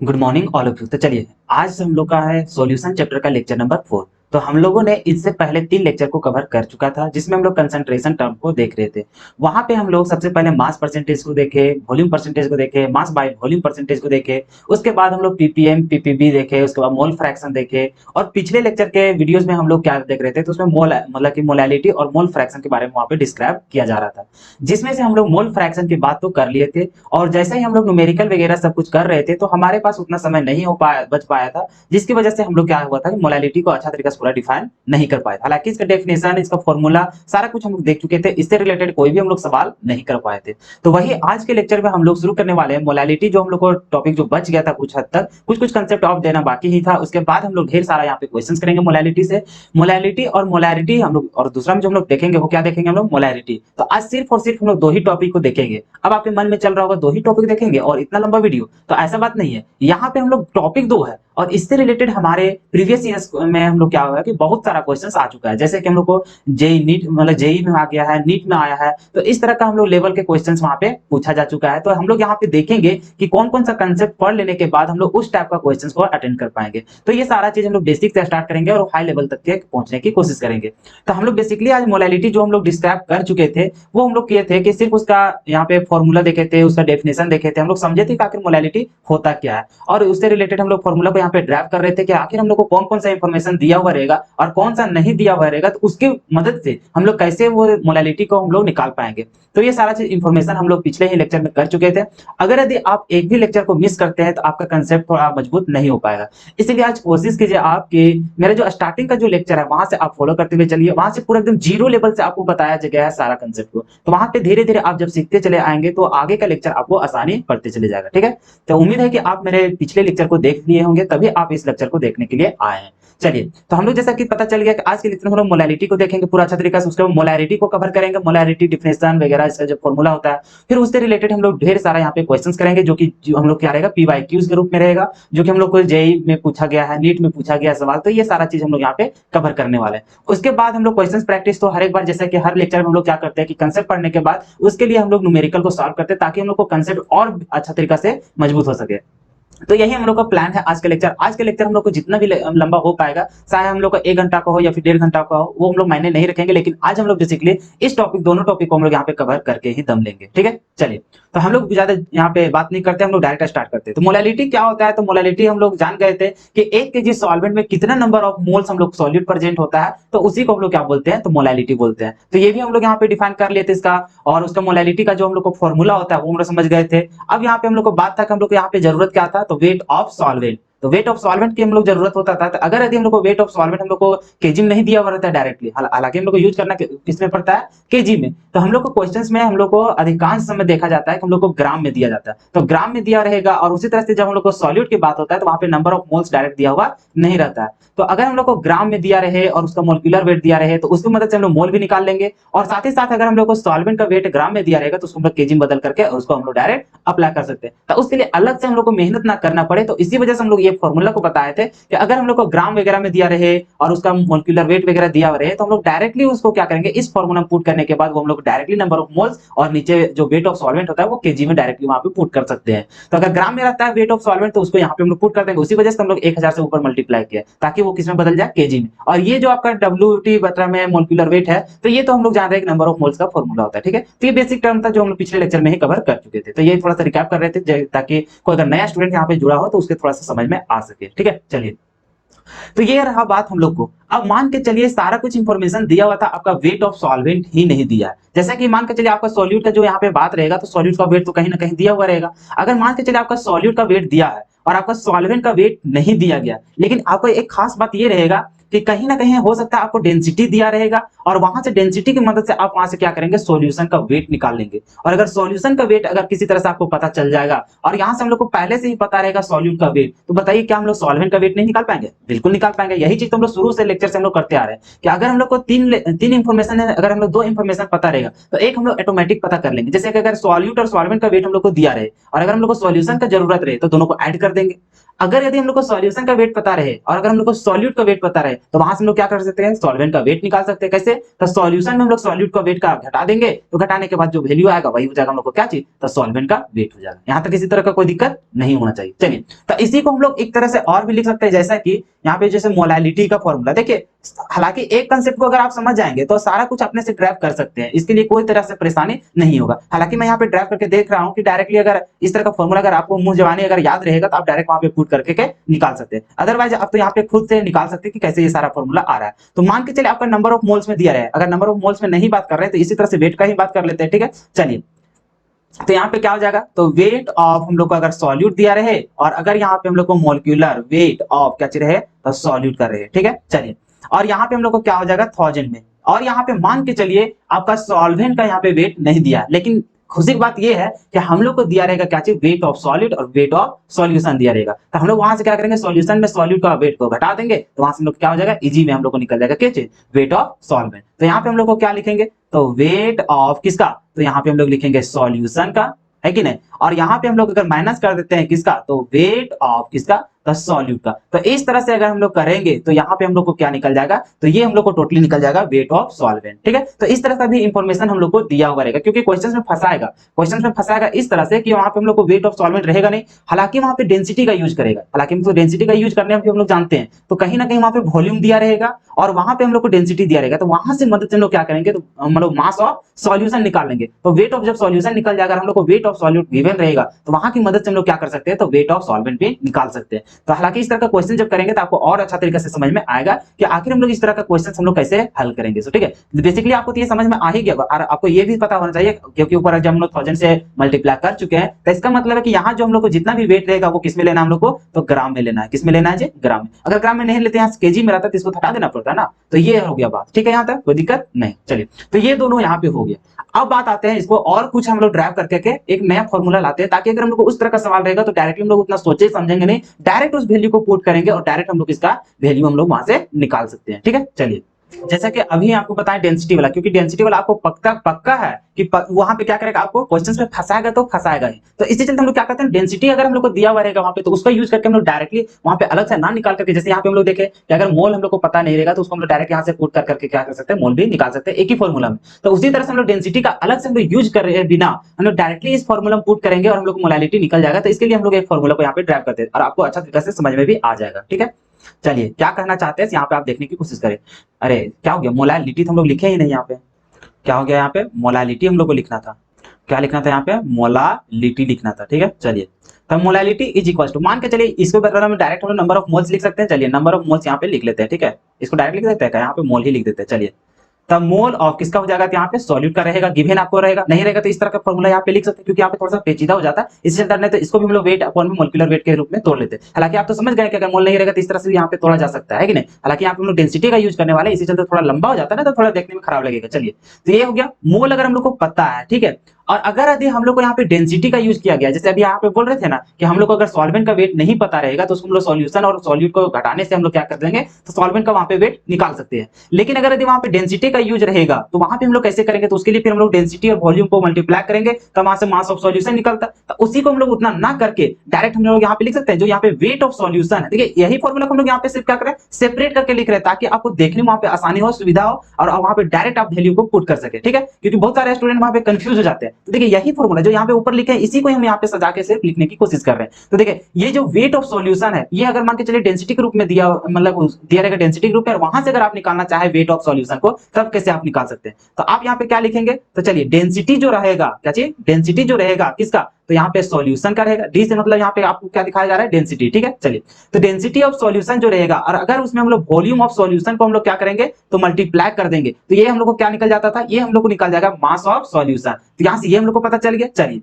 Good morning all of you. तो चलिए आज हम लोग का है सॉल्यूशन चैप्टर का लेक्चर नंबर 4। तो हम लोगों ने इससे पहले 3 लेक्चर को कवर कर चुका था जिसमें हम लोग कंसंट्रेशन टर्म को देख रहे थे। वहां पे हम लोग सबसे पहले मास परसेंटेज को देखे, वॉल्यूम परसेंटेज को देखे, मास बाय वॉल्यूम परसेंटेज को देखे। उसके बाद हम लोग पीपीएम पीपीबी देखे, उसके बाद मोल फ्रैक्शन देखे। और पिछले लेक्चर के वीडियोस में हम लोग क्या देख रहे थे, तो उसमें मोल मतलब कि मोलैलिटी और मोल फ्रैक्शन के बारे में वहां पे डिस्क्राइब किया जा रहा था, जिसमें से हम लोग मोल फ्रैक्शन की बात तो कर लिए थे। और जैसे ही हम लोग न्यूमेरिकल वगैरह सब कुछ कर रहे थे तो हमारे पास उतना समय नहीं हो पाया, बच पाया था, जिसकी वजह से हम लोग क्या हुआ था कि मोलैलिटी को अच्छा तरीके से पूरा डिफाइन नहीं कर पाए। हालांकि इसका डेफिनेशन, इसका फॉर्मूला सारा कुछ हम लोग देख चुके थे, इससे रिलेटेड कोई भी हम लोग सवाल नहीं कर पाए थे। तो वही आज के लेक्चर में हम लोग शुरू करने वाले हैं। मोलैलिटी जो हम लोग को टॉपिक जो बच गया था कुछ हद तक, कुछ कुछ कंसेप्ट ऑफ देना बाकी ही था। उसके बाद हम लोग ढेर सारा यहाँ पे क्वेश्चंस करेंगे मोलैलिटी से। मोलैलिटी और मोलैरिटी हम लोग, और दूसरा में जो हम लोग देखेंगे वो क्या देखेंगे हम लोग, मोलैरिटी। तो आज सिर्फ और सिर्फ हम लोग दो ही टॉपिक को देखेंगे। अब आपके मन में चल रहा होगा दो ही टॉपिक देखेंगे और इतना लंबा वीडियो, तो ऐसा बात नहीं है। यहाँ पे हम लोग टॉपिक दो है और इससे रिलेटेड हमारे प्रीवियस ईयर्स में हम लोग क्या हुआ कि बहुत सारा क्वेश्चंस आ चुका है। जैसे कि हम लोग को जेई नीट मतलब जेई में आ गया है, नीट में आया है, तो इस तरह का हम लोग लेवल के क्वेश्चंस वहां पे पूछा जा चुका है। तो हम लोग यहाँ पे देखेंगे कि कौन कौन सा कंसेप्ट पढ़ लेने के बाद हम लोग उस टाइप का क्वेश्चंस को अटेंड कर पाएंगे। तो ये सारा चीज हम लोग बेसिक से स्टार्ट करेंगे और हाई लेवल तक के पहुंचने की कोशिश करेंगे। तो हम लोग बेसिकली आज मोलैलिटी जो हम लोग डिस्क्राइब कर चुके थे वो हम लोग किए थे कि सिर्फ उसका यहाँ पे फॉर्मूला देखे थे, उसका डेफिनेशन देखे थे, हम लोग समझे थे कि आखिर मोलैलिटी होता क्या है। और उससे रिलेटेड हम लोग फॉर्मूला को यहाँ पे ड्राइव कर रहे थे कि आखिर हम लोग को कौन कौन सा इंफॉर्मेशन दिया हुआ रहेगा और कौन सा नहीं दिया हुआ रहेगा, तो उसकी मदद से हम लोग कैसे वो मोलैलिटी को हम लोग निकाल पाएंगे। तो ये सारा चीज इंफॉर्मेशन हम लोग पिछले ही लेक्चर में कर चुके थे। अगर यदि आप एक भी लेक्चर को मिस करते हैं तो आपका कंसेप्ट थोड़ा मजबूत नहीं हो पाएगा। इसलिए आज कोशिश कीजिए आपके मेरे जो स्टार्टिंग का जो लेक्चर है वहां से आप फॉलो करते हुए चलिए। वहां से पूरा एकदम जीरो लेवल से आपको बताया गया है सारा कंसेप्ट को। तो वहां पे धीरे धीरे आप जब सीखते चले आएंगे तो आगे का लेक्चर आपको आसानी पड़ते चले जाएगा। ठीक है, तो उम्मीद है कि आप मेरे पिछले लेक्चर को देख लिए होंगे, तभी आप इस लेक्चर को देखने के लिए आए हैं। चलिए, तो हम लोग जैसा कि पता चल गया कि आज के लेक्चर में हम लोग मोलैलिटी को देखेंगे पूरा अच्छा तरीका से, उसके बाद मोलैरिटी को कवर करेंगे, मोलैरिटी डिफिनेशन वगैरह इसका जो फॉर्मूला होता है। फिर उससे रिलेटेड हम लोग ढेर सारा यहाँ पे क्वेश्चंस करेंगे जो कि हम लोग क्या रहेगा, पीवाईक्यूज के रूप में रहेगा, जो कि हम लोग को जेई में पूछा गया है, नीट में पूछा गया सवाल। तो ये सारा चीज हम लोग यहाँ पे कवर करने वाले हैं। उसके बाद हम लोग क्वेश्चन प्रैक्टिस, तो हर एक बार जैसे कि हर लेक्चर में हम लोग क्या करते हैं कि कंसेप्ट पढ़ने के बाद उसके लिए हम लोग न्यूमेरिकल को सॉल्व करते हैं ताकि हम लोग को कंसेप्ट और अच्छा तरीका से मजबूत हो सके। तो यही हम लोग का प्लान है आज के लेक्चर। आज के लेक्चर हम लोग को जितना भी लंबा हो पाएगा, चाहे हम लोग का 1 घंटा का हो या फिर 1.5 घंटा का हो, वो हम लोग मायने नहीं रखेंगे। लेकिन आज हम लोग बेसिकली इस टॉपिक, दोनों टॉपिक को हम लोग यहाँ पे कवर करके ही दम लेंगे। ठीक है, चलिए, तो हम लोग ज्यादा यहाँ पे बात नहीं करते, हम लोग डायरेक्ट स्टार्ट करते हैं। तो मोलैलिटी क्या होता है, तो मोलैलिटी हम लोग जान गए थे कि 1 kg सॉल्वेंट में कितना नंबर ऑफ मोल्स हम लोग सॉल्यूट प्रेजेंट होता है, तो उसी को हम लोग क्या बोलते हैं, तो मोलैलिटी बोलते हैं। तो ये भी हम लोग यहाँ पे डिफाइन कर लेते इसका, और उसका मोलैलिटी का जो हम लोग को फॉर्मूला होता है वो हम लोग समझ गए थे। अब यहाँ पे हम लोग को बात था कि हम लोग को यहाँ पे जरूरत क्या था, तो वेट ऑफ सॉल्वेंट। तो वेट ऑफ सॉल्वेंट की हम लोग जरूरत होता था। तो अगर यदि हम लोग को वेट ऑफ सॉल्वेंट हम लोग को केजी में नहीं दिया हुआ रहता है डायरेक्टली, हालांकि हम लोग को यूज करना किसमें पड़ता है, केजी में, तो हम लोग को क्वेश्चंस में हम लोग को अधिकांश समय देखा जाता है कि हम लोग को ग्राम में दिया जाता है। तो ग्राम में दिया रहेगा, और उसी तरह से जब हम लोग को सॉल्यूट की बात होता है तो वहां पे नंबर ऑफ मोल्स डायरेक्ट दिया हुआ नहीं रहता है। तो अगर हम लोग को ग्राम में दिया रहे और उसका मोलिकुलर वेट दिया रहे तो उसकी मदद से हम लोग मोल भी निकाल लेंगे। और साथ ही साथ अगर हम लोग को सॉल्वेंट का वेट ग्राम में दिया रहेगा तो उसको हम लोग केजी में बदल करके और उसको हम लोग डायरेक्ट अप्लाई कर सकते हैं। तो उसके लिए अलग से हम लोग को मेहनत ना करना पड़े। तो इसी वजह से हम लोग ये फॉर्मूला को बताए थे कि अगर हम लोग को ग्राम वगैरह में दिया रहे और उसका मोलिकुलर वेट वगैरह दिया रहे तो हम लोग डायरेक्टली उसको क्या करेंगे, इस फॉर्मूला में पुट करने के बाद वो हम लोग डायरेक्टली नंबर ऑफ मोल्स और नीचे जो वेट ऑफ सॉल्वेंट होता है वो केजी में डायरेक्टली वहां पे पुट कर सकते हैं। तो अगर ग्राम में रहता है वेट ऑफ सॉल्वेंट तो उसको यहाँ पे हम लोग पुट कर देंगे। उसी वजह से हम लोग 1000 से ऊपर मल्टीप्लाई किया ताकि वो किसमें बदल जाए, केजी में। और ये जो आपका डब्ल्यूटी बता में मोलिकुलर वेट है, तो ये तो हम लोग जान रहे हैं नंबर ऑफ मोल्स का फॉर्मूला होता है। ठीक है, तो ये बेसिक टर्म था जो हम लोग पिछले लेक्चर में ही कवर कर चुके थे। तो ये थोड़ा सा रिकैप कर रहे थे ताकि कोई अगर नया स्टूडेंट यहाँ पे जुड़ा हो तो उसके थोड़ा सा समझ में आ सके। ठीक है, चलिए, तो ये रहा बात हम लोग को। अब मान के चलिए सारा कुछ इंफॉर्मेशन दिया हुआ था, आपका वेट ऑफ सॉल्वेंट ही नहीं दिया है। जैसा कि मान के चलिए आपका सॉल्यूट का जो यहाँ पे बात रहेगा, तो सॉल्यूट का वेट तो कहीं ना कहीं दिया हुआ रहेगा। अगर मान के चलिए आपका सॉल्यूट का वेट दिया है और आपका सॉल्वेंट का वेट नहीं दिया गया, लेकिन आपको एक खास बात ये रहेगा कि कहीं ना कहीं हो सकता है आपको डेंसिटी दिया रहेगा और वहां से डेंसिटी की मदद से आप वहां से क्या करेंगे, सॉल्यूशन का वेट निकाल लेंगे। और अगर सॉल्यूशन का वेट अगर किसी तरह से आपको पता चल जाएगा और यहाँ से हम लोग को पहले से ही पता रहेगा सॉल्यूट का वेट, तो बताइए क्या हम लोग सॉल्वेंट का वेट नहीं निकाल पाएंगे? बिल्कुल निकाल पाएंगे। यही चीज तो हम लोग शुरू से लेक्चर से हम लोग करते आ रहे हैं कि अगर हम लोग को तीन इंफॉर्मेशन है, अगर हम लोग 2 इंफॉर्मेशन पता रहेगा तो एक हम लोग ऑटोमेटिक पता कर लेंगे। जैसे कि अगर सॉल्यूट और सॉल्वेंट का वेट हम लोग को दिया रहे और अगर हम लोग को सॉल्यूशन का जरूरत रहे तो दोनों को ऐड कर देंगे। अगर यदि हम लोग को सॉल्यूशन का वेट पता रहे और अगर हम लोग को सॉल्यूट का वेट पता रहे तो वहां से हम लोग क्या कर सकते हैं, सॉल्वेंट का वेट निकाल सकते हैं। कैसे? तो सॉल्यूशन में हम लोग सॉल्यूट का वेट का घटा देंगे, तो घटाने के बाद जो वैल्यू आएगा वही हो जाएगा हम लोग को क्या चीज, तो सॉल्वेंट का वेट हो जाएगा। यहाँ तक किसी तरह का कोई दिक्कत नहीं होना चाहिए। चलिए, तो इसी को हम लोग एक तरह से और भी लिख सकते हैं, जैसा कि यहाँ पे जैसे मोलालिटी का फॉर्मूला देखिए, हालांकि एक कंसेप्ट को अगर आप समझ जाएंगे तो सारा कुछ अपने से ड्राइव कर सकते हैं, इसके लिए कोई तरह से परेशानी नहीं होगा। हालांकि मैं यहाँ पे ड्राइव करके देख रहा हूँ कि डायरेक्टली अगर इस तरह का फॉर्मूला अगर आपको मुंह जबानी अगर याद रहेगा तो आप डायरेक्ट वहां पे पुट करके के निकाल सकते हैं। अदरवाइज आप तो यहाँ पे खुद से निकाल सकते हैं कि कैसे ये सारा फॉर्मूला आ रहा है। तो मान के चलिए आपका नंबर ऑफ मोल्स में दिया रहा है, अगर नंबर ऑफ मोल्स में नहीं बात कर रहे हैं तो इसी तरह से वेट का ही बात कर लेते हैं। ठीक है, चलिए, तो यहाँ पे क्या हो जाएगा, तो वेट ऑफ हम लोग को अगर सॉल्यूट दिया रहे और अगर यहाँ पे हम लोग को मोलिक्यूलर वेट ऑफ क्या चीज रहे, तो सॉल्यूट कर रहे हैं। ठीक है, चलिए, और यहाँ पे हम लोग को क्या हो जाएगा, 1000 में, और यहाँ पे मान के चलिए आपका सॉल्वेंट का यहाँ पे वेट नहीं दिया, लेकिन खुशी की बात ये है कि हम लोग को दिया रहेगा क्या चीज, वेट ऑफ सॉलिड और वेट ऑफ सॉल्यूशन दिया रहेगा। तो हम लोग वहां से क्या करेंगे, सॉल्यूशन में सॉल्यूट का वेट को घटा देंगे, तो वहां से हम लोग क्या हो जाएगा, इजी में हम लोग को निकल जाएगा क्या चीज, वेट ऑफ सॉल्वेंट। तो यहाँ पे हम लोग को क्या लिखेंगे, तो वेट ऑफ किसका, तो यहाँ पे हम लोग लिखेंगे सॉल्यूशन का, है कि नहीं, और यहाँ पे हम लोग अगर माइनस कर देते हैं किसका, तो वेट ऑफ किसका, तो सॉल्यूट का। तो इस तरह से अगर हम लोग करेंगे तो यहाँ पे हम लोग को क्या निकल जाएगा, तो ये हम लोग को टोटली निकल जाएगा वेट ऑफ सॉल्वेंट। ठीक है, तो इस तरह का भी इंफॉर्मेशन हम लोग को दिया हुआ रहेगा, क्योंकि क्वेश्चंस में फंसाएगा, क्वेश्चंस में फंसाएगा इस तरह से कि वहां पे हम लोग को वेट ऑफ सॉल्वेंट रहेगा नहीं, हालांकि वहां पे डेंसिटी का यूज करेगा, हालांकि तो डेंसिटी का यूज करने में भी हम लोग जानते हैं, तो कहीं ना कहीं वहां पे वॉल्यूम दिया रहेगा और वहां पे हम लोग को डेंसिटी दिया रहेगा, तो वहां से मदद से हम लोग क्या करेंगे, तो हम लोग मास ऑफ सॉल्यूशन निकाल लेंगे। तो वेट ऑफ जब सॉल्यूशन निकल जाएगा, हम लोग को वेट ऑफ सॉल्यूट गिवन रहेगा, तो वहां की मदद से हम लोग क्या कर सकते हैं, तो वेट ऑफ सॉल्वेंट भी निकाल सकते हैं। तो हालांकि इस तरह का क्वेश्चन जब करेंगे तो आपको और अच्छा तरीके से समझ में आएगा कि आखिर हम लोग इस तरह का क्वेश्चन हम लोग कैसे हल करेंगे। ठीक है, बेसिकली आपको तो ये समझ में आ ही गया, और आपको ये भी पता होना चाहिए क्योंकि ऊपर जब हम लोग 1000 से मल्टीप्लाई कर चुके हैं, तो इसका मतलब है कि यहाँ जो हम लोग को जितना भी वेट रहेगा वो किस में लेना है हम लोग को, तो ग्राम में लेना है। किस में लेना है जी, ग्राम में। अगर ग्राम में नहीं लेते हैं केजी में रहता तो इसको हटा देना पड़ता है ना। तो ये हो गया बात, ठीक है, यहाँ तक कोई दिक्कत नहीं। चलिए, तो ये दोनों यहाँ पे हो गया। अब बात आते हैं इसको और कुछ हम लोग ड्राइव करके के एक नया फॉर्मूला लाते हैं, ताकि अगर हम लोग को उस तरह का सवाल रहेगा तो डायरेक्टली हम लोग उतना सोचे समझेंगे नहीं, डायरेक्ट उस वैल्यू को पुट करेंगे और डायरेक्ट हम लोग इसका वैल्यू हम लोग वहां से निकाल सकते हैं। ठीक है, चलिए, जैसा कि अभी आपको बताएं डेंसिटी वाला, क्योंकि डेंसिटी वाला आपको पक्का है कि वहां पे क्या करेगा, आपको क्वेश्चंस में फंसाएगा तो फंसाएगा ही। तो इसी चलते हम लोग क्या करते हैं, डेंसिटी अगर हम लोग को दिया हुआ रहेगा वहां पे, तो उसका यूज करके हम लोग डायरेक्टली वहां पे अलग से ना निकाल करके, जैसे यहाँ पे हम लोग देखें कि अगर मोल हम लोग को पता नहीं रहेगा तो उसको हम लोग डायरेक्ट यहाँ से पुट करके क्या कर सकते हैं, मोल भी निकाल सकते हैं एक ही फॉर्मूला में। तो उसी तरह से हम लोग डेंसिटी का अलग से हम लोग यूज कर रहे हैं बिना, हम लोग डायरेक्टली इस फॉर्मूला में पुट करेंगे और हम लोग मोलालिटी निकल जाएगा। तो इसके लिए हम लोग एक फॉर्मूला को यहाँ पे ड्राइव करते हैं और आपको अच्छा तरीके से समझ में भी आ जाएगा। ठीक है, चलिए, क्या कहना चाहते हैं यहाँ पे आप देखने की कोशिश करें। अरे क्या हो गया, मोलालिटी तो हम लोग लिखे ही नहीं यहाँ पे, क्या हो गया, यहाँ पे मोलालिटी हम लोग को लिखना था, क्या लिखना था यहाँ पे, मोलालिटी लिखना था। ठीक है, चलिए, तो मोलालिटी इज इक्वल टू, मान के चलिए इसको बदला में डायरेक्ट हम लोग नंबर ऑफ मोल्स लिख सकते हैं। चलिए, नंबर ऑफ मोल्स यहाँ पे लिख लेते हैं। ठीक है, इसको डायरेक्ट लिख देते हैं, यहाँ पे मोल ही लिख देते हैं। चलिए, तब मोल ऑफ किसका हो जाएगा, यहाँ पे सॉल्यूट का रहेगा, गिवन आपको रहेगा, नहीं रहेगा तो इस तरह का फॉर्मूला यहाँ पे लिख सकते हैं, क्योंकि यहाँ पे थोड़ा सा पेचीदा हो जाता है, इसी चलते नहीं तो इसको भी हम लोग वेट अपॉन में मोलिकुलर वेट के रूप में तोड़ लेते हैं। हालांकि आप तो समझ गए कि अगर मोल नहीं रहेगा तो इस तरह से यहाँ पे तोड़ा जा सकता है कि नहीं। हालांकि यहाँ पे हम लोग डेंसिटी का यूज करने वाले, इसी चलते थोड़ा लंबा हो जाता है ना, तो थोड़ा देखने में खराब लगेगा। चलिए, तो ये हो गया मोल अगर हम लोग को पता है। ठीक है, और अगर यदि हम लोग को यहाँ पे डेंसिटी का यूज किया गया, जैसे अभी यहाँ पे बोल रहे थे ना कि हम लोग को अगर सॉल्वेंट का वेट नहीं पता रहेगा तो उसको हम लोग सॉल्यूशन और सॉल्यूट को घटाने से हम लोग क्या कर देंगे, तो सॉल्वेंट का वहां पे वेट निकाल सकते हैं। लेकिन अगर यदि वहां पे डेंसिटी का यूज रहेगा तो वहां पे हम लोग कैसे करेंगे, तो उसके लिए फिर हम लोग डेंसिटी और वॉल्यूम को मल्टीप्लाई करेंगे, तो वहां से मास ऑफ सॉल्यूशन निकलता। तो उसी को हम लोग उतना ना करके डायरेक्ट हम लोग यहाँ पे लिख सकते हैं जो यहाँ पे वेट ऑफ सॉल्यूशन है। देखिए, यही फॉर्मूला हम लोग यहाँ पे सिर्फ क्या करें, सेपरेट करके लिख रहे हैं, ताकि आपको देखने में वहां पे आसानी हो, सुविधा हो, और वहां पे डायरेक्ट आप वैल्यू को पुट कर सके। ठीक है, क्योंकि बहुत सारे स्टूडेंट वहां पे कंफ्यूज हो जाते हैं। तो देखिए, यही फॉर्मूला जो यहाँ पे ऊपर लिखे हैं इसी को हम यहाँ पे सजा के सिर्फ लिखने की कोशिश कर रहे हैं। तो देखिए, ये जो वेट ऑफ सॉल्यूशन है, ये अगर मान के चलिए डेंसिटी के रूप में दिया, मतलब दिया रहेगा डेंसिटी के रूप में, और वहां से अगर आप निकालना चाहे वेट ऑफ सॉल्यूशन को, तब कैसे आप निकाल सकते हैं। तो आप यहाँ पे क्या लिखेंगे, तो चलिए, डेंसिटी जो रहेगा, क्या चाहिए, डेंसिटी जो रहेगा किसका, तो यहाँ पे सॉल्यूशन का रहेगा। डी से मतलब यहाँ पे आपको क्या दिखाया जा रहा है, डेंसिटी। ठीक है, चलिए, तो डेंसिटी ऑफ सॉल्यूशन जो रहेगा, और अगर उसमें हम लोग वॉल्यूम ऑफ सॉल्यूशन को हम लोग क्या करेंगे, तो मल्टीप्लाई कर देंगे, तो ये हम लोग को क्या निकल जाता था, ये हम लोग को निकल जाएगा मास ऑफ सॉल्यूशन। तो यहाँ से ये हम लोग को पता चल गया। चलिए,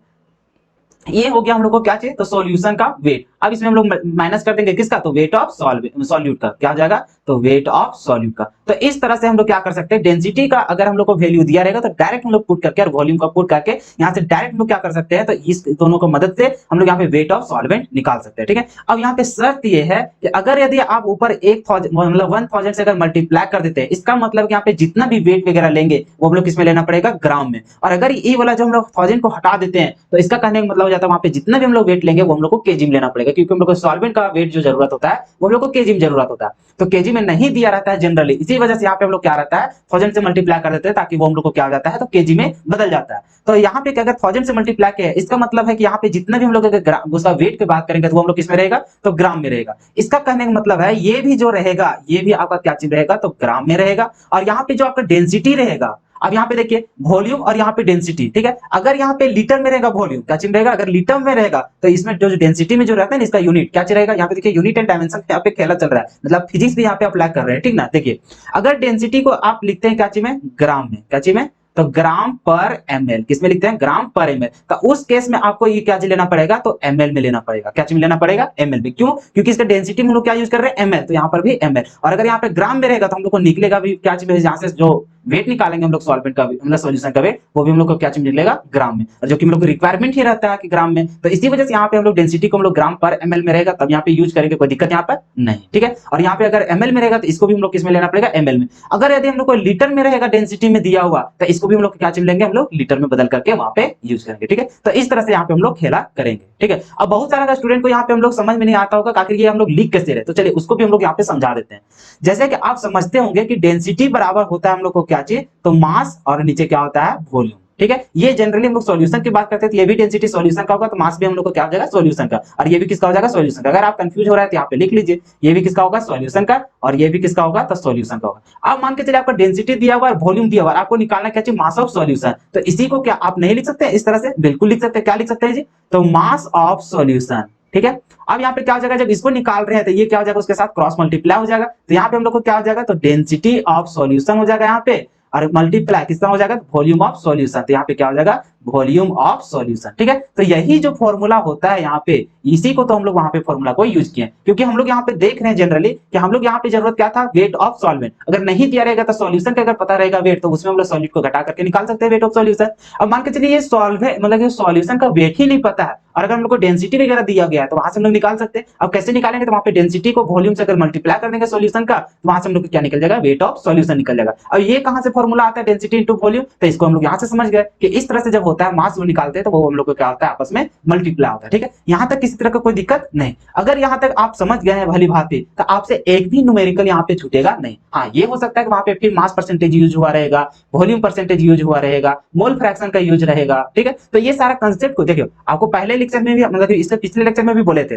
ये हो गया हम लोग को क्या चाहिए, तो सॉल्यूशन का वेट। अब इसमें हम लोग माइनस कर देंगे किसका, तो वेट ऑफ सॉल्यूट का, क्या हो जाएगा, तो वेट ऑफ सॉल्यूट का। तो इस तरह से हम लोग क्या कर सकते हैं, डेंसिटी का अगर हम लोग को वैल्यू दिया रहेगा तो डायरेक्ट हम लोग पुट करके, और वॉल्यूम का पुट करके यहाँ से डायरेक्ट हम लोग क्या कर सकते हैं, तो इस दोनों को मदद से हम लोग यहाँ पे वेट ऑफ सॉल्वेंट निकाल सकते हैं। ठीक है, अब यहाँ पे शर्त ये है कि अगर यदि आप ऊपर 1000 मतलब 1000 से अगर मल्टीप्लाई कर देते हैं, इसका मतलब यहाँ पे जितना भी वेट वगैरह लेंगे वो हम लोग किसमें लेना पड़ेगा, ग्राम में। और अगर ये वाला जो हम लोग 1000 को हटा देते हैं, तो इसका कहने का मतलब हो जाता है वहां पे जितना भी हम लोग वेट लेंगे वो हम लोग को केजी में लेना पड़ेगा, मिलेगा, क्योंकि हम लोग को सॉल्वेंट का वेट जो जरूरत होता है वो हम लोग को केजी में जरूरत होता है, तो केजी में नहीं दिया रहता है जनरली, इसी वजह से यहाँ पे हम लोग क्या रहता है 1000 से मल्टीप्लाई कर देते हैं, ताकि वो हम लोग को क्या हो जाता है तो केजी में बदल जाता है। तो यहाँ पे अगर 1000 से मल्टीप्लाई किया है, इसका मतलब है कि यहाँ पे जितना भी हम लोग अगर उसका वेट की बात करेंगे तो वो हम लोग किसमें रहेगा तो ग्राम में रहेगा। इसका कहने का मतलब है ये भी जो रहेगा ये भी आपका क्या चीज रहेगा तो ग्राम में रहेगा। और यहाँ पे जो आपका डेंसिटी रहेगा, अब यहाँ पे देखिए वॉल्यूम और यहाँ पे डेंसिटी, ठीक है। अगर यहाँ पे लीटर में रहेगा वॉल्यूम क्या चिन्ह रहेगा, अगर लीटर में रहेगा तो इसमें जो डेंसिटी में जो रहता है ना इसका यूनिट क्या रहेगा, यहाँ पे देखिए यूनिट एंड डायमेंशन यहाँ पे खेला चल रहा है, मतलब फिजिक्स भी यहाँ पे अप्लाई कर रहे हैं, ठीक ना। देखिए अगर डेंसिटी को आप लिखते हैं क्या चीज में ग्राम में, क्या चीज में तो ग्राम पर एमएल, किसमें लिखते हैं ग्राम पर एमएल, तो उस केस में आपको ये क्या चीज लेना पड़ेगा तो एमएल में लेना पड़ेगा, क्या चीज में लेना पड़ेगा एमएल में। क्यों, क्योंकि इसका डेंसिटी में हम लोग क्या यूज कर रहे हैं एमएल, तो यहाँ पर भी एमएल। और अगर यहाँ पे ग्राम में रहेगा तो हम लोग को निकलेगा भी क्या चीज, यहाँ से जो वेट निकालेंगे हम लोग सॉल्वेंट का मतलब सॉल्यूशन का वेट, वो भी हम लोग को क्या चीज मिलेगा ग्राम में, और जो कि हम लोग को रिक्वायरमेंट ही रहता है कि ग्राम में, तो इसी वजह से यहाँ पे हम लोग डेंसिटी को हम लोग ग्राम पर एमएल में रहेगा तब यहाँ पे यूज करेंगे, कोई दिक्कत यहाँ पर नहीं, ठीक है। और यहाँ पे अगर एमएल में रहेगा तो इसको भी हम लोग किसमें लेना पड़ेगा एमएल में। अगर यदि हम लोग को लीटर में रहेगा डेंसिटी में दिया हुआ तो इसको भी हम लोग क्या चीज लेंगे हम लोग लीटर में बदल करके वहां पे यूज करेंगे, ठीक है। तो इस तरह से यहाँ पे हम लोग खेला करेंगे, ठीक है। अब बहुत सारा स्टूडेंट को यहाँ पे हम लोग समझ में नहीं आता होगा आखिर ये हम लोग लिख कैसे रहे, तो चलिए उसको भी हम लोग यहाँ पे समझा देते हैं। जैसे कि आप समझते होंगे कि डेंसिटी बराबर होता है हम लोग को क्या चीज तो मास, और नीचे क्या होता है वॉल्यूम, ठीक है। ये जनरली हम लोग सॉल्यूशन की बात करते हैं तो ये भी डेंसिटी सॉल्यूशन का होगा, तो मास भी हम लोग को क्या हो जाएगा सॉल्यूशन का, और ये भी किसका हो जाएगा सॉल्यूशन का। अगर आप कंफ्यूज हो रहा है तो यहाँ पे लिख लीजिए ये भी किसका होगा सॉल्यूशन का, और ये भी किसका होगा तो सॉल्यूशन का होगा। अब मान के चलिए आपका डेंसिटी दिया हुआ है वॉल्यूम दिया हुआ है, आपको निकालना क्या चाहिए मास ऑफ सॉल्यूशन, तो इसी को क्या आप नहीं लिख सकते इस तरह से, बिल्कुल लिख सकते हैं। क्या लिख सकते हैं जी तो मास ऑफ सॉल्यूशन, ठीक है। अब यहाँ पे क्या हो जाएगा जब इसको निकाल रहे हैं तो ये क्या हो जाएगा उसके साथ क्रॉस मल्टीप्लाई हो जाएगा, तो यहाँ पे हम लोग को क्या हो जाएगा तो डेंसिटी ऑफ सॉल्यूशन हो जाएगा यहाँ पे, और मल्टीप्लाई किसका हो जाएगा वॉल्यूम ऑफ सॉल्यूशन, तो यहाँ पे क्या हो जाएगा वॉल्यूम ऑफ सॉल्यूशन, ठीक है। तो यही जो फॉर्मूला होता है यहाँ पे इसी को तो हम लोग वहां पे फॉर्मूला को यूज किए, क्योंकि हम लोग यहाँ पे देख रहे हैं जनरली कि हम लोग यहाँ पे जरूरत क्या था वेट ऑफ सॉल्वेंट, अगर नहीं दिया रहेगा तो सॉल्यूशन का अगर पता रहेगा वेट तो उसमें हम लोग सॉल्यूट को घटा करके निकाल सकते हैं वेट ऑफ सॉल्यूशन। अब मान के चलिए ये सॉल्वे मतलब सॉल्यूशन का वेट ही नहीं पता है और अगर हम लोग को डेंसिटी वगैरह दिया गया है तो वहां से हम लोग निकाल सकते हैं। अब कैसे निकालेंगे तो वहां पे डेंसिटी को वॉल्यूम से अगर मल्टीप्लाई कर देंगे सॉल्यूशन का तो वहां से हम लोग क्या निकल जाएगा वेट ऑफ सॉल्यूशन निकल जाएगा। अब ये कहां से फॉर्मूला आता है डेंसिटी इनटू वॉल्यूम, तो इसको हम लोग यहां से समझ गए कि इस तरह से जब होता है मास वो निकालते हैं तो वो हम लोग को क्या होता है आपस में मल्टीप्लाई होता है, ठीक है। यहां तक किसी तरह का कोई दिक्कत नहीं। अगर यहां तक आप समझ गए हैं भली भांति तो आपसे एक भी न्यूमेरिकल यहाँ पे छूटेगा नहीं। हाँ ये हो सकता है कि वहां पे फिर मास परसेंटेज यूज हुआ रहेगा, वॉल्यूम परसेंटेज यूज हुआ रहेगा, मोल फ्रैक्शन का यूज रहेगा, ठीक है। तो ये सारा कंसेप्ट को देखिए आपको पहले लेक्चर में भी मतलब इससे पिछले लेक्चर में भी बोले थे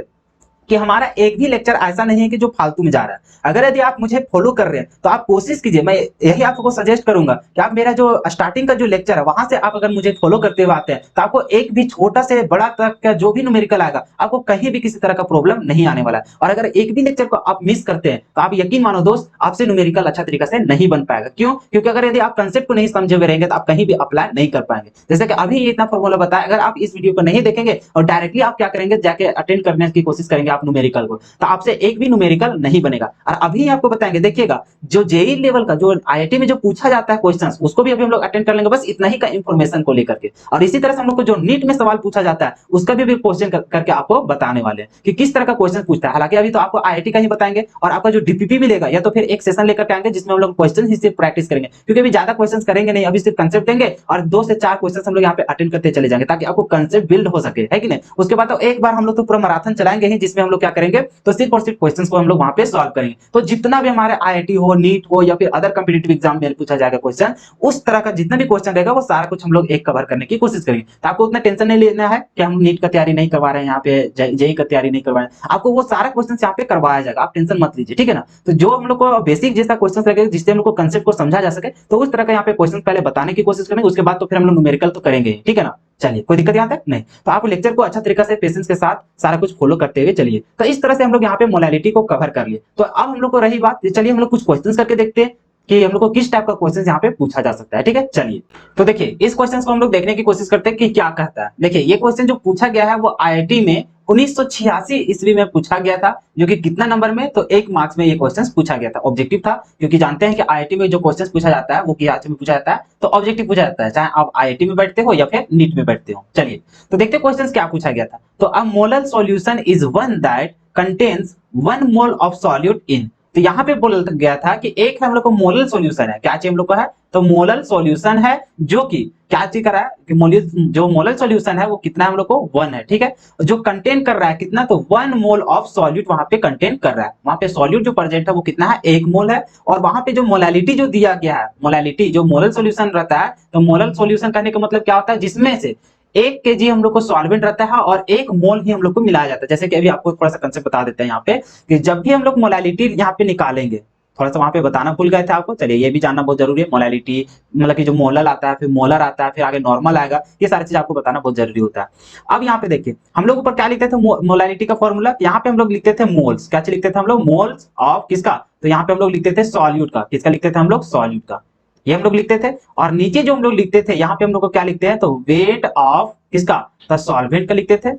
कि हमारा एक भी लेक्चर ऐसा नहीं है कि जो फालतू में जा रहा है। अगर यदि आप मुझे फॉलो कर रहे हैं तो आप कोशिश कीजिए, मैं यही आपको सजेस्ट करूंगा कि आप मेरा जो स्टार्टिंग का जो लेक्चर है वहां से आप अगर मुझे फॉलो करते हुए आते हैं तो आपको एक भी छोटा से बड़ा तक का जो भी न्यूमेरिकल आएगा आपको कहीं भी किसी तरह का प्रॉब्लम नहीं आने वाला है। और अगर एक भी लेक्चर को आप मिस करते हैं तो आप यकीन मानो दोस्त आपसे न्यूमेरिकल अच्छा तरीका से नहीं बन पाएगा। क्यों, क्योंकि अगर यदि आप कंसेप्ट को नहीं समझे हुए रहेंगे तो आप कहीं भी अप्लाई नहीं कर पाएंगे। जैसे कि अभी ये इतना फॉर्मूला बताया, अगर आप इस वीडियो को नहीं देखेंगे और डायरेक्टली आप क्या करेंगे जाके अटेंड करने की कोशिश करेंगे आप न्यूमेरिकल को, तो आपसे एक भी न्यूमेरिकल नहीं बनेगा। और अभी आपको बताएंगे देखिएगा जो जेई लेवल का जो आईआईटी में जो पूछा जाता है क्वेश्चंस उसको भी अभी हम लोग अटेंड कर लेंगे, बस इतना ही का इंफॉर्मेशन को लेकर के। और इसी तरह से हम लोग को जो नीट में सवाल पूछा जाता है उसका भी क्वेश्चन करके आपको बताने वाले हैं कि किस तरह का क्वेश्चन पूछता है। हालांकि अभी तो आपको आईआईटी का ही बताएंगे और आपका जो डीपीपी मिलेगा या तो फिर एक सेशन लेकर के आएंगे जिसमें हम लोग क्वेश्चन ही सिर्फ प्रैक्टिस करेंगे, क्योंकि अभी ज्यादा क्वेश्चन करेंगे नहीं, अभी सिर्फ कंसेप्ट देंगे और 2 से 4 क्वेश्चन हम लोग यहाँ पे अटेंड करते चले जाएंगे ताकि आपको कंसेप्ट बिल्ड हो सके, है कि नहीं। उसके बाद तो एक बार हम लोग तो पूरा मैराथन चलाएंगे ही जिसमें हम लोग क्या करेंगे तो सिर्फ और सिर्फ क्वेश्चंस को हम लोग वहां पे सॉल्व करेंगे। तो जितना भी हमारे आईआईटी हो नीट हो या फिर अदर कॉम्पिटिटिव एग्जाम में पूछा जाएगा क्वेश्चन, उस तरह का जितना भी क्वेश्चन रहेगा वो सारा कुछ हम लोग एक कवर करने की कोशिश करेंगे। तो आपको उतना टेंशन नहीं लेना है कि हम नीट का तैयारी नहीं करवा रहे हैं, यहाँ पे जेई का तैयारी नहीं करवा रहे हैं, आपको वो सारा क्वेश्चन यहाँ पे करवाया जाएगा, आप टेंशन मत लीजिए, ठीक है ना। तो जो हम लोग को बेसिक जैसा क्वेश्चन रहेगा जिससे हम लोग को कंसेप्ट को समझा जा सके तो उस तरह का यहाँ पे क्वेश्चन पहले बताने की कोशिश करेंगे, उसके बाद तो फिर हम लोग न्यूमेरिकल तो करेंगे, ठीक है ना। चलिए कोई दिक्कत यहाँ तक नहीं। तो आप लेक्चर को अच्छा तरीका से पेशेंस के साथ सारा कुछ फॉलो करते हुए चलिए। तो इस तरह से हम लोग यहाँ पे मोलालिटी को कवर कर लिए। तो अब हम लोग को रही बात, चलिए हम लोग कुछ क्वेश्चंस करके देखते हैं कि हम लोग को किस टाइप का क्वेश्चन यहाँ पे पूछा जा सकता है, ठीक है। चलिए तो देखिए इस क्वेश्चन को हम लोग देखने की कोशिश करते हैं कि क्या कहता है। देखिए ये क्वेश्चन जो पूछा गया है वो आईआईटी में 1986 ईस्वी में पूछा गया था, जो कि कितना नंबर में तो 1 मार्क्स में ये क्वेश्चन पूछा गया था। ऑब्जेक्टिव था, क्योंकि जानते हैं कि आईआईटी में जो क्वेश्चन पूछा जाता है वो किस में पूछा जाता है तो ऑब्जेक्टिव पूछा जाता है, चाहे आप आईआईटी में बैठते हो या फिर नीट में बैठते हो। चलिए तो देखते हैं क्वेश्चन क्या पूछा गया था। तो a molar solution is one that contains 1 mole of solute in, तो यहाँ पे बोला गया था कि एक है हम लोग को मोलल सॉल्यूशन है, क्या चाहिए हम लोग को है, तो मोलल सॉल्यूशन है जो कि क्या चीज कर रहा है कि जो मोलल सॉल्यूशन है वो कितना है हम लोग को 1 है, ठीक है। जो कंटेन कर रहा है कितना, तो 1 मोल ऑफ सॉल्यूट वहां पे कंटेन कर रहा है, वहां पे सॉल्यूट जो प्रेजेंट है वो कितना है 1 मोल है। और वहां पे जो मोलालिटी जो दिया गया है, मोलालिटी जो मोलल सॉल्यूशन रहता है, तो मोलल सॉल्यूशन कहने का मतलब क्या होता है, जिसमें से 1 केजी हम लोग को सॉल्वेंट रहता है और 1 मोल ही हम लोग को मिलाया जाता है। जैसे कि अभी आपको थोड़ा सा कंसेप्ट बता देते हैं यहाँ पे कि जब भी हम लोग मोलालिटी यहाँ पे निकालेंगे, थोड़ा सा वहां पे बताना भूल गए थे आपको, चलिए ये भी जानना बहुत जरूरी है। मोलालिटी मतलब कि जो मोलल आता है, फिर मोलर आता है, फिर आगे नॉर्मल आएगा, ये सारी चीज आपको बताना बहुत जरूरी होता है। अब यहाँ पे देखिए हम लोग ऊपर क्या लिखते थे मोलालिटी का फॉर्मूला, यहाँ पे हम लोग लिखते थे मोल्स, क्या लिखते थे हम लोग, मोल्स ऑफ किसका, तो यहाँ पे हम लोग लिखते थे सॉल्यूट का, किसका लिखते थे हम लोग, सॉल्यूट का, ये हम लोग लिखते थे। और नीचे जो हम लोग लिखते थे यहाँ पे हम लोग को क्या लिखते हैं, तो वेट ऑफ किसका, तो सॉल्वेंट का लिखते थे,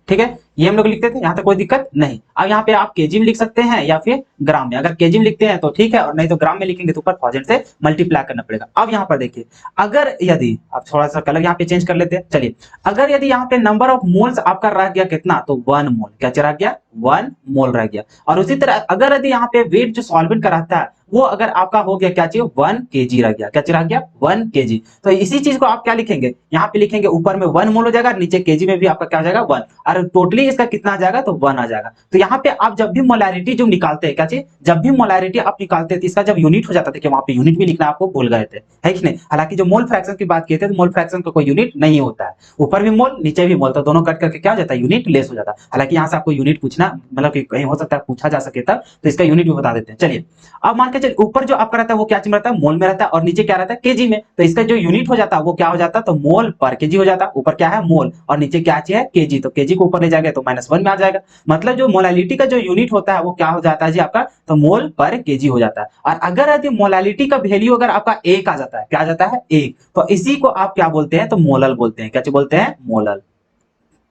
ठीक है, ये हम लोग लिखते थे, यहां तक कोई दिक्कत नहीं। अब यहाँ पे आप केजी में लिख सकते हैं या फिर ग्राम में, अगर केजी में लिखते हैं तो ठीक है, और नहीं तो ग्राम में लिखेंगे तो ऊपर 1000 से मल्टीप्लाई करना पड़ेगा। अब यहाँ पर देखिए, अगर यदि आप थोड़ा सा कलर यहाँ पे चेंज कर लेते हैं, चलिए, अगर यदि यहाँ पे नंबर ऑफ मोल्स आपका रह गया कितना, तो 1 मोल, क्या रह गया, 1 मोल रह गया। और उसी तरह अगर यदि यहाँ पे वेट जो सॉल्वेंट का रहता है वो अगर आपका हो गया क्या चाहिए, 1 केजी रह गया, क्या रह गया, 1 केजी। तो इसी चीज को आप क्या लिखेंगे, यहाँ पे लिखेंगे ऊपर में 1 मोल हो जाएगा, नीचे केजी में भी आपका क्या हो जाएगा 1, और टोटली इसका कितना आ जाएगा, तो 1 आ जाएगा। तो यहाँ पे आप जब भी मोलैरिटी जो निकालते हैं, क्या चीज, जब भी मोलैरिटी आप निकालते हैं, इसका जब यूनिट हो जाता था, कि वहां पे यूनिट भी लिखना आपको भूल गए थे, है कि नहीं। हालांकि जो मोल फ्रैक्शन की बात किए थे, तो मोल फ्रैक्शन का कोई यूनिट नहीं होता है, ऊपर भी मोल नीचे भी मोल, तो दोनों कट करके क्या हो जाता है, यूनिट लेस हो जाता है। हालांकि यहाँ से आपको यूनिट पूछना, मतलब कि कहीं हो सकता है पूछा जा सके तब, तो इसका यूनिट भी बता देते हैं। चलिए, अब मान के चलिए ऊपर जो आपका रहता है वो क्या चीज रहता है, मोल में रहता है, और नीचे क्या रहता है, केजी में। तो इसका जो यूनिट हो जाता है वो क्या हो जाता है, तो मोल पर केजी हो जाता है। ऊपर क्या है, मोल, और नीचे क्या चीज है, केजी, तो केजी को ऊपर ले जाएगा तो -1 में आ जाएगा। मतलब जो मोलालिटी का जो यूनिट होता है वो क्या हो जाता है जी आपका, तो मोल पर केजी हो जाता है। और अगर यदि मोलालिटी का वैल्यू अगर आपका 1 आ जाता है, क्या आ जाता है 1, तो इसी को आप क्या बोलते हैं, तो मोलल बोलते हैं, क्या बोलते हैं, मोलल।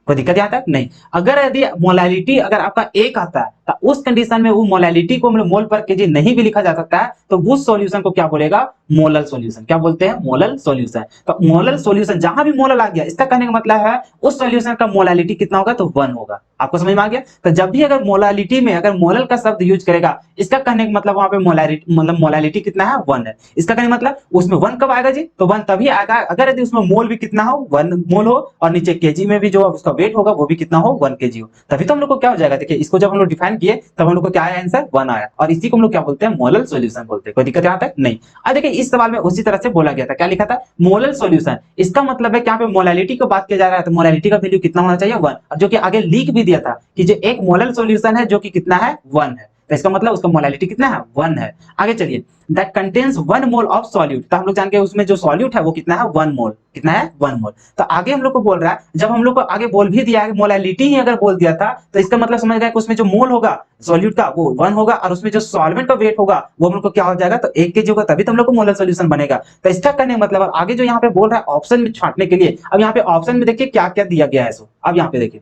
कोई दिक्कत यहाँ तक नहीं। अगर यदि मोलैलिटी अगर आपका 1 आता है, तो उस कंडीशन में वो मोलैलिटी को मतलब मोल पर केजी नहीं भी लिखा जा सकता है, तो उस सॉल्यूशन को क्या बोलेगा, मोलल सॉल्यूशन, क्या बोलते हैं, मोलल सॉल्यूशन। तो मोलल सॉल्यूशन जहां भी मोलल आ गया, इसका कहने का मतलब है उस सॉल्यूशन का मोलैलिटी कितना होगा, तो 1 होगा। आपको समझ में आ गया। तो जब भी अगर मोलैलिटी में अगर मोलल का शब्द यूज करेगा, इसका कहने का मतलब वहां पे मोलैलिटी मतलब मोलैलिटी कितना है, 1 है। इसका कहने का मतलब उसमें 1 कब आएगा जी, तो 1 तभी आएगा अगर यदि उसमें मोल भी कितना हो, 1 मोल हो, और नीचे केजी में भी जो उसका वेट होगा वो भी कितना हो, 1 केजी हो, तभी तो हम लोग को क्या हो जाएगा। देखिए, इसको जब हम लोग डिफाइन किए तब हम लोग को क्या आया आंसर, 1 आया, और इसी को हम लोग क्या बोलते हैं, मोलल सॉल्यूशन बोलते हैं। कोई दिक्कत यहाँ तक नहीं। अब देखिए, इस सवाल में उसी तरह से बोला गया था, क्या लिखा था, मोलल सॉल्यूशन। इसका मतलब है कि यहाँ पे मोलैलिटी की बात किया जा रहा है, तो मोलैलिटी का वैल्यू कितना होना चाहिए, 1, और जो कि आगे लिख भी दिया था कि जो एक मोलल सॉल्यूशन है जो कि कितना है, 1 है, तो इसका मतलब उसका मोलैलिटी कितना है, 1 है। आगे चलिए, that contains 1 mole of solute, तो हम लोग जान के उसमें जो सॉल्यूट है वो कितना है, 1 मोल, कितना है, 1 मोल। तो आगे हम लोग को बोल रहा है, जब हम लोग को आगे बोल भी दिया है मोलैलिटी ही अगर बोल दिया था, तो इसका मतलब समझ गया कि उसमें जो मोल होगा सॉल्यूट का वो 1 होगा, और उसमें जो सॉल्वेंट का वेट होगा वो हम लोग को क्या हो जाएगा, तो 1 केजी होगा, तभी तो हम लोग को मोलर सॉल्यूशन बनेगा। तो इसका कहने मतलब आगे जो यहाँ पे बोल रहा है ऑप्शन में छांटने के लिए, अब यहाँ पे ऑप्शन में देखिए क्या क्या दिया गया है। सो अब यहाँ पे देखिए,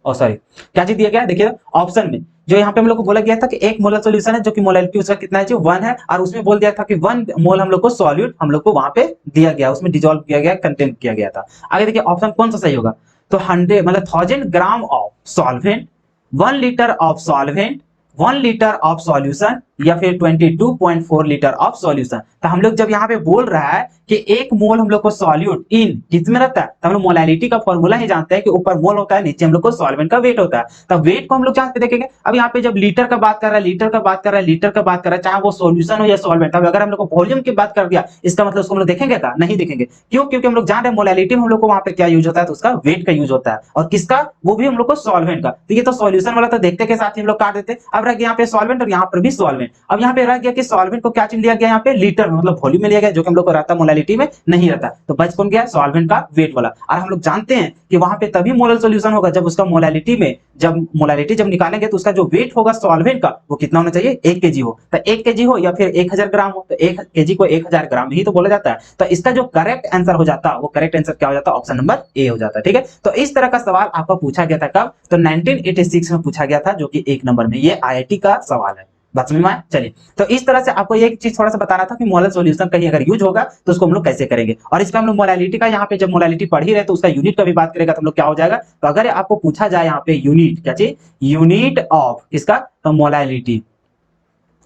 सॉरी, क्या चीज दिया गया है, देखिए ऑप्शन में जो यहाँ पे हम लोग को बोला गया था कि एक मोलर सॉल्यूशन है जो कि मोलैलिटी उसका कितना है, जो 1 है, और उसमें बोल दिया था कि 1 मोल हम लोग को सॉल्यूट हम लोग को वहां पे दिया गया, उसमें डिसॉल्व किया गया, कंटेन किया गया था। आगे देखिए ऑप्शन कौन सा सही होगा, तो 100 मतलब 1000 gram of solvent, 1 litre of solvent, 1 litre of solution, या फिर 22.4 लीटर ऑफ सॉल्यूशन। तो हम लोग जब यहाँ पे बोल रहा है कि 1 मोल हम लोग को सॉल्यूट इन किसमें रहता है, तो हम लोग मोलैलिटी का फॉर्मूला ही जानते हैं कि ऊपर मोल होता है, नीचे हम लोग को सॉल्वेंट का वेट होता है। तो वेट को हम लोग जहाँ पे देखेंगे, अब यहाँ पे जब लीटर का बात कर रहा है, लीटर का बात कर रहा है, लीटर का बात कर रहा है, चाहे वो सॉल्यूशन हो या सॉल्वेंट। अब अगर हम लोग को वॉल्यूम की बात कर दिया, इसका मतलब उसको हम लोग देखेंगे क्या, नहीं देखेंगे। क्यों, क्योंकि हम लोग जान रहे हैं मोलैलिटी में हम लोग को वहां पे क्या यूज होता है, तो उसका वेट का यूज होता है, और किसका, वो भी हम लोग को सॉल्वेंट का। तो ये तो सॉल्यूशन वाला तो देखते के साथ ही हम लोग काट देते। अब रह गया यहाँ पे सॉल्वेंट, और यहाँ पर भी सॉल्वेंट। अब यहाँ पे रह गया कि सॉल्वेंट को क्या चीज लिया गया, यहाँ पे लीटर मतलब वॉल्यूम में लिया गया, जो कि हम लोग को रहता मोलैलिटी में नहीं रहता। तो बच कौन गया, सॉल्वेंट का वेट वाला। और हम लोग जानते हैं कि वहां पे तभी मोलर सॉल्यूशन होगा जब उसका मोलैलिटी में, जब मोलैलिटी जब निकालेंगे तो उसका जो वेट होगा सॉल्वेंट का वो कितना होना चाहिए, 1 केजी हो। तो 1 केजी हो या फिर 1000 ग्राम हो, तो 1 केजी को 1000 ग्राम ही तो बोला जाता है। तो इसका जो करेक्ट आंसर हो जाता है, वो करेक्ट आंसर क्या हो जाता है, ऑप्शन नंबर ए हो जाता है। ठीक है, तो इस तरह का सवाल आपका पूछा गया था कब, तो 1986 में पूछा गया था, जो कि 1 नंबर में, ये IIT का सवाल है। बात समझ में आया? चलिए, तो इस तरह से आपको एक चीज थोड़ा सा बताना था कि मोलर सॉल्यूशन कहीं अगर यूज होगा तो उसको हम लोग कैसे करेंगे। और इस पे हम लोग मोलालिटी का, यहाँ पे जब मोलालिटी पढ़ ही रहे तो उसका यूनिट का भी बात करेगा तो हम लोग क्या हो जाएगा। तो अगर आपको पूछा जाए यहाँ पे यूनिट, क्या चीज, यूनिट ऑफ किसका, तो मोलालिटी,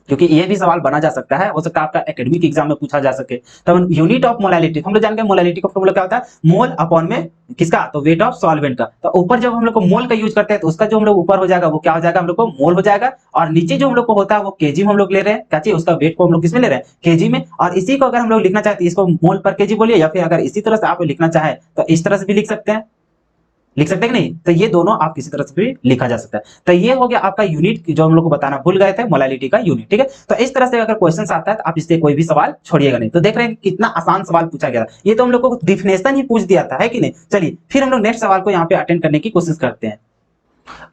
क्योंकि ये भी सवाल बना जा सकता है, हो सकता है आपका एकेडमिक एग्जाम में पूछा जा सके। तो यूनिट ऑफ मोलालिटी हम लोग जानते हैं, मोलालिटी का फॉर्मूला क्या होता है, मोल अपॉन में किसका, तो वेट ऑफ सॉल्वेंट का। तो ऊपर जब हम लोग को मोल का यूज करते हैं तो उसका जो हम लोग ऊपर हो जाएगा वो क्या हो जाएगा, हम लोग को मोल हो जाएगा। और नीचे जो हम लोग को होता है वो केजी में हम लोग ले रहे हैं, क्या चाहिए, उसका वेट को हम लोग किसमें ले रहे हैं, केजी में। और इसी को अगर हम लोग लिखना चाहते हैं, इसको मोल पर केजी बोलिए, या फिर अगर इसी तरह से आप लिखना चाहे तो इस तरह से भी लिख सकते हैं, लिख सकते हैं कि नहीं। तो ये दोनों आप किसी तरह से भी लिखा जा सकता है। तो ये हो गया आपका यूनिट, जो हम लोग को बताना भूल गए थे, मोलालिटी का यूनिट, ठीक है। तो इस तरह से अगर क्वेश्चन आता है तो आप इससे कोई भी सवाल छोड़िएगा नहीं। तो देख रहे हैं कितना आसान सवाल पूछा गया था, ये तो हम लोग को डिफिनेशन ही पूछ दिया था, है कि नहीं। चलिए फिर हम लोग नेक्स्ट सवाल को यहाँ पे अटेंड करने की कोशिश करते हैं।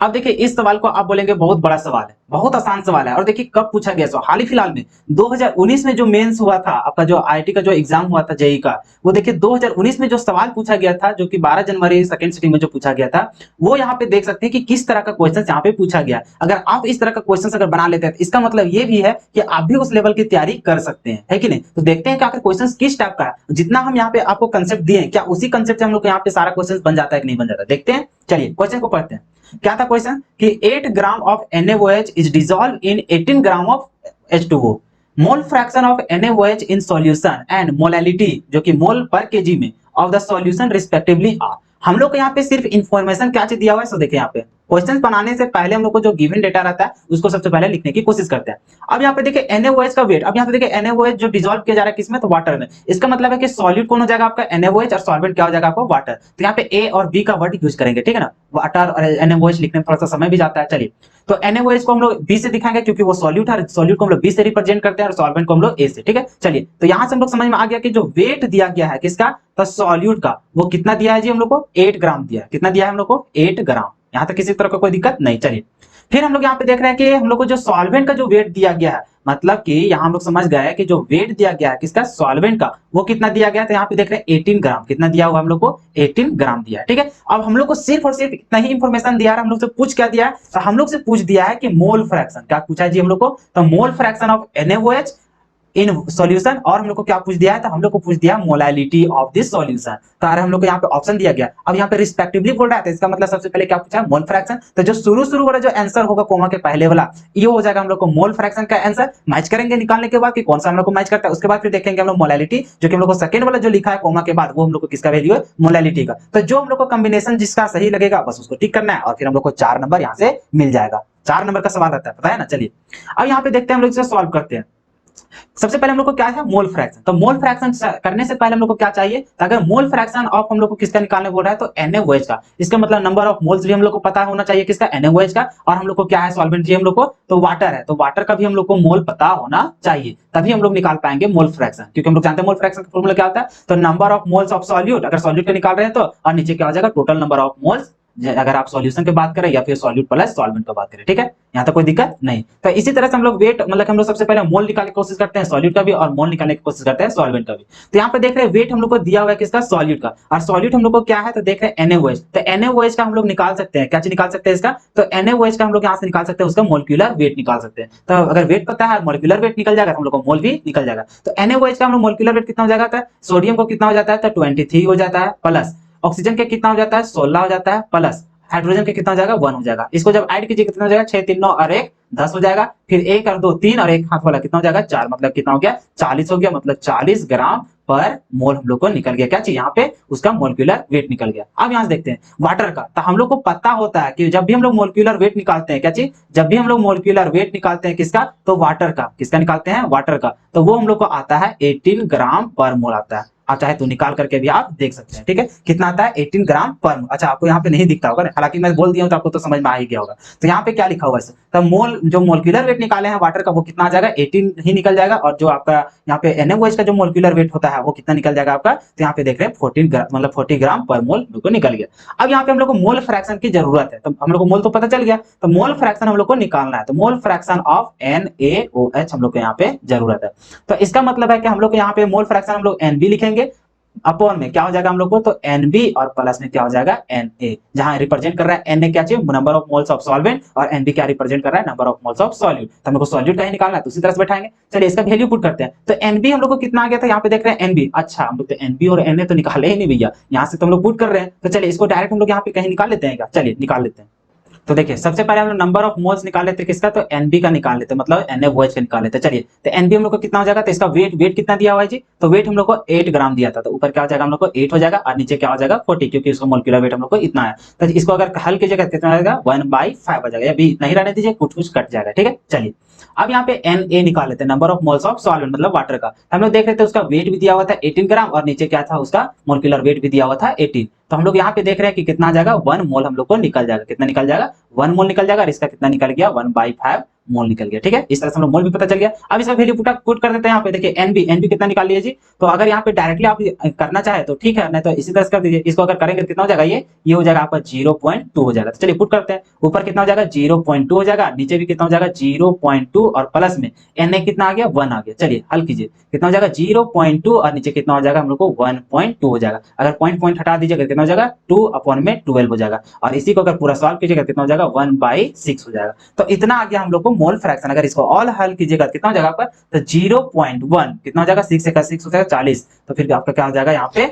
अब देखिए इस सवाल को आप बोलेंगे बहुत बड़ा सवाल है, बहुत आसान सवाल है। और देखिए कब पूछा गया, सो हाल ही फिलहाल में 2019 में जो मेंस हुआ था आपका, जो आईआईटी का जो एग्जाम हुआ था जेईई का, वो देखिए 2019 में जो सवाल पूछा गया था, जो कि 12 जनवरी सेकंड सिटिंग में जो पूछा गया था, वो यहाँ पे देख सकते हैं कि किस तरह का क्वेश्चन यहाँ पे पूछा गया। अगर आप इस तरह का क्वेश्चन अगर बना लेते हैं तो इसका मतलब ये भी है कि आप भी उस लेवल की तैयारी कर सकते हैं, है कि नहीं। तो देखते हैं कि आखिर क्वेश्चन किस टाइप का है, जितना हम यहाँ पे आपको कंसेप्ट दिए क्या उसी कंसेप्ट से हम लोग यहाँ पे सारा क्वेश्चन बन जाता है कि नहीं बन जाता, देखते हैं। चलिए क्वेश्चन को पढ़ते हैं। क्या था क्वेश्चन कि 8 gram of NaOH is dissolve in 18 gram of H2O, mole fraction of NaOH in solution and molality, जो कि मोल पर केजी में, of the solution respectively are. हम लोग को यहाँ पे सिर्फ इंफॉर्मेशन क्या चीज दिया हुआ है, सो देखिए यहाँ पे क्वेश्चन बनाने से पहले हम लोग को जो गिवन डेटा रहता है उसको सबसे पहले लिखने की कोशिश करते हैं। अब यहाँ पे देखिए NaOH का वेट, अब यहाँ पे देखिए NaOH जो डिसॉल्व किया जा रहा है किसमें, तो वाटर में। इसका मतलब है कि सॉल्यूट कौन हो जाएगा आपका, NaOH, और सॉल्वेंट क्या हो जाएगा आपको, वाटर। तो यहाँ पे A और B का वर्ड यूज करेंगे, ठीक है ना। वाटर और NaOH लिखने में थोड़ा सा समय भी जाता है। चलिए तो NaOH को हम लोग B से दिखाएंगे क्योंकि वो सॉल्यूट है, सॉल्यूट को हम लोग B से रिप्रेजेंट करते हैं और सॉल्वेंट को हम लोग A से, ठीक है। चलिए तो यहां से हम लोग समझ में आ गया कि जो वेट दिया गया है किसका, तो सॉल्यूट का, वो कितना दिया है जी हम लोग को, 8 ग्राम दिया है। कितना दिया है हम लोग को, 8 ग्राम। यहां तक किसी तरह का कोई दिक्कत नहीं। चलिए फिर हम लोग यहाँ पे देख रहे हैं कि हम लोग को जो सॉल्वेंट का जो वेट दिया गया है, मतलब कि यहाँ हम लोग समझ गए कि जो वेट दिया गया है किसका, सॉल्वेंट का, वो कितना दिया गया है। तो यहाँ पे देख रहे हैं 18 ग्राम, कितना दिया हुआ हम लोग को, 18 ग्राम दिया है, ठीक है। अब हम लोग को सिर्फ और सिर्फ इतना ही इंफॉर्मेशन दिया है। हम लोग से पूछ क्या दिया है, तो हम लोग से पूछ दिया है कि मोल फ्रैक्शन, क्या पूछा है जी हम लोग को, तो मोल fraction of NaOH in solution. और हम लोग को क्या पूछ दिया है, तो हम लोग को पूछ दिया मोलालिटी ऑफ दिस सॉल्यूशन। तो हम लोग को यहाँ पे ऑप्शन दिया गया। अब यहाँ पे रिस्पेक्टिवली बोल रहा है, तो इसका मतलब सबसे पहले क्या पूछा, मोल फ्रैक्शन। तो जो शुरू वाला जो आंसर होगा कोमा के पहले वाला, ये हो जाएगा हम लोग को मोल फ्रैक्शन का आंसर। मैच करेंगे निकालने के बाद कि कौन सा हम लोग को मैच करता है। उसके बाद फिर देखेंगे हम लोग मोलालिटी, जो कि हम लोग को सेकंड वाला जो लिखा है कोमा के बाद, वो हम लोग को किसका वैल्यू है, मोलालिटी का। तो जो हम लोग को कॉम्बिनेशन जिसका सही लगेगा बस उसको टिक करना है, और फिर हम लोग को 4 नंबर यहाँ से मिल जाएगा। 4 नंबर का सवाल रहता है, पता है ना। चलिए अब यहाँ पे देखते हैं हम लोग इसे सॉल्व करते हैं। सबसे पहले हम लोग को क्या है, मोल फ्रैक्शन। तो मोल फ्रैक्शन करने से पहले हम लोग को क्या चाहिए, तो अगर मोल फ्रैक्शन ऑफ हम लोग को किसका निकालने बोल रहा है, तो NaOH का। इसका मतलब नंबर ऑफ मोल्स भी हम लोग को पता होना चाहिए किसका, NaOH का। और हम लोग को क्या है, सॉल्वेंट जी हम लोग को, तो वाटर है, तो वाटर का भी हम लोग को मोल पता होना चाहिए, तभी हम लोग निकाल पाएंगे मोल फ्रैक्शन। क्योंकि हम लोग जानते हैं मोल फ्रैक्शन का फॉर्मूला क्या होता है, तो number of moles of solute, अगर सॉल्यूट का निकाल रहे हैं तो, और नीचे क्या हो जाएगा, टोटल नंबर ऑफ मोल्स, अगर आप सॉल्यूशन की बात करें या फिर सॉल्यूट प्लस सॉल्वेंट की बात करें, ठीक है। यहाँ तक कोई दिक्कत नहीं। तो इसी तरह से हम लोग वेट, मतलब हम लोग सबसे पहले मोल निकालने की कोशिश करते हैं सॉल्यूट का भी, और मोल निकालने की कोशिश करते हैं सॉल्वेंट का भी। तो यहाँ पे देख रहे हैं वेट हम लोग को दिया हुआ है किसका, सॉल्यूट का, और सॉल्यूट हम लोग को क्या है, तो देख रहे हैं NaOH। तो NaOH का हम लोग निकाल सकते हैं, क्या चीज निकाल सकते हैं इसका, तो NaOH का हम लोग यहाँ से निकाल सकते हैं उसका मोलिक्यूलर वेट निकाल सकते हैं। तो अगर वेट पता है, मोलिक्यूलर वेट निकल जाएगा, तो हम लोग को मोल भी निकल जाएगा। तो NaOH का हम लोग मोलिक्यूलर वेट कितना हो जाएगा, तो सोडियम को कितना हो जाता है, तो 23 हो जाता है, प्लस ऑक्सीजन के कितना हो जाता है, 16 हो जाता है, प्लस हाइड्रोजन के कितना हो जाएगा, 1 हो जाएगा। इसको जब ऐड कीजिए कितना हो जाएगा, 6 3 9 और 1 10 हो जाएगा। फिर 1 और 2 3 और 1 हाथ वाला कितना हो जाएगा, 4, मतलब कितना हो गया, 40 हो गया। मतलब 40 ग्राम पर मोल हम लोग को निकल गया, क्या चाहिए यहाँ पे, उसका मोलिक्यूलर वेट निकल गया। अब यहाँ से देखते हैं वाटर का। तो हम लोग को पता होता है कि जब भी हम लोग मोलिक्यूलर वेट निकालते हैं, क्या चीज, जब भी हम लोग मोलिक्यूलर वेट निकालते हैं किसका, तो वाटर का, किसका निकालते हैं, वाटर का, तो वो हम लोग को आता है 18 ग्राम पर मोल आता है। आप चाहे तो निकाल करके भी आप देख सकते हैं, ठीक है, कितना आता है, 18 ग्राम पर मोल। अच्छा आपको यहाँ पे नहीं दिखता होगा, हालांकि मैं बोल दिया हूं तो आपको तो समझ में आ ही गया होगा। तो यहाँ पे क्या लिखा हुआ है, तो मोल, जो मोलिक्यूलर वेट निकाले हैं वाटर का, वो कितना आ जाएगा, 18 ही निकल जाएगा। और जो आपका यहाँ पे NaOH का जो मोलिक्यूलर वेट होता है वो कितना निकल जाएगा आपका, तो यहाँ पे देख रहे हैं 14 ग्राम, मतलब 40 ग्राम पर मोल लोग को निकल गया। अब यहाँ पे हम लोग को मोल फ्रैक्शन की जरूरत है। तो हम लोग को मोल तो पता चल गया, तो मोल फ्रैक्शन हम लोग को निकालना है। तो मोल फ्रैक्शन ऑफ NaOH हम लोग को यहाँ पे जरूरत है। तो इसका मतलब है कि हम लोग को यहाँ पे मोल फ्रैक्शन हम लोग NB लिखेंगे, अपॉन में क्या हो जाएगा हम लोग को, तो NB और प्लस में क्या हो जाएगा Na, जहां रिप्रेजेंट कर रहा है Na क्या चाहिए, number of moles of solvent, और NB क्या रिप्रेजेंट कर रहा है, number of moles of solute. तो हम लोग को सॉल्यूट का ही निकालना है, तो उसी तरह से बैठाएंगे। चलिए इसका वैल्यू पुट करते हैं। तो NB हम लोग को कितना आ गया था, यहाँ पे देख रहे हैं NB। अच्छा हम लोग तो NB और Na तो निकाले ही नहीं भैया, यहाँ से तो हम लोग पुट कर रहे हैं। तो चलिए इसको डायरेक्ट हम लोग यहाँ पे कहीं निकाल लेते हैं क्या, चलिए निकाल लेते हैं। तो देखिए सबसे पहले हम लोग नंबर ऑफ मोल्स निकाल लेते हैं किसका, तो NB का निकाल लेते हैं, मतलब NaOH का निकाल लेते हैं। चलिए तो NB हम लोग को कितना हो जाएगा, तो इसका वेट कितना दिया हुआ है जी, तो वेट हम लोग को 8 ग्राम दिया था, तो ऊपर क्या हो जाएगा हम लोग को 8 हो जाएगा, और नीचे क्या हो जाएगा 40, क्योंकि इसका मोलिकुलर वेट हम लोग को इतना है। तो इसको अगर हल कीजिएगा कितना आएगा, 1/5 हो जाएगा। अभी नहीं रहने दीजिए, कुछ कट जाएगा, ठीक है। चलिए अब यहाँ पे Na निकाल लेते हैं, number of moles of solvent मतलब वाटर का। हम लोग देख रहे थे उसका वेट भी दिया हुआ था 18 ग्राम, और नीचे क्या था उसका मोलिकुलर वेट भी दिया हुआ था 18। तो हम लोग यहाँ पे देख रहे हैं कि कितना आ जाएगा, 1 मोल हम लोग को निकल जाएगा। कितना निकल जाएगा, 1 मोल निकल जाएगा, और इसका कितना निकल गया, 1/5 मोल निकल गया, ठीक है। इस तरह से हम लोग मोल भी पता चल गया। अब इसका वैल्यू पुट कर देते हैं यहाँ पे। देखिए NB कितना निकाल लिया जी, तो अगर यहाँ पे डायरेक्टली आप करना चाहे तो ठीक है, नहीं तो इसी तरह से कर दीजिए। इसको अगर करेंगे तो कितना हो जाएगा, ये हो जाएगा आपका 0.2 हो जाएगा। तो चलिए पुट करते हैं। ऊपर कितना हो जाएगा 0.2 हो जाएगा, नीचे भी कितना हो जाएगा 0.2, और प्लस में Na कितना आ गया 1 आ गया। चलिए हल कीजिए, कितना हो जाएगा 0.2, और नीचे कितना हो जाएगा हम लोग को 1.2 हो जाएगा। अगर पॉइंट हटा दीजिएगा कितना हो जाएगा 2/12 हो जाएगा, और इसी को अगर पूरा सॉल्व कीजिएगा कितना हो जाएगा 1/6 हो जाएगा। तो इतना आ गया हम लोग को मोल फ्रैक्शन। अगर इसको ऑल हल कीजिएगा कितना हो जाएगा आपका, तो 0.1 कितना हो जाएगा, 6 का 6 हो जाएगा 40, तो फिर आपका क्या हो जाएगा यहाँ पे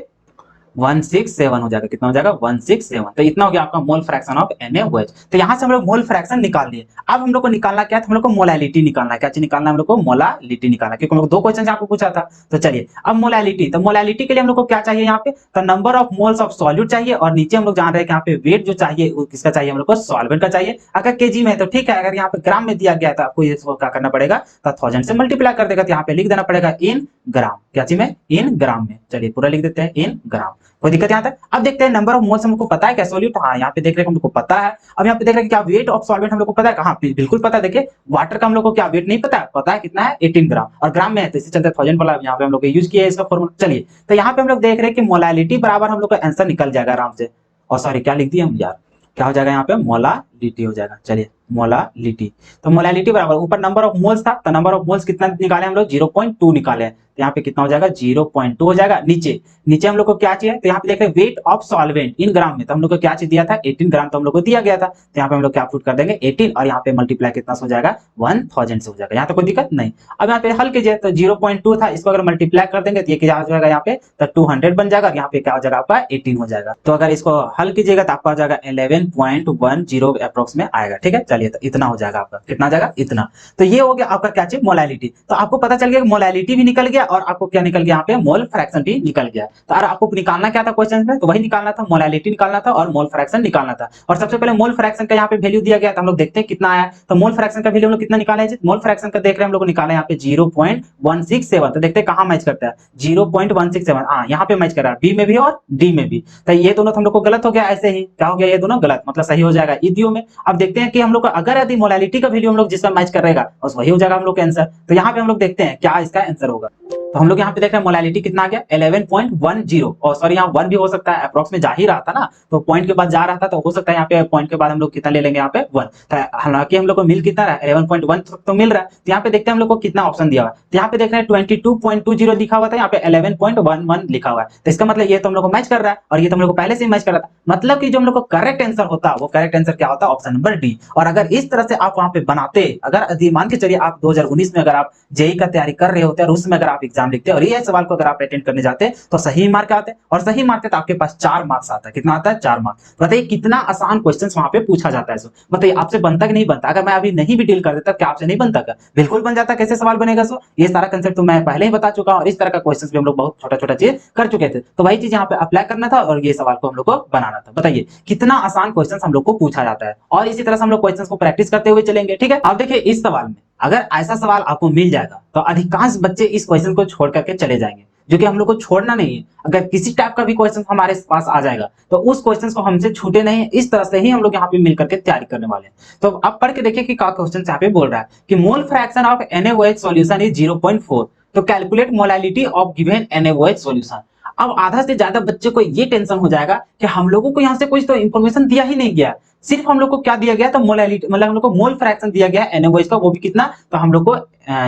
167 हो जाएगा। कितना हो जाएगा 167। तो इतना हो गया आपका मोल फ्रैक्शन ऑफ NaOH। तो यहाँ से हम लोग मोल फ्रैक्शन निकाल लिए। अब हम लोग को निकालना क्या है, हम लोग को मोलैलिटी निकालना है। क्या चीज निकालना है हम लोग को, मोलैलिटी निकालना है, क्योंकि हम लोग 2 क्वेश्चन आपको पूछा था। तो चलिए अब मोलैलिटी, तो मोलैलिटी के लिए हम लोग को क्या चाहिए यहाँ पे, तो number of moles of solute चाहिए, और नीचे हम लोग जान रहे हैं कि यहाँ पे वेट जो चाहिए वो किसका चाहिए, हम लोग को सॉल्वेंट का चाहिए। अगर केजी में है तो ठीक है, अगर यहाँ पे ग्राम में दिया गया है तो आपको इसको क्या करना पड़ेगा, तो 1000 से मल्टीप्लाई कर देगा, तो यहाँ पे लिख देना पड़ेगा इन ग्राम। क्या चीज में, इन ग्राम में। चलिए पूरा लिख देते हैं इन ग्राम, कोई दिक्कत यहाँ तक। अब देखते हैं नंबर ऑफ मोल्स हमको पता है क्या, सॉल्यूट, हाँ यहाँ पे देख रहे हैं हम लोग को पता है। अब यहाँ पे देख रहे हैं क्या वेट ऑफ सॉल्वेंट हम लोग को पता है, कहाँ बिल्कुल पता है। देखिए वाटर का हम लोग को क्या वेट नहीं पता है, पता है कितना है 18 ग्राम, और ग्राम में है तो इसी चलते 1000 वाला यहाँ पे हम लोग यूज किया है इसका फॉर्मूला। चलिए तो यहाँ पे हम लोग देख रहे हैं कि मोलैलिटी बराबर हम लोग का आंसर निकल जाएगा आराम से। और सॉरी क्या लिख दिए हम यार, क्या हो जाएगा यहाँ पे मोलालिटी हो जाएगा। चलिए मोलालिटी, तो मोलैलिटी बराबर ऊपर नंबर ऑफ मोल्स था, तो नंबर ऑफ मोल्स कितना निकाले हम लोग 0.2 निकाले हैं, तो यहाँ पे कितना हो जाएगा 0.2 हो जाएगा। नीचे हम लोग को क्या चाहिए, तो यहाँ पे देख रहे हैं वेट ऑफ सॉल्वेंट इन ग्राम में, तो हम लोग को क्या चीज दिया था 18 ग्राम, तो हम लोग को दिया गया था। तो यहाँ पे हम लोग क्या पुट कर देंगे 18, और यहाँ पे मल्टीप्लाई कितना हो जाएगा 1000 से हो जाएगा। यहाँ तो कोई दिक्कत नहीं। अब यहाँ पे हल कीजिए, तो 0.2 था, इसको अगर मल्टीप्लाई कर देंगे तो ये क्या हो जाएगा यहाँ पे, तो 200 बन जाएगा, और यहाँ पे क्या हो जाएगा आपका 18 हो जाएगा। तो अगर इसको हल कीजिएगा तो आपका हो जाएगा 11.10 अप्रोक्स में आएगा, ठीक है। चलिए तो इतना हो जाएगा आपका, कितना जाएगा इतना। तो ये हो गया आपका क्या चीज मोलैलिटी। तो आपको पता चल गया कि मोलैलिटी भी निकल गया, और आपको क्या निकल गया यहाँ पे मोल फ्रैक्शन भी निकल गया। तो अगर आपको निकालना क्या था क्वेश्चन में, तो वही निकालना था, मोलैलिटी निकालना था और मोल फ्रैक्शन निकालना था। और सबसे पहले मोल फ्रैक्शन का यहाँ पे वैल्यू दिया गया था, हम लोग देखते हैं कितना आया। तो मोल फ्रैक्शन का वैल्यू हम लोग कितना निकाला है, मोल फ्रैक्शन का देख रहे हैं हम लोग निकाला है यहाँ पे 0.167। तो देखते हैं कहाँ मैच करता है 0.167, हाँ यहाँ पे मैच कर रहा है, बी में भी और डी में भी। तो ये दोनों तो हम लोग को गलत हो गया, ऐसे ही क्या हो गया ये दोनों गलत, मतलब सही हो जाएगा ईदियो में। अब देखते हैं कि हम लोग का अगर यदि मोलैलिटी का वैल्यू हम लोग जिसका मैच कर रहेगा बस वही हो जाएगा हम लोग का आंसर। तो यहाँ पे हम लोग देखते हैं क्या इसका आंसर होगा। तो हम लोग यहाँ पे देख रहे हैं मोलैलिटी कितना आ गया 11.10, और सॉरी यहाँ 1 भी हो सकता है, अप्रॉक्स में जा ही रहा था ना, तो पॉइंट के बाद जा रहा था, तो हो सकता है यहाँ पे पॉइंट के बाद हम लोग कितना ले लेंगे यहाँ पे 1। हालांकि हम लोग को मिल कितना रहा है 11.1 तो मिल रहा है। तो यहाँ पे देखते हैं हम लोग को कितना ऑप्शन दिया हुआ है, तो यहाँ पे देख रहे हैं 22.20 लिखा हुआ था, यहाँ पे 11.11 लिखा हुआ है। तो इसका मतलब ये तो हम लोग को मैच कर रहा है, और ये तो हम लोग को पहले से ही मैच कर रहा था। मतलब कि जो हम लोग को करेक्ट आंसर होता है वो करेक्ट आंसर क्या होता है, ऑप्शन नंबर डी। और अगर इस तरह से आप वहां पे बनाते, अगर मान के चलिए आप 2019 में अगर आप जेई का तैयारी कर रहे होते और उसमें अगर आप एग्जाम लिखते और ये सवाल को अगर आप अटेंड करने जाते तो सही मार्क आते, और सही मार्क तो आपके पास 4 मार्क्स आता है। कितना आता है 4 मार्क्स। बताइए कितना आसान क्वेश्चन वहां पे पूछा जाता है। बताइए आपसे बनता कि नहीं बनता, अगर मैं अभी नहीं भी डील कर देता क्या आपसे नहीं बनता क्या, बिल्कुल बन जाता। कैसे सवाल बनेगा, सो ये सारा कंसेप्ट तो मैं पहले ही बता चुका हूं, और इस तरह का क्वेश्चन भी हम लोग बहुत छोटा छोटा चीज कर चुके थे। तो वही चीज यहाँ पे अप्लाई करना था और ये सवाल को हम लोग को बनाना था। बताइए कितना आसान क्वेश्चन हम लोग को पूछा जाता है, और इसी तरह से हम लोग क्वेश्चन को प्रैक्टिस करते हुए चलेंगे। ठीक है, अब देखिए इस सवाल में अगर ऐसा सवाल आपको मिल जाएगा तो अधिकांश बच्चे इस क्वेश्चन को छोड़ करके चले जाएंगे, जो कि हम लोग को छोड़ना नहीं है। अगर किसी टाइप का भी क्वेश्चन हमारे पास आ जाएगा तो उस क्वेश्चन को हमसे छूटे नहीं, इस तरह से ही हम लोग यहाँ पे मिलकर के तैयारी करने वाले हैं। तो अब पढ़ के देखिए कि क्या क्वेश्चन यहाँ पे बोल रहा है कि मोल fraction of NaOH solution is 0.4, तो calculate molality of given NaOH solution. अब आधा से ज्यादा बच्चे को ये टेंशन हो जाएगा कि हम लोगों को यहाँ से कुछ तो इंफॉर्मेशन दिया ही नहीं गया, सिर्फ हम लोग को क्या दिया गया, तो मोलैलिटी मतलब हम लोग को मोल फ्रैक्शन दिया गया NaOH का, वो भी कितना, तो हम लोग को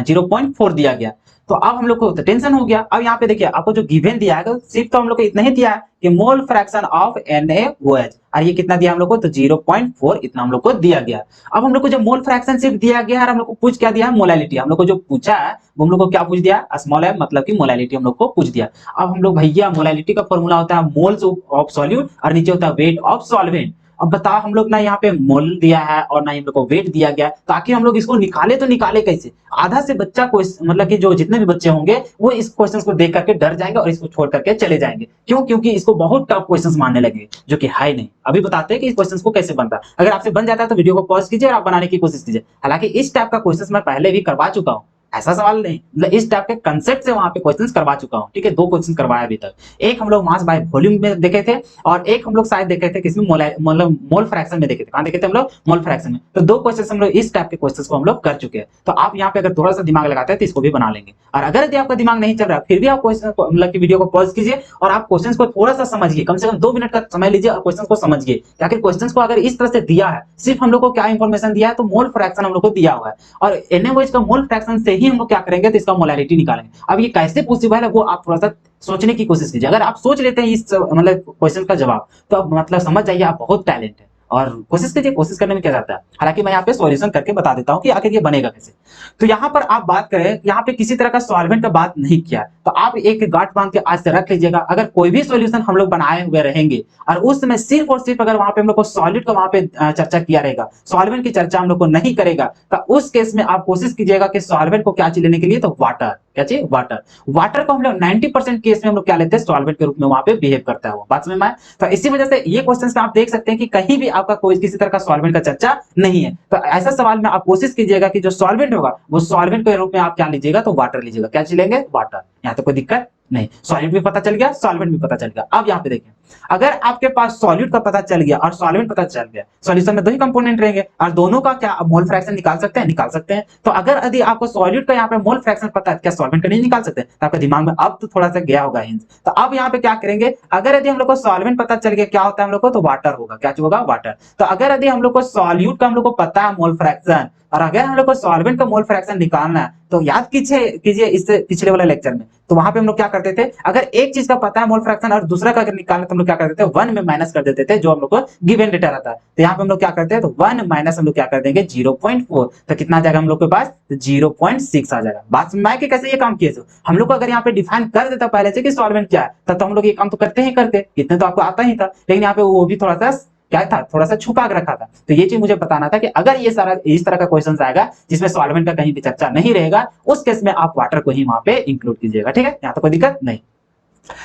0.4 दिया गया। तो अब हम लोग को तो टेंशन हो गया। अब यहाँ पे देखिए आपको जो गिवन दिया है सिर्फ तो हम लोग को इतना ही दिया है कि मोल फ्रैक्शन ऑफ NaOH, और ये कितना दिया हम लोग को, तो 0.4 इतना हम लोग को दिया गया। अब हम लोग को जब मोल फ्रैक्शन सिर्फ दिया गया है, हम लोग को पूछ क्या दिया, मोलैलिटी। हम लोग को जो पूछा है वो हम लोग को क्या पूछ दिया, स्मॉल m मतलब कि मोलैलिटी हम लोग को पूछ दिया। अब हम लोग भैया मोलैलिटी का फॉर्मूला होता है मोल्स ऑफ सॉल्यूट और नीचे होता है वेट ऑफ सॉल्वेंट। अब बताओ हम लोग ना यहाँ पे मोल दिया है और ना हम लोग को वेट दिया गया, ताकि हम लोग इसको निकाले तो निकाले कैसे। आधा से बच्चा को मतलब कि जो जितने भी बच्चे होंगे वो इस क्वेश्चन को देख करके डर जाएंगे और इसको छोड़ करके चले जाएंगे। क्यों? क्योंकि इसको बहुत टफ क्वेश्चन मानने लगे, जो कि है नहीं। अभी बताते हैं कि इस क्वेश्चन को कैसे बनता है। अगर आपसे बन जाता है तो वीडियो को पॉज कीजिए और आप बनाने की कोशिश कीजिए। हालांकि इस टाइप का क्वेश्चन मैं पहले भी करवा चुका हूँ, ऐसा सवाल नहीं, मतलब इस टाइप के कंसेप्ट से वहां पे क्वेश्चंस करवा चुका हूं। ठीक है, 2 क्वेश्चन करवाया अभी तक। एक हम लोग मास बाय वॉल्यूम में देखे थे और एक हम लोग शायद देखे थे किसमें, मतलब मोल फ्रैक्शन में देखे थे। कहां देखे थे हम लोग? मोल फ्रैक्शन में। तो 2 क्वेश्चन हम लोग इस टाइप के क्वेश्चंस को हम लोग कर चुके हैं। तो आप यहाँ पे अगर थोड़ा सा दिमाग लगाते हैं तो इसको भी बना लेंगे। और अगर यदि आपका दिमाग नहीं चल रहा फिर भी आप क्वेश्चन को मतलब कि वीडियो को पॉज कीजिए और आप क्वेश्चन को थोड़ा सा समझिए, कम से कम 2 मिनट का समय लीजिए और क्वेश्चन को समझिए। आखिर क्वेश्चन को अगर इस तरह से दिया है, सिर्फ हम लोग को क्या इंफॉर्मेशन दिया है, तो मोल फ्रैक्शन हम लोग को दिया हुआ है और NaOH का मोल फ्रैक्शन से ही हम लोग क्या करेंगे, इसका मोलैलिटी निकालेंगे। अब ये कैसे पॉसिबल है वो आप थोड़ा सा सोचने की कोशिश कीजिए। अगर आप सोच लेते हैं इस मतलब क्वेश्चन का जवाब, तो अब मतलब समझ जाइए आप बहुत टैलेंट है। और कोशिश कीजिए, कोशिश करने में क्या जाता है। हालांकि मैं यहाँ पे सॉल्यूशन करके बता देता हूँ कि आखिर ये बनेगा कैसे। तो यहाँ पर आप बात करें, यहाँ पे किसी तरह का सॉल्वेंट का बात नहीं किया, तो आप एक गांठ बांध के आज से रख लीजिएगा। अगर कोई भी सॉल्यूशन हम लोग बनाए हुए रहेंगे और उस समय सिर्फ और सिर्फ अगर वहां पे हम लोग को सॉलिड का वहां पे चर्चा किया रहेगा, सॉल्वेंट की चर्चा हम लोग को नहीं करेगा, तो उस केस में आप कोशिश कीजिएगा कि सॉल्वेंट को क्या चीज लेने के लिए, तो वाटर। क्या चाहिए? वाटर। वाटर को हम लोग 90% केस में हम लोग क्या लेते हैं, सॉल्वेंट के रूप में वहां पे बिहेव करता है वो। बात समझ में आए? तो इसी वजह से ये क्वेश्चन आप देख सकते हैं कि कहीं भी आपका कोई किसी तरह का सॉल्वेंट का चर्चा नहीं है। तो ऐसा सवाल में आप कोशिश कीजिएगा कि जो सॉल्वेंट होगा वो सॉल्वेंट के रूप में आप क्या लीजिएगा, तो वाटर लीजिएगा। क्या चीज लेंगे? वाटर। यहाँ तो कोई दिक्कत नहीं, सॉलिड भी पता चल गया, सॉल्वेंट भी पता चल गया। अब यहाँ पे देखिए, अगर आपके पास सॉलिड का पता चल गया और सॉल्वेंट पता चल गया, सॉल्यूशन में 2 ही कंपोनेंट रहेंगे और दोनों का क्या मोल फ्रैक्शन निकाल सकते हैं? निकाल सकते हैं। तो अगर यदि आपको सॉलिड का यहाँ पे मोल फ्रैक्शन पता है, क्या सॉल्वेंट का नहीं निकाल सकते? तो आपके दिमाग में अब तो थोड़ा सा गया होगा हिंट। तो अब यहाँ पे क्या करेंगे, अगर यदि हम लोग को सॉल्वेंट पता चल गया क्या होता है हम लोग को, तो वाटर होगा। क्या होगा? वाटर। तो अगर यदि हम लोग को सॉल्यूट का हम लोग को पता है मोल फ्रैक्शन, और अगर हम लोग को सॉल्वेंट का मोल फ्रैक्शन निकालना है, तो याद कीजिए इससे पिछले वाले लेक्चर में, तो वहां पे हम लोग क्या करते थे, अगर एक चीज का पता है मोल फ्रैक्शन और दूसरा का अगर निकालना, तो हम लोग क्या करते थे, 1 में माइनस कर देते थे जो हम लोग को गिवन डेटा रहता है। तो यहाँ पे हम लोग क्या करते हैं, तो 1 माइनस हम लोग क्या कर देंगे 0.4, तो कितना आ जाएगा हम लोग के पास, तो 0.6 आ जाएगा। बात समझ में आए कि कैसे ये काम किए थे हम लोग को। अगर यहाँ पे डिफाइन कर देता पहले से कि सॉल्वेंट क्या है, तब तो हम लोग ये काम तो करते ही करते, इतने तो आपको आता ही था। लेकिन यहाँ पे वो भी थोड़ा सा क्या था, थोड़ा सा छुपा के रखा था। तो ये चीज मुझे बताना था कि अगर ये सारा इस तरह का क्वेश्चन आएगा जिसमें सॉल्वेंट का कहीं भी चर्चा नहीं रहेगा, उस केस में आप वाटर को ही वहां पे इंक्लूड कीजिएगा। ठीक है, यहाँ तो कोई दिक्कत नहीं।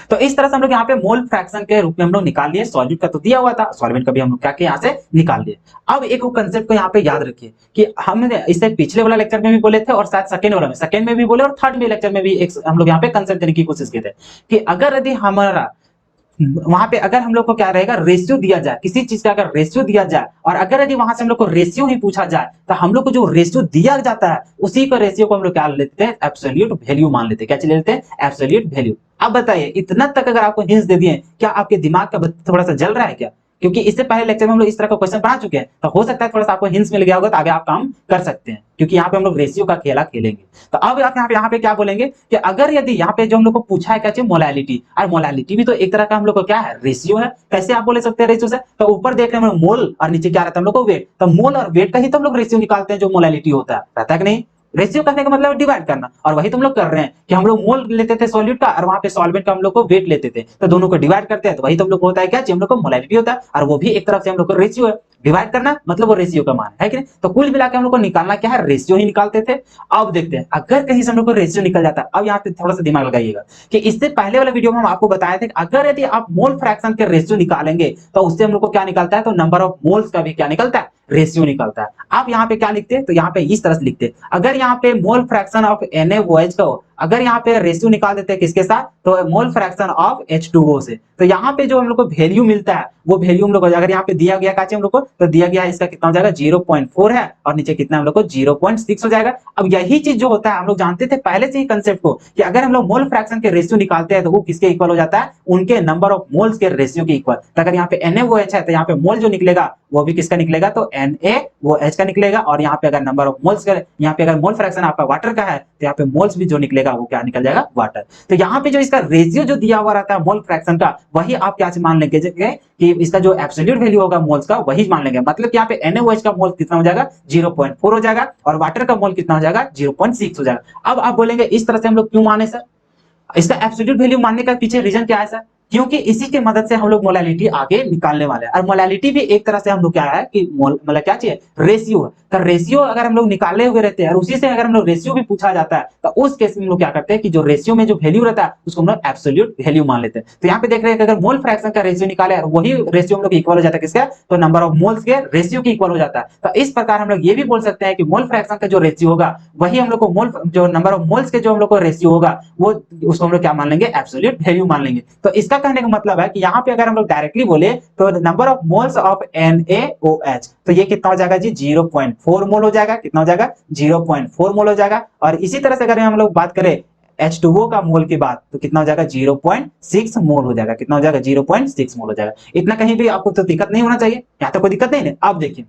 तो इस तरह से हम लोग यहाँ पे मोल फ्रैक्शन के रूप में हम लोग निकाल लिए। सॉल्यूट का तो दिया हुआ था, सॉल्वेंट का भी हम लोग क्या किया, यहाँ से निकाल लिए। अब एक कंसेप्ट को यहाँ पे याद रखिए कि हमने इससे पिछले वाला लेक्चर में भी बोले थे और शायद सेकंड में भी बोले और थर्ड में लेक्चर में भी एक हम लोग यहाँ पे कंसेप्ट देने की कोशिश किए थे कि अगर यदि हमारा वहां पे अगर हम लोग को क्या रहेगा, रेशियो दिया जाए, किसी चीज का अगर रेशियो दिया जाए और अगर यदि वहां से हम लोग को रेशियो ही पूछा जाए, तो हम लोग को जो रेशियो दिया जाता है उसी का रेशियो को हम लोग क्या लेते हैं, एब्सोल्यूट वैल्यू मान लेते हैं। क्या चीज लेते हैं? Absolute value. अब बताइए इतना तक अगर आपको हिंट्स दे दिए, क्या आपके दिमाग का थोड़ा सा जल रहा है क्या? क्योंकि इससे पहले लेक्चर में हम लोग इस तरह का क्वेश्चन बना चुके हैं, तो हो सकता है थोड़ा सा आपको हिंट्स मिल गया होगा, तो आगे आप काम कर सकते हैं। क्योंकि यहाँ पे हम लोग रेशियो का खेला खेलेंगे। तो अब आप यहाँ पे क्या बोलेंगे कि अगर यदि यहाँ पे जो हम लोग को पूछा है क्या चाहिए, मोलैलिटी, और मोलैलिटी भी तो एक तरह का हम लोग को क्या है, रेशियो है। कैसे आप बोले सकते हैं रेशियो से? तो ऊपर देख रहे हैं मोल और नीचे क्या रहता है हम लोग को, वेट। तो मोल और वेट का ही तो हम लोग रेशियो निकालते हैं, जो मोलैलिटी होता है, रहता है कि नहीं? रेशियो करने का मतलब डिवाइड करना, और वही तुम लोग कर रहे हैं कि हम लोग मोल लेते थे सॉल्यूट का और वहां पे सॉल्वेंट का हम लोग को वेट लेते थे, तो दोनों को डिवाइड करते हैं, तो वही तुम लोग को होता है क्या, हम लोग को मोलैलिटी होता है, और वो भी एक तरफ से हम लोग को रेशियो है। डिवाइड करना मतलब वो रेशियो का मान है कि नहीं? तो कुल मिला के हम लोग को निकालना क्या है, रेशियो ही निकालते थे। अब देखते हैं अगर कहीं से हम लोग को रेशियो निकल जाता है। अब यहाँ पे थोड़ा सा दिमाग लगाइएगा कि इससे पहले वाले वीडियो में हम आपको बताए थे कि अगर यदि आप मोल फ्रैक्शन के रेशियो निकालेंगे तो उससे हम लोग को क्या निकलता है, तो नंबर ऑफ मोल्स का भी क्या निकलता है, रेशियो निकलता है। आप यहाँ पे क्या लिखते हैं, तो यहाँ पे इस तरह से लिखते हैं, अगर यहाँ पे मोल फ्रैक्शन ऑफ NaOH को अगर यहाँ पे रेशियो निकाल देते हैं किसके साथ, तो मोल फ्रैक्शन ऑफ H2O से, तो यहाँ पे जो हम लोग को वैल्यू मिलता है वो वैल्यू हम लोग को, अगर यहाँ पे दिया गया काचे हम लोग को, तो दिया गया है इसका कितना हो जाएगा 0.4 है, और नीचे कितना हम लोग को 0.6 हो जाएगा। अब यही चीज जो होता है हम लोग जानते थे पहले से ही कंसेप्ट को, कि अगर हम लोग मोल फ्रैक्शन के रेशियो निकालते हैं तो वो किसके इक्वल हो जाता है, उनके नंबर ऑफ मोल्स के रेशियो के इक्वल। तो अगर यहाँ पे NaOH है तो यहाँ पे मोल जो निकलेगा वो भी किसका निकलेगा, तो NaOH का निकलेगा, और यहाँ पे अगर नंबर ऑफ मोल्स का, यहाँ पे अगर मोल फ्रैक्शन आपका वाटर का है तो यहाँ पे मोल्स भी जो निकलेगा वो क्या निकल जाएगा, वाटर। तो यहाँ पे जो इसका रेशियो जो दिया हुआ रहता है मोल फ्रैक्शन का, वही आप क्या मान लेंगे कि इसका जो एब्सोल्यूट वैल्यू होगा मोल्स का वही मान लेंगे। मतलब कि यहाँ पे NaOH का मोल कितना हो जाएगा 0.4 हो जाएगा, और वाटर का मोल कितना हो जाएगा 0.6 हो जाएगा। अब आप बोलेंगे इस तरह से हम लोग क्यों माने सर, इसका एब्सोल्यूट वैल्यू मानने का पीछे रीजन क्या है सर, क्योंकि इसी के मदद से हम लोग मोलालिटी आगे निकालने वाले हैं। और मोलालिटी भी एक तरह से हम लोग क्या है कि मतलब क्या चाहिए, रेशियो है। तो रेशियो अगर हम लोग निकाले हुए रहते हैं और उसी से अगर हम लोग रेशियो भी पूछा जाता है तो उस केस में हम लोग क्या करते हैं कि जो रेशियो में जो वैल्यू रहता है उसको हम लोग एब्सोल्यूट वैल्यू मान लेते हैं। तो यहाँ पे देख रहे हैं कि अगर मोल फ्रैक्शन का रेशियो निकाले और वही रेशियो हम लोग इक्वल हो जाता है किसका, तो नंबर ऑफ मोल्स के रेशियो के इक्वल हो जाता है। तो इस प्रकार हम लोग ये भी बोल सकते हैं कि मोल फ्रैक्शन का जो रेशियो होगा वही हम लोग को मोल, जो नंबर ऑफ मोल्स के जो हम लोग को रेशियो होगा वो उसको हम लोग क्या मान लेंगे, एब्सोल्यूट वैल्यू मान लेंगे। तो इसका कहने का मतलब है कि यहाँ पे अगर हम लोग डायरेक्टली बोले तो number of moles of NaOH, तो ये कितना हो जाएगा जी 0.4 मोल हो जाएगा, कितना हो जाएगा 0.4 मोल हो जाएगा। और इसी तरह से अगर हम लोग बात करें H2O का मोल की बात, तो कितना हो जाएगा 0.6 मोल हो जाएगा, कितना हो जाएगा 0.6 मोल हो जाएगा। इतना कहीं भी आपको तो दिक्कत नहीं होना चाहिए, यहाँ तक कोई दिक्कत नहीं है। आप देखिए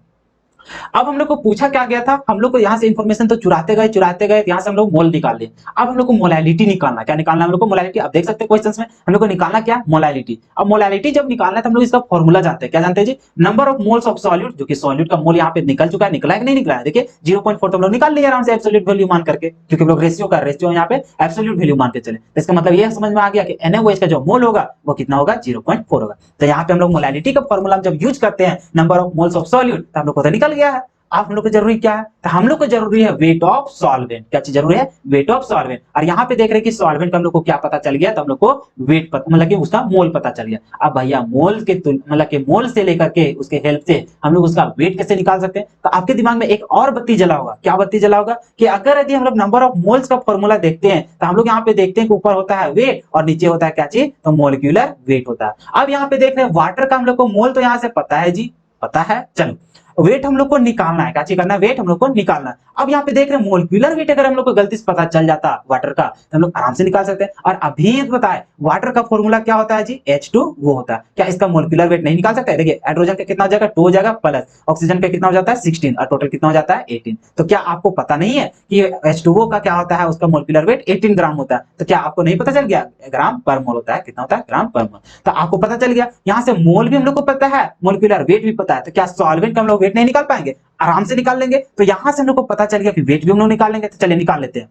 अब हम लोग को पूछा क्या गया था, हम लोग को यहाँ से इंफॉर्मेशन तो चुराते गए यहाँ से हम लोग मोल निकाल लिए। अब हम लोग को मोलालिटी निकालना, क्या निकालना है हम लोग को, मोलालिटी। आप देख सकते हैं क्वेश्चंस में हम लोग को निकालना क्या, मोलालिटी। अब मोलालिटी जब निकालना है तो हम लोग इसका फॉर्मूला जानते हैं, क्या जानते हैं जी, number of moles of solute, जो कि सॉल्यूट का मोल यहाँ पे निकल चुका है, निकला है कि नहीं निकला है, देखिए 0.4 तो हम लोग निकाल लिए आराम से एब्सोल्यूट वैल्यू मान करके, क्योंकि हम लोग रेशियो यहाँ पे एब्सोल्यूट वैल्यू मान के चले। तो इसका मतलब ये समझ में आ गया कि NaOH का जो मोल होगा वो कितना होगा 0.4 होगा। तो यहाँ पे हम लोग मोलालिटी का फॉर्मूला जब यूज करते हैं number of moles of solute, तो हम लोग को तो निकल गया है। आप हम लोग को जरूरी क्या है, तो हम लोग को जरूरी है वेट ऑफ सॉल्वेंट। क्या चीज जरूरी है, वेट ऑफ सॉल्वेंट। और यहाँ पे देख रहे हैं कि सॉल्वेंट का हम लोग को क्या पता चल गया, तो हम लोग को वेट पता, मतलब कि उसका मोल पता चल गया। अब भैया मोल के मतलब कि मोल से लेकर के उसके हेल्प से हम लोग उसका वेट कैसे निकाल सकते हैं। तो आपके दिमाग में एक और बत्ती जला होगा, क्या बत्ती जला होगा, कि अगर यदि हम लोग नंबर ऑफ मोल्स का फॉर्मूला देखते हैं तो हम लोग यहाँ पे देखते हैं कि ऊपर होता है वेट और नीचे होता है क्या चीज, तो मोलिक्यूलर वेट होता है। अब यहाँ पे देख रहे हैं वाटर का हम लोग को मोल तो यहाँ से पता है जी, पता है। चलो वेट हम लोग को निकालना है, क्या चीज करना है, वेट हम लोग को निकालना है। अब यहाँ पे देख रहे हैं मोलिक्यूलर वेट अगर हम लोग को गलती से पता चल जाता वाटर का तो हम लोग आराम से निकाल सकते हैं। और अभी बताए वाटर का फॉर्मूला क्या होता है जी, H2O होता है। क्या इसका मोलिक्यूलर वेट नहीं निकाल सकते, देखिए हाइड्रोजन का कितना हो जाएगा 2 हो जाएगा, प्लस ऑक्सीजन का कितना हो जाता है 16, और टोटल कितना हो जाता है 18। तो क्या आपको पता नहीं है कि H2O का क्या होता है, उसका मोलिक्यूलर वेट 18 ग्राम होता है। तो क्या आपको नहीं पता चल गया, ग्राम पर मोल होता है, कितना होता है ग्राम पर मोल। तो आपको पता चल गया, यहाँ से मोल भी हम लोग को पता है, मोलिक्यूलर वेट भी पता है। तो क्या सॉल्वेंट का हम लोग वेट नहीं निकाल पाएंगे, आराम से निकाल लेंगे। तो यहां से हम लोग को पता चल गया कि वेट भी हम लोग निकाल लेंगे। तो चलिए निकाल लेते हैं।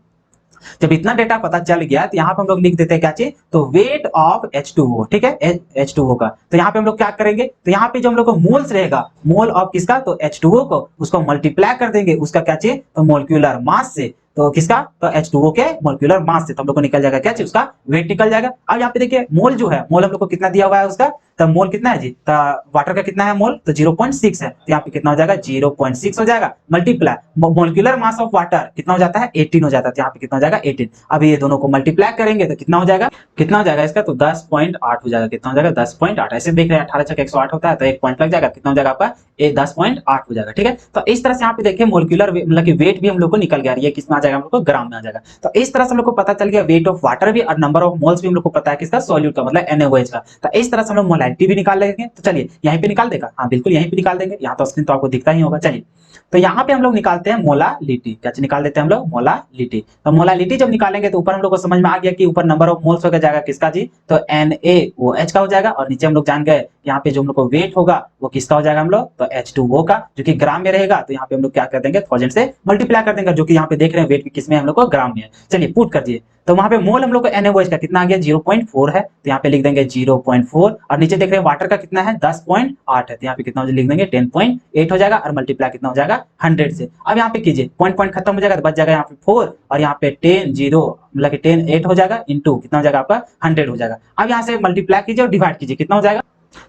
जब इतना डेटा पता चल गया तो यहाँ पे हम लोग लिख देते हैं क्या चीज, तो वेट ऑफ H2O, ठीक है, H2O का। तो यहाँ पे हम लोग क्या करेंगे, तो यहाँ पे जो हम लोग को मोल्स रहेगा, मोल ऑफ किसका, तो H2O को, उसको मल्टीप्लाई कर देंगे उसका क्या चीज, तो मोलिक्यूलर मास से। तो किसका, तो H2O के मोलिक्यूलर मास से, तो हम लोग को निकल जाएगा क्या चीज, उसका वेट निकल जाएगा। अब यहाँ पे देखिए मोल जो है, मोल हम लोग को कितना दिया हुआ है उसका, तो मोल कितना है जी, तो वाटर का कितना है मोल, तो 0.6 है। तो यहाँ पे कितना हो जाएगा 0.6 हो जाएगा, multiply molecular mass of water कितना हो जाता है 18 हो जाता है। तो यहाँ पे कितना हो जाएगा 18। अब ये दोनों को मल्टीप्लाई करेंगे तो कितना हो जाएगा, कितना हो जाएगा इसका, तो 10.8 हो जाएगा। कितना हो जाएगा 10.8। ऐसे देख रहे हैं 18 × 108 होता है, तो 1 पॉइंट लग जाएगा, कितना हो जाएगा आपका, ये 10.8 हो जाएगा, ठीक है। तो इस तरह से यहाँ पे देखिए मोलिक्यूलर मतलब कि वेट भी हम लोग को निकल गया, ये किसमें आ जाएगा, हम लोग को ग्राम में आ जाएगा। तो इस तरह से हम लोग को पता चल गया वेट ऑफ वाटर भी, और नंबर ऑफ मोल्स भी हम लोग को पता है किसका, सॉल्यूट का, मतलब NaOH का। तो इस तरह से हम लोग मोलालिटी भी निकाल लेंगे। तो चलिए यहीं पे निकाल देगा, हाँ बिल्कुल यहीं पे निकाल देंगे, यहाँ तो स्क्रीन तो आपको दिखता ही होगा। चलिए तो यहाँ पे हम लोग निकालते हैं मोलालिटी, क्या निकाल देते हैं हम लोग, मोलालिटी। तो मोलालिटी जब निकालेंगे तो ऊपर हम लोग को समझ में आ गया कि ऊपर नंबर ऑफ मोल्स हो जाएगा किसका जी, तो NaOH का हो जाएगा, और नीचे हम लोग जान गए यहाँ पे जो हम लोग को वेट होगा वो किसका हो जाएगा हम लोग, तो H2O का, जो कि ग्राम में रहेगा। तो यहाँ पे हम लोग क्या कर देंगे, 1000 से मल्टीप्लाई कर देंगे, जो कि यहाँ पे देख रहे हैं वेट भी किसमें हम लोग को, ग्राम में है। चलिए पुट कर दिए, तो वहां पे मोल हम लोग को NaOH का कितना आ गया 0.4 है, तो यहाँ पे लिख देंगे 0.4, और नीचे देख रहे हैं वाटर का कितना है 10.8 है, तो यहाँ पे कितना लिख देंगे 10.8 हो जाएगा, और मल्टीप्लाई कितना हो जाएगा 100 से। अब यहाँ पे कीजिए पॉइंट पॉइंट खत्म हो जाएगा, तो बच जाएगा यहाँ पे 4, और यहाँ पे 10 0 मतलब कि 10 8 हो जाएगा, इंटू कितना हो जाएगा आपका 100 हो जाएगा। अब यहाँ से मल्टीप्लाई कीजिए और डिवाइड कीजिए, कितना हो जाएगा,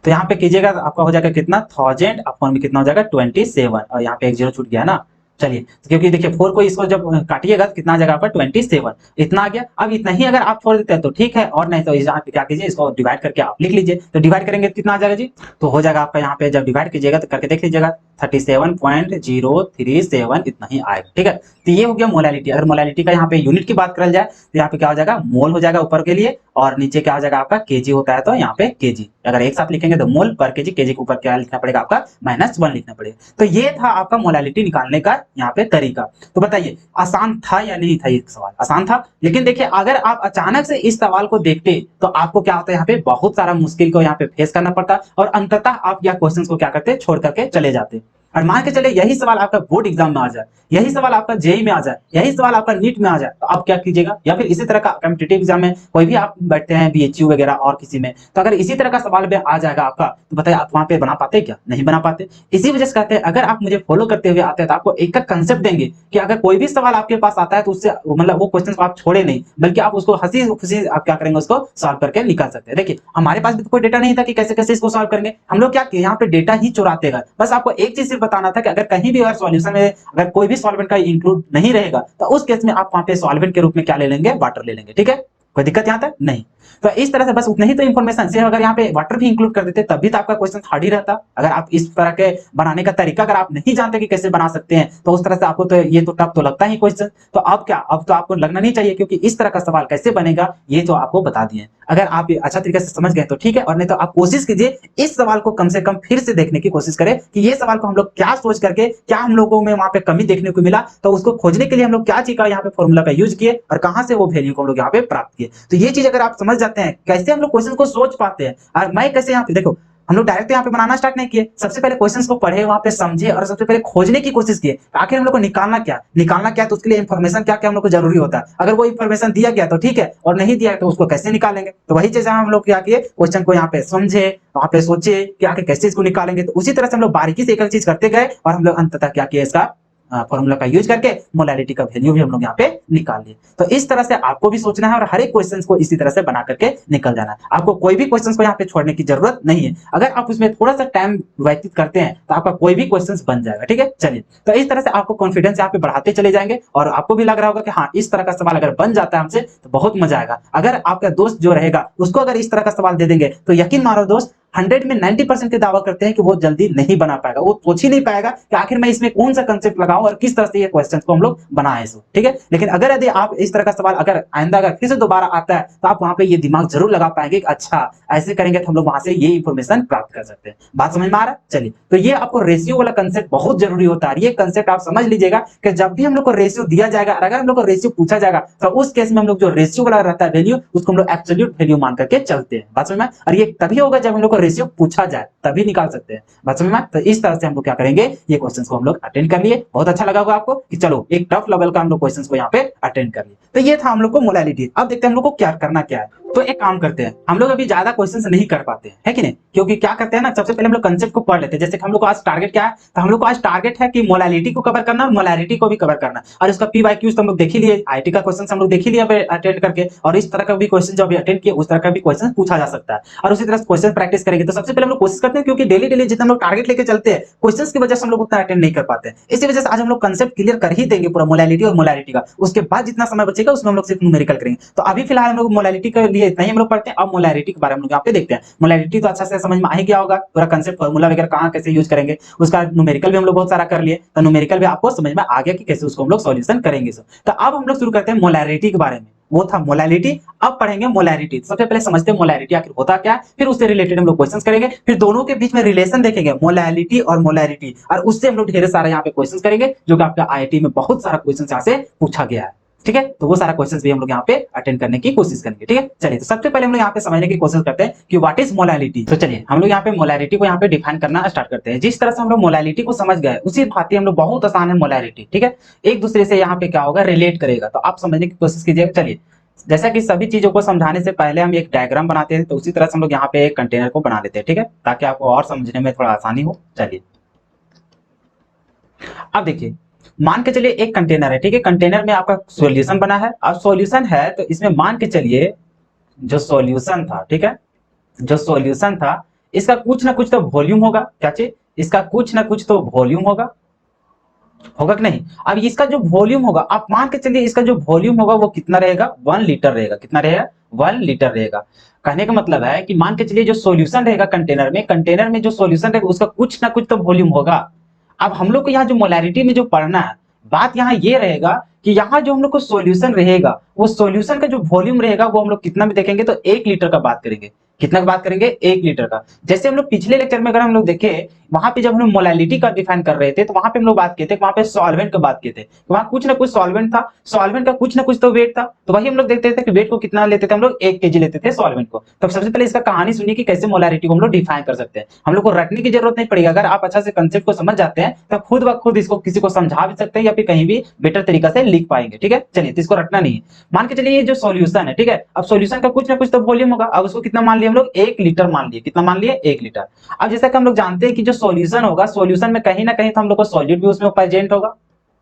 तो यहाँ पे कीजिएगा आपका हो जाएगा कितना 1000 अपॉन में कितना हो जाएगा 27, और यहाँ पे एक जीरो छूट गया ना, चलिए, क्योंकि देखिए 4 को इसको जब काटिएगा तो कितना आ जाएगा आपका 27, इतना आ गया। अब इतना ही अगर आप छोड़ देते हैं तो ठीक है, और नहीं तो यहाँ पे क्या कीजिए, इसको डिवाइड करके आप लिख लीजिए। तो डिवाइड करेंगे तो कितना आ जाएगा जी, तो हो जाएगा आपका यहाँ पे जब डिवाइड कीजिएगा तो करके देख लीजिएगा 37.037 इतना ही आएगा। ठीक है, तो ये हो गया मोलालिटी। अगर मोलालिटी का यहाँ पे यूनिट की बात करल जाए तो यहाँ पे क्या हो जाएगा, मोल हो जाएगा ऊपर के लिए, और नीचे क्या हो जाएगा आपका केजी होता है तो यहाँ पे केजी। अगर एक साथ लिखेंगे तो मोल पर केजी, केजी के ऊपर क्या लिखना पड़ेगा आपका -1 लिखना पड़ेगा। तो ये था आपका मोलालिटी निकालने का यहाँ पे तरीका। तो बताइए आसान था या नहीं था, ये सवाल आसान था। लेकिन देखिए अगर आप अचानक से इस सवाल को देखते तो आपको क्या होता है, यहाँ पे बहुत सारा मुश्किल को यहाँ पे फेस करना पड़ता, और अंततः आप यह क्वेश्चन को क्या करते, छोड़ करके चले जाते। और मान के चले यही सवाल आपका बोर्ड एग्जाम में आ जाए, यही सवाल आपका जेई में आ जाए, यही सवाल आपका नीट में आ जाए, तो आप क्या कीजिएगा। या फिर इसी तरह का कॉम्पिटिटिव एग्जाम में कोई भी आप बैठते हैं बीएचयू वगैरह और किसी में, तो अगर इसी तरह का सवाल में आ जाएगा आपका, तो बताइए आप वहां पे बना पाते क्या, नहीं बना पाते। इसी वजह से कहते हैं अगर आप मुझे फॉलो करते हुए आते हैं तो आपको एक कंसेप्ट देंगे कि अगर कोई भी सवाल आपके पास आता है तो उससे मतलब वो क्वेश्चन को आप छोड़े नहीं, बल्कि आप उसको हंसी खुशी आप क्या करेंगे, उसको सॉल्व करके निकाल सकते हैं। देखिए हमारे पास भी तो कोई डेटा नहीं था कि कैसे कैसे इसको सॉल्व करेंगे, हम लोग क्या किए, यहाँ पे डेटा ही चुराते गए। बस आपको एक चीज सिर्फ बताना था कि अगर कहीं भी अगर सॉल्यूशन में अगर कोई भी सॉल्वेंट का इंक्लूड नहीं रहेगा तो उस केस में आप वहां पे सॉल्वेंट के रूप में क्या ले लेंगे, वाटर ले लेंगे। ठीक है, कोई दिक्कत यहाँ तक नहीं। तो इस तरह से बस उतना ही तो इन्फॉर्मेशन से, अगर यहाँ पे वाटर भी इंक्लूड कर देते तब भी तो आपका क्वेश्चन हार्ड ही रहता। अगर आप इस तरह के बनाने का तरीका अगर आप नहीं जानते कि कैसे बना सकते हैं तो उस तरह से आपको तो ये तो टफ तो लगता ही क्वेश्चन। तो अब क्या, अब तो आपको लगना नहीं चाहिए, क्योंकि इस तरह का सवाल कैसे बनेगा ये तो आपको बता दिए। अगर आप अच्छा तरीके से समझ गए तो ठीक है, और नहीं तो आप कोशिश कीजिए इस सवाल को कम से कम फिर से देखने की कोशिश करें कि ये सवाल को हम लोग क्या सोच करके, क्या हम लोगों में वहां पे कमी देखने को मिला, तो उसको खोजने के लिए हम लोग क्या चीज का यहाँ पे फॉर्मूला का यूज किए और कहां से वो वैल्यू को हम लोग यहाँ पे प्राप्त किए। तो ये चीज अगर आप समझ जाते हैं कैसे हम लोग क्वेश्चन को सोच पाते हैं, और मैं कैसे यहाँ पे देखो हम लोग डायरेक्ट यहाँ पे बनाना स्टार्ट नहीं किए, सबसे पहले क्वेश्चंस को पढ़े, वहां पे समझे, और सबसे पहले खोजने की कोशिश किए आखिर हम लोग को निकालना क्या, निकालना क्या, तो उसके लिए इन्फॉर्मेशन क्या क्या हम लोग को जरूरी होता है। अगर वो इन्फॉर्मेशन दिया गया तो ठीक है, और नहीं दिया तो उसको कैसे निकालेंगे। तो वही चीज हम लोग क्या किए, क्वेश्चन को यहाँ पे समझे, वहां पे सोचे कि आखिर कैसे इसको निकालेंगे। तो उसी तरह से हम लोग बारीकी से एक चीज करते गए, और हम लोग अंततः क्या किया, इसका फॉर्मूला का यूज करके मोलालिटी का वैल्यू भी हम लोग यहाँ पे निकाल लिए। तो इस तरह से आपको भी सोचना है और हर एक क्वेश्चन को इसी तरह से बना करके निकल जाना है। आपको कोई भी क्वेश्चन को यहाँ पे छोड़ने की जरूरत नहीं है। अगर आप उसमें थोड़ा सा टाइम व्यतीत करते हैं तो आपका कोई भी क्वेश्चन बन जाएगा। ठीक है, चलिए तो इस तरह से आपको कॉन्फिडेंस यहाँ पे बढ़ाते चले जाएंगे, और आपको भी लग रहा होगा कि हाँ इस तरह का सवाल अगर बन जाता है हमसे तो बहुत मजा आएगा। अगर आपका दोस्त जो रहेगा उसको अगर इस तरह का सवाल दे देंगे तो यकीन मानो दोस्त 100 में 90% के दावा करते हैं कि वो जल्दी नहीं बना पाएगा, वो सोच ही नहीं पाएगा कि आखिर मैं इसमें कौन सा कंसेप्ट लगाऊं और किस तरह से ये क्वेश्चन को हम लोग बनाए इसको। ठीक है, लेकिन अगर यदि आप इस तरह का सवाल अगर आइंदा अगर फिर से दोबारा आता है तो आप वहां पे ये दिमाग जरूर लगा पाएंगे कि अच्छा ऐसे करेंगे तो हम लोग वहां से ये इंफॉर्मेशन प्राप्त कर सकते हैं। बात समझ में आ रहा है? चलिए, तो ये आपको रेशियो वाला कंसेप्ट बहुत जरूरी होता है। ये कंसेप्ट आप समझ लीजिएगा कि जब भी हम लोग को रेशियो दिया जाएगा और अगर हम लोग को रेशियो पूछा जाएगा तो उस केस में हम लोग जो रेशियो वाला रहता है वैल्यू, उसको हम लोग एब्सोल्यूट वैल्यू मान करके चलते हैं। बात समझ में? और ये तभी होगा जब हम लोग को रेशियो पूछा जाए, तभी निकाल सकते हैं। बात समझ में? तो इस तरह से हम लोग क्या करेंगे, ये क्वेश्चंस को हम लोग अटेंड कर लिए। बहुत अच्छा लगा होगा आपको कि चलो एक टफ लेवल का हम लोग क्वेश्चंस को यहाँ पे अटेंड कर लिए। तो ये था हम लोग को मोलालिटी। अब देखते हैं हम लोग को क्या करना क्या है। तो एक काम करते हैं, हम लोग अभी ज्यादा क्वेश्चंस नहीं कर पाते हैं, है कि नहीं, क्योंकि क्या करते हैं ना, सबसे पहले हम लोग कंसेप्ट को पढ़ लेते हैं। जैसे हम लोग को आज टारगेट क्या है, तो हम लोग को आज टारगेट है कि मोलालिटी को कवर करना और मोलालिटी को भी कवर करना, और इसका पीवाईक्यूज तो हम लोग देख ही लिए, आईटी का क्वेश्चन हम लोग देख ही लिए अटेंड करके, और इस तरह का भी क्वेश्चन जो अभी अटेंड किए उस तरह का भी क्वेश्चन पूछा जा सकता है, और उसी तरह से क्वेश्चन प्रैक्टिस करेंगे। तो सबसे पहले हम लोग कोशिश करते हैं, क्योंकि डेली डेली जितना हम लोग टारगेट लेके चलते हैं क्वेश्चंस की वजह से हम लोग उतना अटेंड नहीं कर पाते हैं। इसी वजह से आज हम लोग कंसेप्ट क्लियर कर ही देंगे पूरा मोलालिटी और मोलालिटी का। उसके बाद जितना समय बचेगा उसमें हम लोग सिर्फ न्यूमेरिकल करेंगे। तो अभी फिलहाल हम लोग मोलालिटी के लिए इतना ही हम लोग पढ़ते हैं। अब मोलालिटी के बारे में हम लोग यहाँ पे देखते हैं। मोलालिटी तो अच्छा से समझ में आ ही गया होगा, पूरा कंसेप्ट फॉर्मूला वगैरह कहाँ कैसे यूज करेंगे, उसका न्यूमेरिकल भी हम लोग बहुत सारा कर लिए, तो न्यूमेरिकल भी आपको समझ में आ गया कि कैसे उसको हम लोग सॉल्यूशन करेंगे। तो अब हम लोग शुरू करते हैं मोलारिटी के बारे में। वो था मोलालिटी, अब पढ़ेंगे मोलारिटी। सबसे पहले समझते हैं मोलारिटी आखिर होता क्या है, फिर उससे रिलेटेड हम लोग क्वेश्चंस करेंगे, फिर दोनों के बीच में रिलेशन देखेंगे मोलालिटी और मोलारिटी, और उससे हम लोग ढेर सारा यहाँ पे क्वेश्चंस करेंगे जो कि आपका आईआईटी में बहुत सारा क्वेश्चंस यहाँ से पूछा गया है। ठीक है, तो वो सारा क्वेश्चंस भी हम लोग यहाँ पे अटेंड करने की कोशिश करेंगे। ठीक है, चलिए तो सबसे पहले हम लोग यहाँ पे समझने की कोशिश करते हैं कि व्हाट इज मोलालिटी। तो चलिए हम लोग यहाँ पे मोलारिटी को यहाँ पे डिफाइन करना स्टार्ट करते हैं। जिस तरह से हम लोग मोलालिटी को समझ गए उसी भांति हम लोग, बहुत आसान है मोलारिटी। ठीक है, एक दूसरे से यहाँ पे क्या होगा, रिलेट करेगा, तो आप समझने की कोशिश कीजिएगा। चलिए, जैसा कि सभी चीजों को समझाने से पहले हम एक डायग्राम बनाते हैं, तो उसी तरह से हम लोग यहाँ पे एक कंटेनर को बना लेते हैं। ठीक है, ताकि आपको और समझने में थोड़ा आसानी हो। चलिए अब देखिए, मान के चलिए एक कंटेनर है। ठीक है, कंटेनर में आपका सॉल्यूशन बना है। अब सॉल्यूशन है तो इसमें मान के चलिए जो सॉल्यूशन था, ठीक है, जो सॉल्यूशन था इसका कुछ ना कुछ तो वॉल्यूम होगा। क्या चीज, इसका कुछ ना कुछ तो वॉल्यूम होगा। होगा कि नहीं। अब इसका जो वॉल्यूम होगा, आप मान के चलिए इसका जो वॉल्यूम होगा वो कितना रहेगा, 1 लीटर रहेगा। कितना रहेगा, 1 लीटर रहेगा। कहने का मतलब है कि मान के चलिए जो सॉल्यूशन रहेगा कंटेनर में जो सॉल्यूशन रहेगा उसका कुछ ना कुछ तो वॉल्यूम होगा। अब हम लोग को यहाँ जो मोलैरिटी में जो पढ़ना है, बात यहाँ ये रहेगा कि यहाँ जो हम लोग को सॉल्यूशन रहेगा, वो सॉल्यूशन का जो वॉल्यूम रहेगा वो हम लोग कितना में देखेंगे, तो 1 लीटर का बात करेंगे। कितना की बात करेंगे, 1 लीटर का। जैसे हम लोग पिछले लेक्चर में अगर हम लोग देखे, वहां पे जब हम लोग मोलैलिटी का डिफाइन कर रहे थे तो वहां पे हम लोग बात किए थे, वहां पे सॉल्वेंट का बात किए थे, तो वहां कुछ ना कुछ सॉल्वेंट था, सॉल्वेंट का कुछ ना कुछ तो वेट था। तो वही हम लोग देखते थे कि वेट को कितना लेते थे हम लोग, 1 kg लेते थे सॉल्वेंट को। तो सबसे पहले इसका कहानी सुनिए कि कैसे मोलैरिटी को हम लोग डिफाइन कर सकते हैं। हम लोग को रटने की जरूरत नहीं पड़ेगी, अगर आप अच्छा से कंसेप्ट को समझ जाते हैं तो खुद ब खुद इसको किसी को समझा भी सकते हैं या फिर कहीं भी बेटर तरीका से लिख पाएंगे। ठीक है, चलिए, तो इसको रटना नहीं है। मान के चलिए ये जो सॉल्यूशन है, ठीक है, अब सॉल्यूशन का कुछ ना कुछ तो वॉल्यूम होगा। अब उसको कितना मान लिया हम लोग, 1 लीटर मान लिए। कितना मान लिए, 1 लीटर। अब जैसा कि हम लोग जानते हैं कि जो सॉल्यूशन होगा, सॉल्यूशन में कहीं ना कहीं तो हम लोग को सॉलिड भी उसमें प्रेजेंट होगा।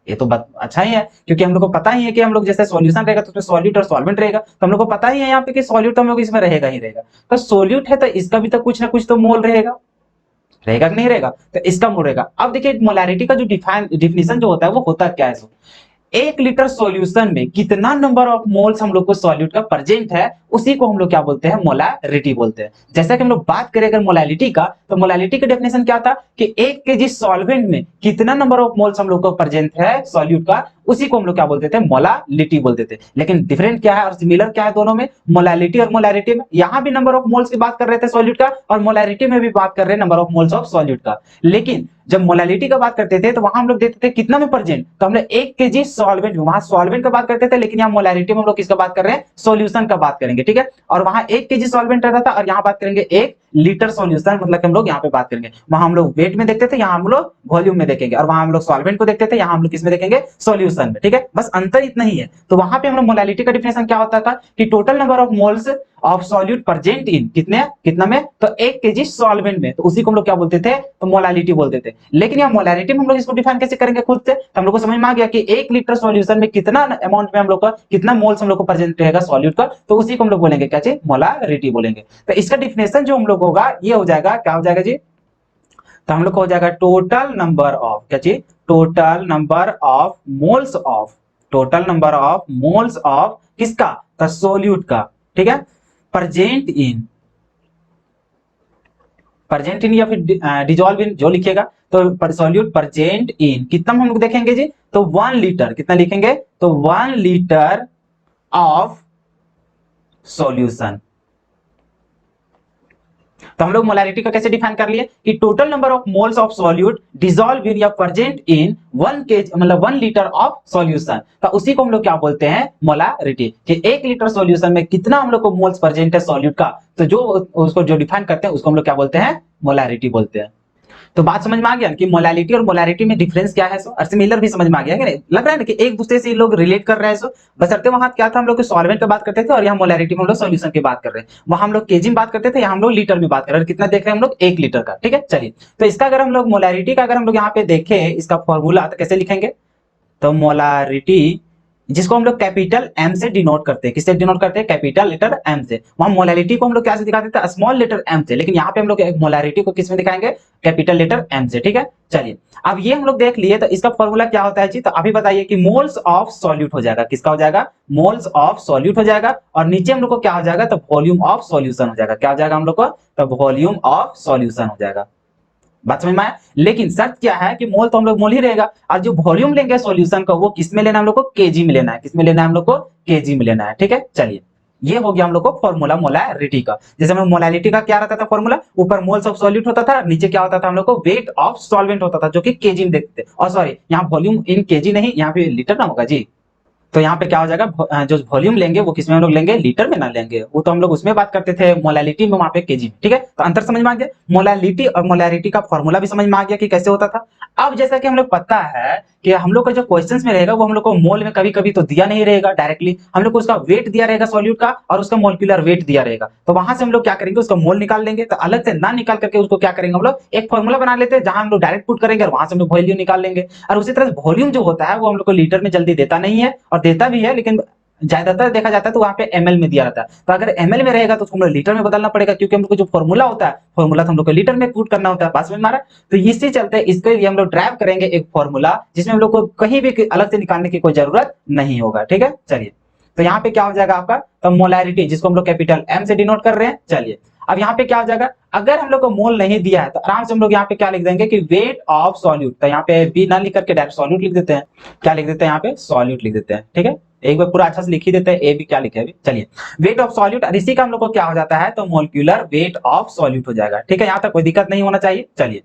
ये तो बात अच्छा ही है, क्योंकि हम लोग को पता ही है कि हम लोग जैसे सॉल्यूशन रहेगा तो उसमें सॉल्यूट और सॉल्वेंट रहेगा, तो हम लोग को पता ही है यहाँ पे कि सॉल्यूट तो हम लोग इसमें रहेगा ही रहेगा। तो सॉल्यूट है तो इसका भी तो कुछ ना कुछ तो मोल रहेगा, रहेगा कि नहीं रहेगा, तो इसका मोल रहेगा। अब देखिए मोलैरिटी का जो डिफिनेशन जो होता है वो होता क्या है। 1 लीटर सॉल्यूशन में कितना नंबर ऑफ मोल्स हम लोग को सॉल्यूट का प्रेजेंट है, उसी को हम लोग क्या बोलते हैं, मोलैरिटी बोलते हैं। जैसा कि हम लोग बात करें अगर मोलैलिटी का, तो मोलैलिटी का डेफिनेशन क्या था कि 1 kg सॉल्वेंट में कितना नंबर ऑफ मोल्स हम लोग को प्रेजेंट है सॉल्यूट का, उसी को हम लोग क्या बोलते थे, मोलैलिटी बोलते थे। लेकिन डिफरेंट क्या है और सिमिलर क्या है दोनों में, मोलैलिटी और मोलैरिटी में, यहां भी नंबर ऑफ मोल्स की बात कर रहे थे सॉल्यूट का, और मोलैरिटी में भी बात कर रहे हैं number of moles of solute का। लेकिन जब मोलैलिटी का बात करते थे तो वहां हम लोग देखते थे कितना में प्रेजेंट, तो हम लोग 1 kg सॉल्वेंट में, वहां सॉल्वेंट का बात करते थे, लेकिन यहाँ मोलैलिटी में हम लोग किसका बात कर रहे हैं, सॉल्यूशन का बात करेंगे। ठीक है, और वहां 1 kg सॉल्वेंट रहता था और यहाँ बात करेंगे 1 लीटर सॉल्यूशन, मतलब कि हम लोग यहाँ पे बात करेंगे, वहां हम लोग वेट में देखते थे, यहाँ हम लोग वॉल्यूम में देखेंगे, और वहां हम लोग सॉल्वेंट को देखते थे, यहाँ हम लोग किसमें देखेंगे, सॉल्यूशन में। ठीक है, बस अंतर इतना ही है। तो वहां पे हम लोग मोलैलिटी का डिफिनेशन क्या होता था कि total number of moles of solute present in कितने, कितना में, तो 1 kg सॉल्वेंट में, तो उसी को हम लोग क्या बोलते थे, तो मोलैलिटी बोलते थे। लेकिन यहाँ मोलैरिटी में हम लोग इसको डिफाइन कैसे करेंगे खुद से, तो हम लोग को समझ में आ गया कि 1 लीटर सॉल्यूशन में कितना अमाउंट में हम लोग का, कितना मोल्स हम लोग को प्रेजेंट रहेगा सॉल्यूट का, तो उसी को हम लोग बोलेंगे क्या चीज, मोलैरिटी बोलेंगे। तो इसका डिफिनेशन जो हम लोग होगा ये हो जाएगा, क्या हो जाएगा जी, तो हम लोग को हो जाएगा टोटल नंबर ऑफ, क्या चीज, total number of moles of, total number of moles of किसका, तो सॉल्यूट का। ठीक है, प्रेजेंट इन, प्रेजेंट इन या फिर डिजोल्व इन जो लिखिएगा, तो सॉल्यूट प्रेजेंट इन कितना हम लोग देखेंगे जी, तो 1 लीटर। कितना लिखेंगे, तो 1 लीटर ऑफ सॉल्यूशन। तो हम लोग मोलैरिटी का कैसे डिफाइन कर लिए कि total number of moles of solute dissolve in या प्रेजेंट इन 1 kg, मतलब 1 लीटर ऑफ सॉल्यूशन, तो उसी को हम लोग क्या बोलते हैं, मोलैरिटी। कि 1 लीटर सॉल्यूशन में कितना हम लोग को मोल्स प्रेजेंट है सॉल्यूट का, तो जो उसको जो डिफाइन करते हैं उसको हम लोग क्या बोलते हैं, मोलैरिटी बोलते हैं। तो बात समझ में आ गया कि मोलैलिटी और मोलैरिटी में डिफरेंस क्या है, सो और सिमिलर भी समझ में आ गया कि नहीं, लग रहा है ना कि एक दूसरे से लोग रिलेट कर रहे हैं। सो बशर्ते वहां क्या था, हम लोग सॉल्वेंट की बात करते थे और यहाँ मोलैरिटी में हम लोग सॉल्यूशन की बात कर रहे हैं, वहां हम लोग केजी में बात करते थे, यहाँ हम लोग लीटर में बात कर रहे हैं। कितना देख रहे हैं हम लोग, 1 लीटर का। ठीक है, चलिए, तो इसका अगर हम लोग मोलैरिटी का अगर हम लोग यहाँ पे देखें इसका फॉर्मूला, तो कैसे लिखेंगे, तो मोलैरिटी जिसको हम लोग कैपिटल एम से डिनोट करते हैं, किससे डिनोट करते हैं, कैपिटल लेटर एम से। वहां मोलैरिटी को हम लोग कैसे दिखाते थे, स्मॉल लेटर एम से, लेकिन यहाँ पे हम लोग मोलैरिटी को किस में दिखाएंगे, कैपिटल लेटर एम से। ठीक है, चलिए, अब ये हम लोग देख लिए, तो इसका फॉर्मूला क्या होता है जी, तो अभी बताइए कि मोल्स ऑफ सॉल्यूट हो जाएगा, किसका हो जाएगा, मोल्स ऑफ सॉल्यूट हो जाएगा, और नीचे हम लोग को क्या हो जाएगा, तो वॉल्यूम ऑफ सॉल्यूशन हो जाएगा। क्या हो जाएगा हम लोग को, तो वॉल्यूम ऑफ सॉल्यूशन हो जाएगा। बात समझ में आया, लेकिन शर्त क्या है कि मोल तो हम लोग मोल ही रहेगा, और जो वॉल्यूम लेंगे सॉल्यूशन का वो किस में लेना है, हम लोग को केजी में लेना है। किस में लेना है, हम लोग को केजी में लेना है। ठीक है, चलिए, ये हो गया हम लोग को फॉर्मूला मोलैरिटी का। जैसे हम मोलैलिटी का क्या रहता था फॉर्मूला, ऊपर मोल्स ऑफ सॉल्यूट होता था, नीचे क्या होता था हम लोग को, वेट ऑफ सॉल्वेंट होता था, जो कि केजी में देखते थे। और सॉरी, यहाँ वॉल्यूम इन केजी नहीं, यहाँ पे लीटर ना होगा जी। तो यहाँ पे क्या हो जाएगा, जो वॉल्यूम लेंगे वो किसमें हम लोग लेंगे, लीटर में ना लेंगे, वो तो हम लोग उसमें बात करते थे मोलैलिटी में, वहां पे केजी में। ठीक है, तो अंतर समझ में आ गया, मोलैलिटी और मोलैरिटी का फॉर्मूला भी समझ में आ गया कि कैसे होता था। अब जैसा कि हम लोग पता है कि हम लोग का जो क्वेश्चंस में रहेगा वो हम लोग को मोल में कभी कभी तो दिया नहीं रहेगा डायरेक्टली, हम लोग को उसका वेट दिया रहेगा सॉल्यूट का, और उसका मोलिकुलर वेट दिया रहेगा। तो वहां से हम लोग क्या करेंगे, उसका मोल निकाल लेंगे। तो अलग से ना निकाल करके उसको क्या करेंगे, हम लोग एक फॉर्मूला बना लेते हैं जहां हम लोग डायरेक्ट पुट करेंगे और वहां से हम लोग वैल्यू निकाल लेंगे। और उसी तरह वॉल्यूम जो होता है वो हम लोग को लीटर में जल्दी देता नहीं है, और देता भी है लेकिन ज्यादातर देखा जाता है तो वहाँ पे ml में दिया रहता है, तो अगर ml में रहेगा तो उसको हम लोग लीटर में बदलना पड़ेगा, क्योंकि हम लोग को जो फॉर्मूला होता है, फॉर्मूला तो हम लोग को लीटर में पुट करना होता है। बात समझ में आ रहा है? तो इसी चलते इसके लिए हम लोग ड्राइव करेंगे एक फॉर्मूला, जिसमें हम लोग को कहीं भी अलग से निकालने की कोई जरूरत नहीं होगा। ठीक है, चलिए। तो यहाँ पे क्या हो जाएगा आपका, तो मोलैरिटी जिसको हम लोग कैपिटल M से डिनोट कर रहे हैं। चलिए, अब यहाँ पे क्या हो जाएगा, अगर हम लोग को मोल नहीं दिया है तो आराम से हम लोग यहाँ पे क्या लिख देंगे कि वेट ऑफ सॉल्यूट, तो यहाँ पे बी ना लिख करके डायरेक्ट सॉल्यूट लिख देते हैं। क्या लिख देते हैं यहाँ पे, सॉल्यूट लिख देते हैं। ठीक है, एक बार पूरा अच्छा से लिख ही देते हैं, ए भी क्या लिखे अभी। चलिए, वेट ऑफ सॉल्यूट, और इसी का हम लोग को क्या हो जाता है, तो मोलिक्यूलर वेट ऑफ सॉल्यूट हो जाएगा। ठीक है, यहाँ तक कोई दिक्कत नहीं होना चाहिए। चलिए,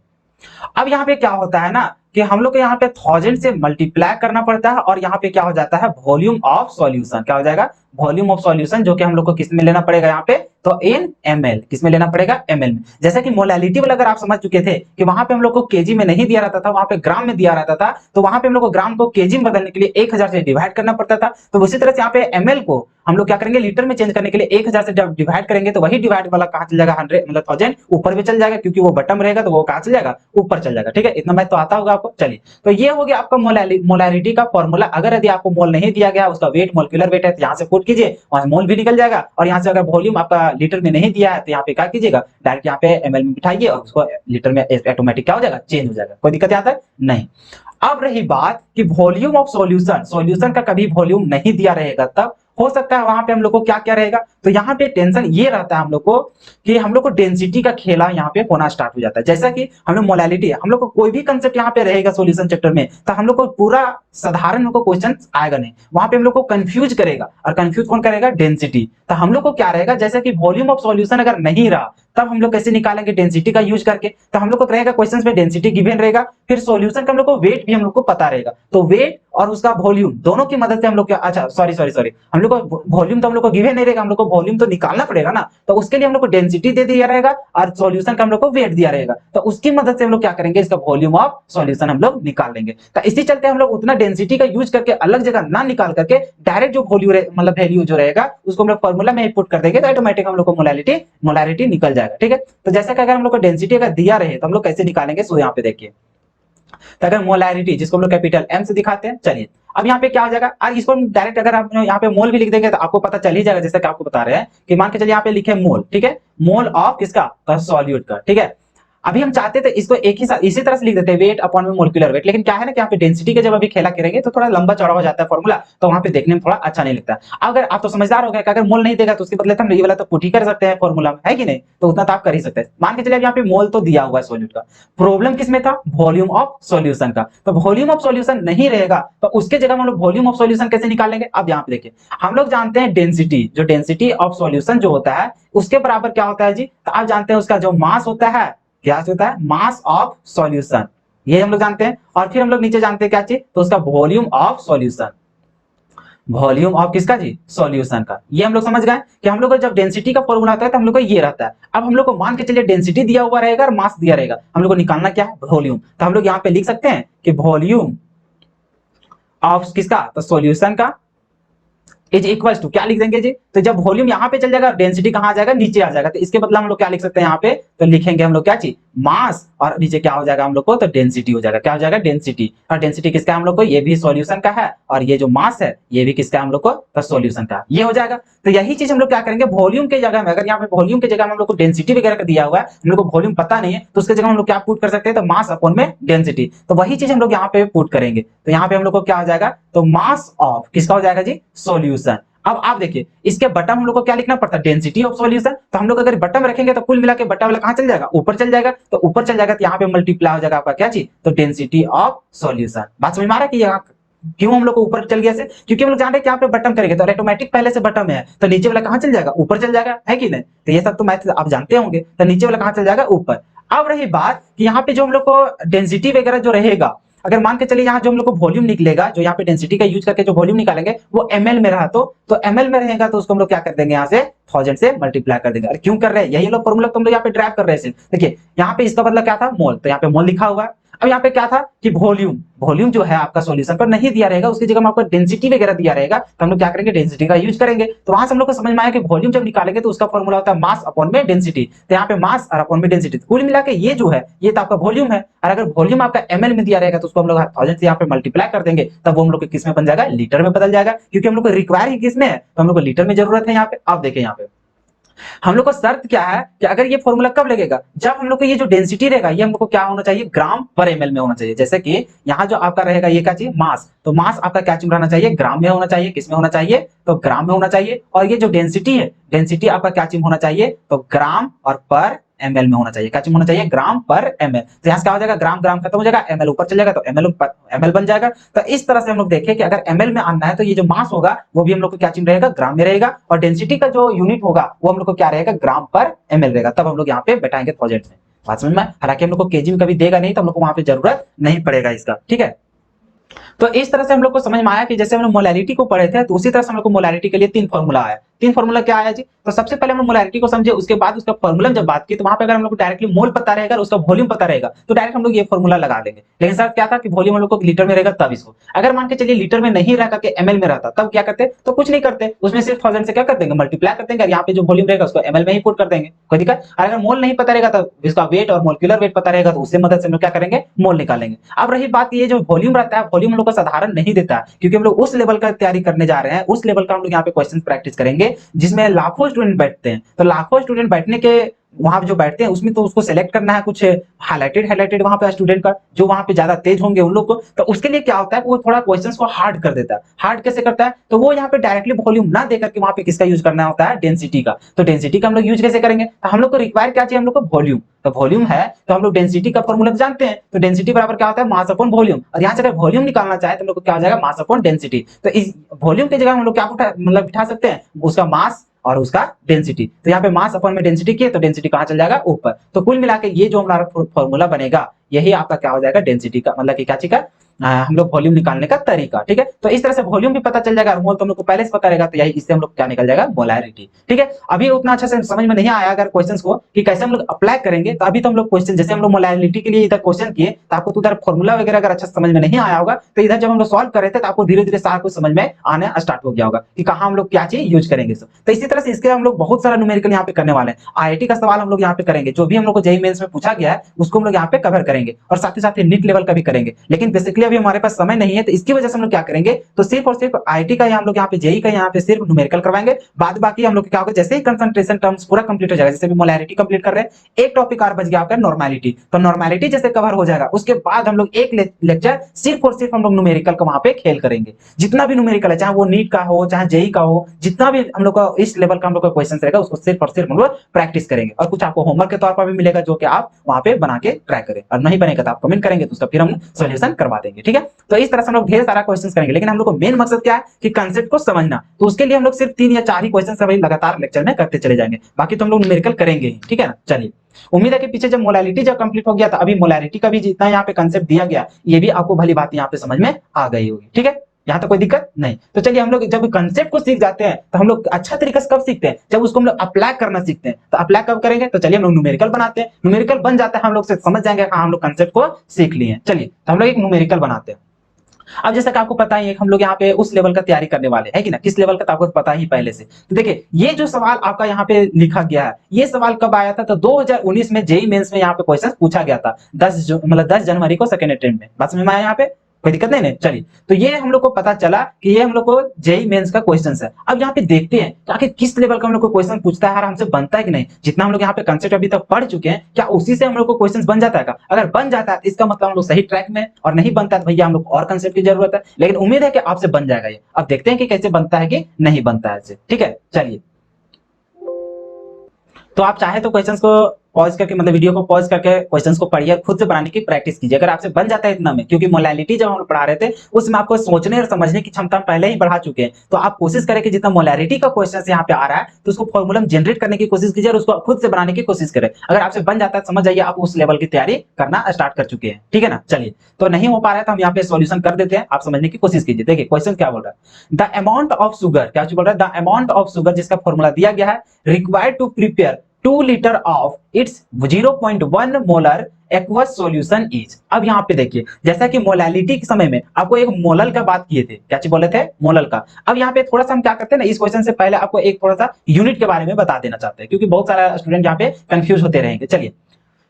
अब यहाँ पे क्या होता है ना कि हम लोग को यहाँ पे 1000 से मल्टीप्लाई करना पड़ता है, और यहाँ पे क्या हो जाता है, वॉल्यूम ऑफ सॉल्यूशन। क्या हो जाएगा, वॉल्यूम ऑफ सॉल्यूशन, जो कि हम लोग को किस में लेना पड़ेगा यहाँ पे, तो इन ml, किस में लेना पड़ेगा, ml में। जैसे कि मोलैलिटी वाला अगर आप समझ चुके थे कि वहां पे हम लोग को केजी में नहीं दिया रहता था, वहां पे ग्राम में दिया रहता था, तो वहां पे हम लोग को ग्राम को केजी में बदलने के लिए 1000 से डिवाइड करना पड़ता था। तो उसी तरह से यहाँ पे ml को हम लोग क्या करेंगे, लीटर में चेंज करने के लिए 1000 से जब डिवाइड करेंगे तो वही डिवाइड वाला कहाँ चल जाएगा, 100 मतलब 1000 ऊपर भी चल जाएगा, क्योंकि वो बटम रहेगा तो वो कहाँ चल जाएगा, ऊपर चल जाएगा। ठीक है, इतना मैथ तो आता होगा आपको। चलिए, तो ये हो गया आपका मोलैरिटी का फॉर्मूला। अगर यदि आपको मोल नहीं दिया गया, उसका वेट मोलिकुलर वेट है, तो यहाँ से पुट कीजिए, वहां मोल भी निकल जाएगा, और यहाँ से अगर वॉल्यूम आपका लीटर में नहीं दिया है तो यहाँ पे क्या कीजिएगा, डायरेक्ट यहाँ पे ml में बिठाइए और उसको लीटर में ऑटोमेटिक क्या हो जाएगा, चेंज हो जाएगा। कोई दिक्कत यहाँ तक नहीं। अब रही बात कि वॉल्यूम ऑफ सॉल्यूशन, सॉल्यूशन का कभी वॉल्यूम नहीं दिया रहेगा तब हो सकता है वहां पे हम लोग को क्या क्या रहेगा, तो यहाँ पे टेंशन ये रहता है हम लोग को कि हम लोग को डेंसिटी का खेला यहाँ पे होना स्टार्ट हो जाता है। जैसा कि हम लोग मोलैलिटी, हम लोग को कोई भी कंसेप्ट यहाँ पे रहेगा सॉल्यूशन चैप्टर में, तो हम लोग को पूरा साधारण लोग को क्वेश्चन आएगा नहीं, वहां पे हम लोग को कंफ्यूज करेगा, और कंफ्यूज कौन करेगा, डेंसिटी। तो हम लोग को क्या रहेगा, जैसे कि वॉल्यूम ऑफ सॉल्यूशन अगर नहीं रहा तब हम लोग कैसे निकालेंगे, डेंसिटी का यूज करके। तो हम लोग को रहेगा क्वेश्चंस में डेंसिटी गिवन रहेगा, फिर सॉल्यूशन का हम लोग को वेट भी हम लोग को पता रहेगा, तो वेट और उसका वॉल्यूम दोनों की मदद से हम लोग क्या, अच्छा सॉरी हम लोग को वॉल्यूम तो हम लोग को गिवन नहीं रहेगा, हम लोग को वॉल्यूम तो निकालना पड़ेगा ना, तो उसके लिए हम लोग को डेंसिटी दे दिया रहेगा और सॉल्यूशन का हम लोग को वेट दिया रहेगा, तो उसकी मदद से हम लोग क्या करेंगे, इसका वॉल्यूम ऑफ सॉल्यूशन हम लोग निकाल लेंगे। तो इसी चलते हम लोग उतना डेंसिटी का यूज करके अलग जगह ना निकाल करके डायरेक्ट जो वॉल्यूम मतलब वैल्यू जो रहेगा उसको हम लोग फॉर्मूला में पुट कर देंगे, तो ऑटोमेटिक हम लोग को मोलैरिटी निकल जाएगा। ठीक है, तो जैसा कि अगर हम लोग को डेंसिटी अगर दिया रहे तो हम लोग कैसे निकालेंगे, सो यहाँ पे देखिए, तो अगर मोलैरिटी जिसको हम लोग कैपिटल M से दिखाते हैं। चलिए, अब यहाँ पे क्या हो जाएगा, और इसको डायरेक्ट अगर आप यहाँ पे मोल भी लिख देंगे तो आपको पता चल ही जाएगा, जैसे कि आपको बता रहे हैं कि मान के चलिए यहाँ पे लिखे मोल। ठीक है, मोल ऑफ किसका, तो सॉल्यूट का। ठीक है, अभी हम चाहते थे इसको एक ही साथ इसी तरह से लिख देते हैं, वेट अपॉन में मोलिकुलर वेट, लेकिन क्या है ना कि यहाँ पे डेंसिटी के जब अभी खेला करेंगे तो थोड़ा लंबा चौड़ा हो जाता है फॉर्मूला, तो वहां पे देखने में थोड़ा अच्छा नहीं लगता। अगर आप तो समझदार हो गए कि अगर मोल नहीं देगा तो उसके बदले हम ये वाला तो पुट ही कर सकते हैं फॉर्मूला में, है कि नहीं, तो उतना तो आप कर ही सकते हैं। मान के चलिए यहाँ पे मोल तो दिया हुआ है सॉल्यूट का, प्रॉब्लम किसमें था, वॉल्यूम ऑफ सॉल्यूशन का। तो वॉल्यूम ऑफ सॉल्यूशन नहीं रहेगा तो उसके जगह हम लोग वॉल्यूम ऑफ सॉल्यूशन कैसे निकालेंगे। अब यहाँ पे देखिए, हम लोग जानते हैं डेंसिटी, जो डेंसिटी ऑफ सॉल्यूशन जो होता है उसके बराबर क्या होता है जी, तो आप जानते हैं उसका जो मास होता है, क्या होता है, मास ऑफ सॉल्यूशन, ये हम लोग जानते हैं। और फिर हम लोग नीचे जानते हैं क्या चीज, तो उसका volume of solution, volume of किसका जी, सॉल्यूशन का। ये हम लोग समझ गए कि हम लोग को जब डेंसिटी का फॉर्मूला आता है तो हम लोग को ये रहता है। अब हम लोग को मान के चलिए डेंसिटी दिया हुआ रहेगा और मास दिया रहेगा, हम लोग को निकालना क्या है, वॉल्यूम। तो हम लोग यहाँ पे लिख सकते हैं कि वॉल्यूम ऑफ किसका, तो सॉल्यूशन का इज इक्वल्स टू क्या लिख देंगे जी, तो जब वॉल्यूम यहाँ पे चल जाएगा डेंसिटी कहाँ आ जाएगा, नीचे आ जाएगा, तो इसके बदला हम लोग क्या लिख सकते हैं यहाँ पे, तो लिखेंगे हम लोग क्या चीज, मास, और नीचे क्या हो जाएगा हम लोग को, तो डेंसिटी हो जाएगा। क्या हो जाएगा, डेंसिटी। और डेंसिटी किसका है हम लोग को, ये भी सॉल्यूशन का है, और ये जो मास है ये भी किसका है हम लोग को, तो सॉल्यूशन का, ये हो जाएगा। तो यही चीज हम लोग क्या करेंगे, वॉल्यूम के जगह में, अगर यहाँ पे वॉल्यूम के जगह में हम लोग को डेंसिटी वगैरह का दिया हुआ है, हम लोग को वॉल्यूम पता नहीं है, तो उसके जगह हम लोग क्या पुट कर सकते हैं, तो मास अपॉन में डेंसिटी, तो वही चीज हम लोग यहाँ पे पुट करेंगे। तो यहाँ पे हम लोग को क्या हो जाएगा, तो मास ऑफ किसका हो जाएगा जी, सॉल्यूशन। अब आप देखिए इसके बटन हम लोग को क्या लिखना पड़ता है, डेंसिटी ऑफ सॉल्यूशन, तो हम लोग अगर बटन रखेंगे तो कुल मिला के बटा वाला कहां चल जाएगा, ऊपर चल जाएगा, तो ऊपर चल जाएगा तो यहाँ पे मल्टीप्लाई हो जाएगा आपका क्या चीज, तो डेंसिटी ऑफ सॉल्यूशन। बात समझ में आ रहा है कि यहाँ क्यों हम लोग को ऊपर चल गया से, क्योंकि हम लोग जान रहे हैं कि यहाँ पे बटन करेंगे तो ऑटोमेटिक पहले से बटन है, तो नीचे वाला कहां चल जाएगा, ऊपर चल जाएगा, है कि नहीं। तो ये सब तो मैथ आप जानते होंगे, तो नीचे वाला कहां चल जाएगा, ऊपर। अब रही बात कि यहाँ पे जो हम लोग को डेंसिटी वगैरह जो रहेगा, अगर मान के चलिए यहाँ जो हम लोग को वॉल्यूम निकलेगा, जो यहाँ पे डेंसिटी का यूज करके जो वॉल्यूम निकालेंगे वो ml में रहा, तो ml में रहेगा तो उसको हम लोग क्या कर देंगे, यहाँ से 1000 से मल्टीप्लाई कर देंगे। अरे क्यों कर रहे हैं, यही लोग फॉर्मूला तुम लोग यहाँ पे ड्राइव कर रहे हैं। देखिए यहाँ पे इसका बदला क्या था, मोल, तो यहाँ पे मोल लिखा हुआ है। अब यहाँ पे क्या था कि वॉल्यूम, वॉल्यूम जो है आपका सॉल्यूशन पर नहीं दिया रहेगा, उसकी जगह में आपको डेंसिटी वगैरह दिया रहेगा, तो हम लोग क्या करेंगे, डेंसिटी का यूज करेंगे। तो वहां से हम लोग को समझ में आया कि वॉल्यूम जब निकालेंगे तो उसका फॉर्मूला होता है मास अपॉन में डेंसिटी। तो यहाँ पे मास और अपॉन में डेंसिटी, कुल मिला के ये जो है ये तो आपका वॉल्यूम है, और अगर वॉल्यूम आपका एमएल में दिया रहेगा तो उसको हम लोग 1000 से यहाँ पे मल्टीप्लाई कर देंगे, तब वो हम लोग किस में बन जाएगा, लीटर में बदल जाएगा, क्योंकि हम लोग को रिक्वायर ही किस में है, तो हम लोग को लीटर में जरूरत है। यहाँ पे आप देखें, यहाँ पे हम लोग को शर्त क्या है कि अगर ये फॉर्मूला कब लगेगा, जब हम लोग को ये जो डेंसिटी रहेगा ये हम लोग को क्या होना चाहिए, ग्राम पर एमएल में होना चाहिए। जैसे कि यहाँ जो आपका रहेगा ये क्या चाहिए, मास, तो मास आपका क्या चीज रहना चाहिए, ग्राम में होना चाहिए, किस में होना चाहिए, तो ग्राम में होना चाहिए। और ये जो डेंसिटी है, डेंसिटी आपका क्या चीज होना चाहिए, तो ग्राम और पर एमएल में होना चाहिए। क्या चीज होना चाहिए, ग्राम पर एमएल। तो यहाँ से क्या हो जाएगा, ग्राम ग्राम खत्म हो जाएगा, एमएल ऊपर चल जाएगा, तो एमएल बन जाएगा। तो इस तरह से हम लोग देखें कि अगर एमएल में आना है तो ये जो मास होगा वो भी हम लोग को क्या चीज रहेगा, ग्राम में रहेगा, और डेंसिटी का जो यूनिट होगा वो हम लोग को क्या रहेगा, ग्राम पर एमएल रहेगा। तब हम लोग यहाँ पे बैठाएंगे थाउजेंड में। बात समझ में, हालांकि हम लोग को केजी में कभी देगा नहीं, तो हम लोग को वहां पे जरूरत नहीं पड़ेगा इसका, ठीक है। तो इस तरह से हम लोग को समझ में आया कि जैसे हम लोग मोलैरिटी को पढ़े थे, तो उसी तरह से हम लोग को मोलैरिटी के लिए 3 फार्मूला आया। 3 फार्मूला क्या आया जी, तो सबसे पहले हम मोलैरिटी को समझे, उसके बाद उसका फार्मूला जब बात की, तो वहां पे अगर हम लोग को डायरेक्टली मोल पता रहेगा और उसका वॉल्यूम पता रहेगा तो डायरेक्ट हम लोग ये फार्मूला लगा लेंगे। लेकिन सर क्या था कि वॉल्यूम हम लोग को लीटर में रहेगा तब इसको, अगर मान के चलिए लीटर में नहीं रह करके एमएल में रहता तब क्या करते, तो कुछ नहीं करते, उसमें सिर्फ 1000 से क्या कर देंगे, मल्टीप्लाई कर देंगे, और यहाँ पे जो वॉल्यूम रहेगा उसको एमएल में ही पुट कर देंगे, कोई दिक्कत। अगर मोल नहीं पता रहेगा तो इसका वेट और मोलिकुलर वेट पता रहेगा, तो उससे मदद से हम लोग क्या करेंगे, मोल निकालेंगे। अब रही बात ये जो वॉल्यूम रहता है, वॉल्यूम हम लोग को साधारण नहीं देता, क्योंकि हम लोग उस लेवल का तैयारी करने जा रहे हैं, उस लेवल का हम लोग यहाँ पे क्वेश्चन प्रैक्टिस करेंगे जिसमें लाखों स्टूडेंट बैठते हैं। तो लाखों स्टूडेंट बैठने के वहां पे जो बैठते हैं उसमें तो उसको सिलेक्ट करना है कुछ हाईलाइटेड वहां पे स्टूडेंट का, जो वहां पे ज्यादा तेज होंगे उन लोग को। तो उसके लिए क्या होता है, वो थोड़ा क्वेश्चंस को हार्ड कर देता है। हार्ड कैसे करता है, तो वो यहाँ पे डायरेक्टली वॉल्यूम ना देकर के वहां पे किसका यूज करना होता है, डेंसिटी का। तो डेंसिटी का हम लोग यूज कैसे करेंगे, तो हम लोग को रिक्वायर क्या चाहिए, हम लोग को वॉल्यूम। तो वॉल्यूम है तो हम लोग डेंसिटी का फॉर्मूला जानते हैं, तो डेंसिटी बराबर क्या होता है, मास अपॉन वॉल्यूम। और यहाँ से अगर वॉल्यूम निकालना चाहे तो हम लोग को क्या हो जाएगा, मास अपॉन डेंसिटी। तो इस वॉल्यूम की जगह हम लोग क्या मतलब बिठा सकते हैं, उसका मास और उसका डेंसिटी। तो यहाँ पे मास अपॉन में डेंसिटी किए तो डेंसिटी कहाँ चल जाएगा, ऊपर। तो कुल मिला के ये जो हमारा फॉर्मूला बनेगा यही आपका क्या हो जाएगा, डेंसिटी का, मतलब कि क्या चीज का, हम लोग वॉल्यूम निकालने का तरीका, ठीक है। तो इस तरह से वॉल्यूम भी पता चल जाएगा और मोल तो हम लोग को पहले से पता रहेगा, तो यही इससे हम लोग क्या निकल जाएगा, मोलैरिटी, ठीक है। अभी उतना अच्छा से समझ में नहीं आया अगर क्वेश्चंस को कि कैसे हम लोग अप्लाई करेंगे, तो अभी तो हम लोग क्वेश्चन जैसे हम लोग मोलैरिटी के लिए इधर क्वेश्चन किए, तो आपको तो उधर फॉर्मूला वगैरह अगर अच्छा समझ में नहीं आया होगा, तो इधर जब हम लोग सॉल्व कर रहे थे तो आपको धीरे धीरे सारा कुछ समझ में आना स्टार्ट हो गया होगा कि कहाँ हम लोग क्या चीज यूज करेंगे। तो इसी तरह से इसके हम लोग बहुत सारा न्यूमेरिकल यहाँ पे करने वाले हैं। आईआईटी का सवाल हम लोग यहाँ पे करेंगे, जो भी हम लोग को जेईई मेंस में पूछा गया है उसको हम लोग यहाँ पे कवर करेंगे, और साथ ही साथ नीट लेवल का भी करेंगे। लेकिन बेसिकली अभी हमारे पास समय नहीं है, तो इसकी वजह से हम लोग क्या करेंगे, तो सिर्फ और सिर्फ आईआईटी का हम लोग यहाँ पे, जेईई का यहाँ पे सिर्फ न्यूमेरिकल करवाएंगे। बाद बाकी हम लोग क्या होगा, जैसे ही कंसंट्रेशन टर्म्स पूरा कंप्लीट हो जाएगा, जैसे भी मोलैरिटी कंप्लीट कर रहे हैं, एक टॉपिक और बच गया आपका नॉर्मेलिटी। तो नॉर्मेलिटी जैसे कवर हो जाएगा उसके बाद हम लोग एक लेक्चर सिर्फ और सिर्फ हम लोग न्यूमेरिकल का वहां पे खेल करेंगे। जितना भी न्यूमेरिकल है, चाहे वो नीट का हो चाहे जेईई का हो, जितना भी हम लोग का इस लेवल का हम लोग का क्वेश्चन रहेगा उसको सिर्फ और सिर्फ हम लोग प्रैक्टिस करेंगे, और कुछ आपको होमवर्क के तौर पर भी मिलेगा जो कि आप वहां पे बना के ट्राई करें, और नहीं बनेगा तो आप कमेंट करेंगे तो उसका फिर हम सोल्यूशन करवा देंगे, ठीक है। तो इस तरह से हम लोग ढेर सारा क्वेश्चन करेंगे, लेकिन हम लोग को मेन मकसद क्या है कि कंसेप्ट को समझना। तो उसके लिए हम लोग सिर्फ 3 या 4 ही क्वेश्चन सभी लगातार लेक्चर में करते चले जाएंगे, बाकी तो हम लोग न्यूमेरिकल करेंगे ही, ठीक है ना। चलिए, उम्मीद है कि पीछे जब मोलैरिटी जब कंप्लीट हो गया था, अभी मोलैरिटी का भी जितना यहाँ पे कंसेप्ट दिया गया ये भी आपको भली बात यहाँ पे समझ में आ गई होगी, ठीक है। यहाँ तो कोई दिक्कत नहीं। तो चलिए, हम लोग जब कंसेप्ट को सीख जाते हैं तो हम लोग अच्छा तरीके से कब सीखते हैं, जब उसको हम लोग अप्लाई करना सीखते हैं। तो अप्लाई कब करेंगे, तो चलिए हम लोग न्यूमेरिकल बनाते हैं। न्यूमेरिकल बन जाता है, हम लोग से समझ जाएंगे हाँ हम लोग कंसेप्ट को सीख लिए हैं। चलिए, तो हम लोग एक न्यूमेरिकल बनाते हैं। अब जैसा कि आपको पता ही है हम लोग यहाँ पे उस लेवल का तैयारी करने वाले हैं कि ना, किस लेवल का तो आपको पता ही पहले से। तो देखिए, ये जो सवाल आपका यहाँ पे लिखा गया है, ये सवाल कब आया था, तो 2019 में जेईई मेंस में यहाँ पे क्वेश्चन पूछा गया था, 10 जनवरी को सेकेंड अटेम्प्ट में। बात समझ में आया यहाँ पे, कोई दिक्कत नहीं। चलिए, तो ये हम लोग को पता चला कि ये हम लोग को जेईई मेंस का क्वेश्चन है। अब यहाँ पे देखते हैं कि आखिर किस लेवल का हम लोग को क्वेश्चन पूछता है और हमसे बनता है कि नहीं। जितना हम लोग यहाँ पे कंसेप्ट अभी तक पढ़ चुके हैं, क्या उसी से हम लोग को क्वेश्चन बन जाता है का? अगर बन जाता है तो इसका मतलब हम लोग सही ट्रैक में, और नहीं बनता तो भैया हम लोग और कंसेप्ट की जरूरत है। लेकिन उम्मीद है कि आपसे बन जाएगा ये। अब देखते हैं कि कैसे बनता है कि नहीं बनता है, ठीक है। चलिए, तो आप चाहे तो क्वेश्चंस को पॉज करके, मतलब वीडियो को पॉज करके क्वेश्चंस को पढ़िए, खुद से बनाने की प्रैक्टिस कीजिए। अगर आपसे बन जाता है इतना में, क्योंकि मोलैरिटी जब हम पढ़ा रहे थे उसमें आपको सोचने और समझने की क्षमता पहले ही बढ़ा चुके हैं, तो आप कोशिश करें कि जितना मोलैरिटी का क्वेश्चन यहाँ पे आ रहा है तो उसको फॉर्मूला जनरेट करने की कोशिश कीजिए और उसको खुद से बनाने की कोशिश करें। अगर आपसे बन जाता है समझ जाइए आप उस लेवल की तैयारी करना स्टार्ट कर चुके हैं, ठीक है ना। चलिए, तो नहीं हो पा रहा है तो हम यहाँ पे सॉल्यूशन कर देते हैं, आप समझने की कोशिश कीजिए। देखिए क्वेश्चन क्या बोल रहा है, द अमाउंट ऑफ शुगर, क्या बोल रहा है, द अमाउंट ऑफ शुगर जिसका फॉर्मूला दिया गया है, required to prepare 2 litre of its 0.1 molar aqueous solution is. अब यहाँ पे देखिए, जैसा कि मोलालिटी के समय में आपको एक मोलल का बात किए थे, क्या चीज बोले थे, मोलल का। अब यहाँ पे थोड़ा सा हम क्या करते हैं ना, इस क्वेश्चन से पहले आपको एक थोड़ा सा यूनिट के बारे में बता देना चाहते हैं, क्योंकि बहुत सारा स्टूडेंट यहाँ पे कंफ्यूज होते रहेंगे। चलिए,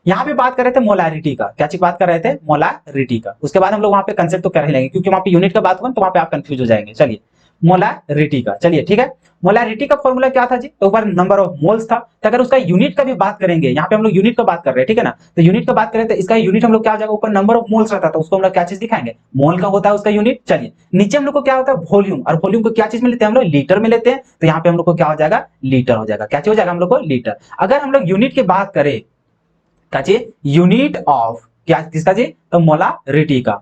यहाँ पे बात कर रहे थे मोलारिटी का, क्या चीज बात कर रहे थे, मोलारिटी का। उसके बाद हम लोग वहां पे कंसेप्ट तो कर ही लेंगे, क्योंकि वहां पे यूनिट का बात हुआ तो वहां पे आप कंफ्यूज हो जाएंगे। चलिए, मोलारिटी का, चलिए ठीक है। मोलारिटी का फॉर्मूला क्या था जी, तो ऊपर नंबर ऑफ मोल्स था। तो अगर उसका यूनिट का भी बात करेंगे, यहाँ पे हम लोग यूनिट का बात कर रहे हैं, ठीक है ना। तो यूनिट का बात करें तो इसका यूनिट हम लोग क्या हो जाएगा, ऊपर नंबर ऑफ मोल्स रहता था, उसको हम लोग क्या चीज दिखाएंगे, मोल का होता है उसका यूनिट। चलिए, नीचे हम लोग को क्या होता है, वॉल्यूम, और वॉल्यूम को क्या चीज में लेते हैं हम लोग, लीटर में लेते हैं। तो यहाँ पे हम लोग को क्या हो जाएगा, लीटर हो जाएगा। क्या चीज हो जाएगा हम लोग को, लीटर। अगर हम लोग यूनिट की बात करें, क्या चीज, यूनिट ऑफ क्या, किसका जी, तो मोलारिटी का।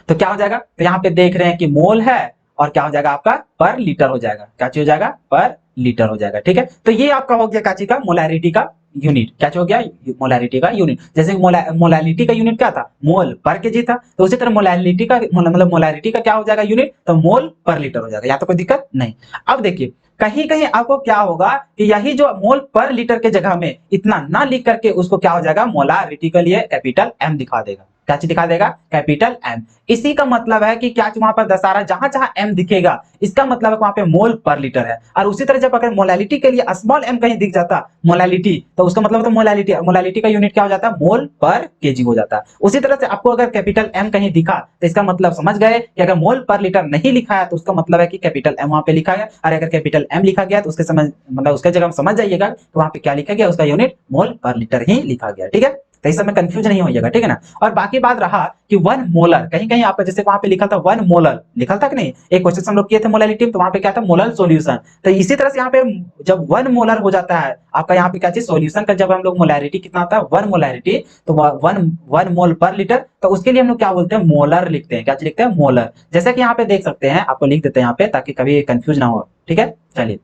तो क्या हो जाएगा, तो यहाँ पे देख रहे हैं कि मोल है, और क्या हो जाएगा आपका, पर लीटर हो जाएगा। क्या चीज हो जाएगा, पर लीटर हो जाएगा, ठीक है। तो ये आपका हो गया क्या चीज का, मोलारिटी का यूनिट। क्या हो गया, मोलारिटी का यूनिट। जैसे मोलालिटी का यूनिट क्या था, मोल पर केजी था, तो उसी तरह मोलालिटी का मतलब मोलारिटी का क्या हो जाएगा यूनिट, तो मोल पर लीटर हो जाएगा। यहाँ तो कोई दिक्कत नहीं। अब देखिए, कहीं कहीं आपको क्या होगा कि यही जो मोल पर लीटर के जगह में इतना ना लिख करके उसको क्या हो जाएगा, मोलारिटी के लिए कैपिटल एम दिखा देगा। क्या चीज दिखा देगा, कैपिटल एम। इसी का मतलब है कि क्या वहां पर दशहरा जहां जहां एम दिखेगा, इसका मतलब है वहां पे मोल पर लीटर है। और उसी तरह जब अगर मोलालिटी के लिए स्मॉल एम कहीं दिख जाता, मोलालिटी, तो उसका मतलब तो मोलालिटी, मोलालिटी का यूनिट क्या हो जाता है, मोल पर केजी हो जाता है। उसी तरह से आपको अगर कैपिटल एम कहीं दिखा, तो इसका मतलब समझ गए कि अगर मोल पर लीटर नहीं लिखा है, तो उसका मतलब है कि कैपिटल एम वहां पे लिखा है। और अगर कैपिटल एम लिखा गया, तो उसके समझ मतलब उसके जगह हम समझ जाइएगा तो वहां पे क्या लिखा गया, उसका यूनिट मोल पर लीटर ही लिखा गया, ठीक है। तो इस समय कंफ्यूज नहीं होइएगा, ठीक है ना। और बाकी बात रहा कि 1 मोलर, कहीं कहीं आपका जैसे वहां पे लिखा था 1 मोलर, लिखा था कि नहीं, एक क्वेश्चन हम लोग किए थे मोलालिटी, तो वहां पे क्या था, मोलर सॉल्यूशन। तो इसी तरह से यहाँ पे जब 1 मोलर हो जाता है आपका, यहाँ पे क्या चीज, सॉल्यूशन का जब हम लोग मोलारिटी कितना आता है, 1 मोलारिटी, तो 1 मोल पर लीटर, तो उसके लिए हम लोग क्या बोलते हैं, मोलर लिखते हैं। क्या लिखते हैं, मोलर। जैसा कि यहाँ पे देख सकते हैं, आपको लिख देते हैं यहाँ पे ताकि कभी कंफ्यूज ना हो, ठीक है। चलिए,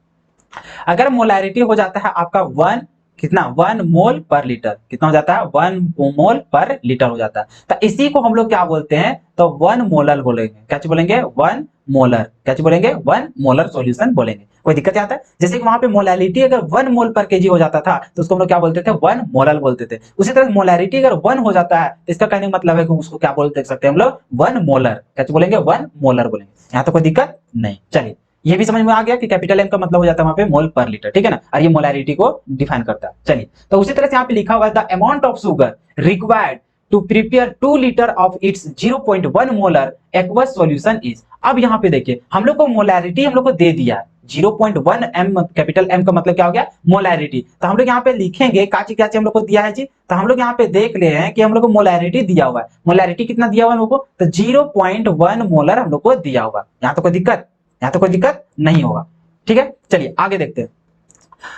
अगर मोलैरिटी हो जाता है आपका 1 कितना, 1 मोल पर लीटर, कितना हो जाता है, 1 मोल पर लीटर हो जाता है। तो इसी को हम लोग क्या बोलते हैं, तो 1 मोलर बोलेंगे। क्या बोलेंगे, 1 मोलर। क्या बोलेंगे, 1 मोलर सॉल्यूशन बोलेंगे। कोई दिक्कत आता है, जैसे कि वहां पे मोलैलिटी अगर 1 मोल पर केजी हो जाता था, तो उसको हम लोग क्या बोलते थे, 1 मोलर बोलते थे। उसी तरह मोलैरिटी अगर 1 हो जाता है, तो इसका कहने का मतलब है कि उसको क्या बोल सकते हैं हम लोग, 1 मोलर। क्या बोलेंगे, 1 मोलर बोलेंगे। यहाँ तो कोई दिक्कत नहीं। चलिए, ये भी समझ में आ गया कि कैपिटल एम का मतलब हो जाता है वहां पे मोल पर लीटर, ठीक है ना। और ये मोलैरिटी को डिफाइन करता है। चलिए, तो उसी तरह से यहाँ पे लिखा हुआ है the amount of sugar required to prepare 2 litre of its 0.1 molar aqueous solution is. अब यहाँ पे देखिए, हम लोग को मोलैरिटी हम लोग को दे दिया है 0.1 एम, कैपिटल एम का मतलब क्या हो गया, मोलैरिटी। तो हम लोग यहाँ पे लिखेंगे क्या हम लोग को दिया है जी, तो हम लोग यहाँ पे देख ले हैं कि हम लोग को मोलैरिटी दिया हुआ है। मोलैरिटी कितना दिया हुआ है हम लोग को, तो 0.1 मोलर हम लोग को दिया हुआ। यहाँ तो कोई दिक्कत, यहाँ तो कोई दिक्कत नहीं होगा, ठीक है। चलिए आगे देखते हैं।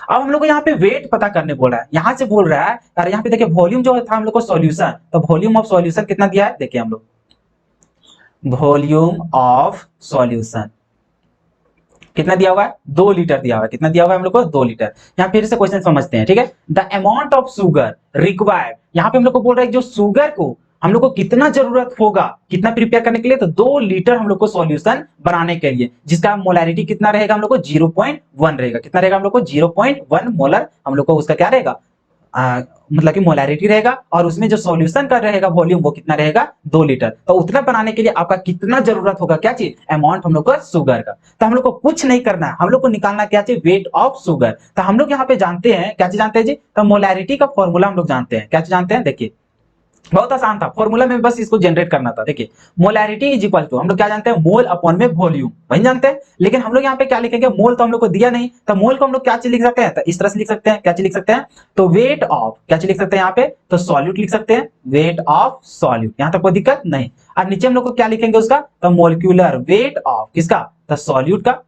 अब हम लोग को यहाँ पे वेट पता करने बोल रहा है, यहां से बोल रहा है, और यहाँ पे देखिए वॉल्यूम जो था हम लोग को सॉल्यूशन, तो वॉल्यूम ऑफ सॉल्यूशन कितना दिया है, देखिए हम लोग वॉल्यूम ऑफ सॉल्यूशन कितना दिया हुआ है, 2 लीटर दिया हुआ है। कितना दिया हुआ है हम लोग को, 2 लीटर। यहाँ फिर से क्वेश्चन समझते हैं, ठीक है। The amount of sugar required, यहाँ पे हम लोग को बोल रहा है जो शुगर को हम लोग को कितना जरूरत होगा, कितना प्रिपेयर करने के लिए, तो 2 लीटर हम लोग को सॉल्यूशन बनाने के लिए, जिसका मोलैरिटी कितना रहेगा हम लोग को, 0.1 रहेगा। कितना रहेगा हम लोग को, 0.1 मोलर हम लोग को उसका क्या रहेगा, मतलब कि मोलैरिटी रहेगा। और उसमें जो सॉल्यूशन का रहेगा वॉल्यूम, वो कितना रहेगा, 2 लीटर। तो उतना बनाने के लिए आपका कितना जरूरत होगा, क्या चीज, अमाउंट हम लोग को शुगर का। तो हम लोग को कुछ नहीं करना है, हम लोग को निकालना क्या चाहिए, वेट ऑफ शुगर। तो हम लोग यहाँ पे जानते हैं, क्या चीज जानते हैं जी, तो मोलैरिटी का फॉर्मूला हम लोग जानते हैं। क्या चीज जानते हैं, देखिए बहुत आसान था, फॉर्मूला में बस इसको जनरेट करना था। देखिए, मोलैरिटी इज इक्वल टू, हम लोग क्या जानते हैं, मोल अपॉन में वॉल्यूम, वही जानते हैं। लेकिन हम लोग यहाँ पे क्या लिखेंगे, मोल तो हम लोग को दिया नहीं, तो मोल को हम लोग क्या चीज लिख सकते हैं, तो इस तरह से लिख सकते हैं। क्या चीज लिख सकते हैं, तो वेट ऑफ, क्या चीज लिख सकते हैं यहाँ पे, तो सॉल्यूट लिख सकते हैं, वेट ऑफ सॉल्यूट। यहाँ तक कोई दिक्कत नहीं। और नीचे हम लोग को क्या लिखेंगे उसका, तो मोलिक्यूलर वेट ऑफ किसका, तो सॉल्यूट का।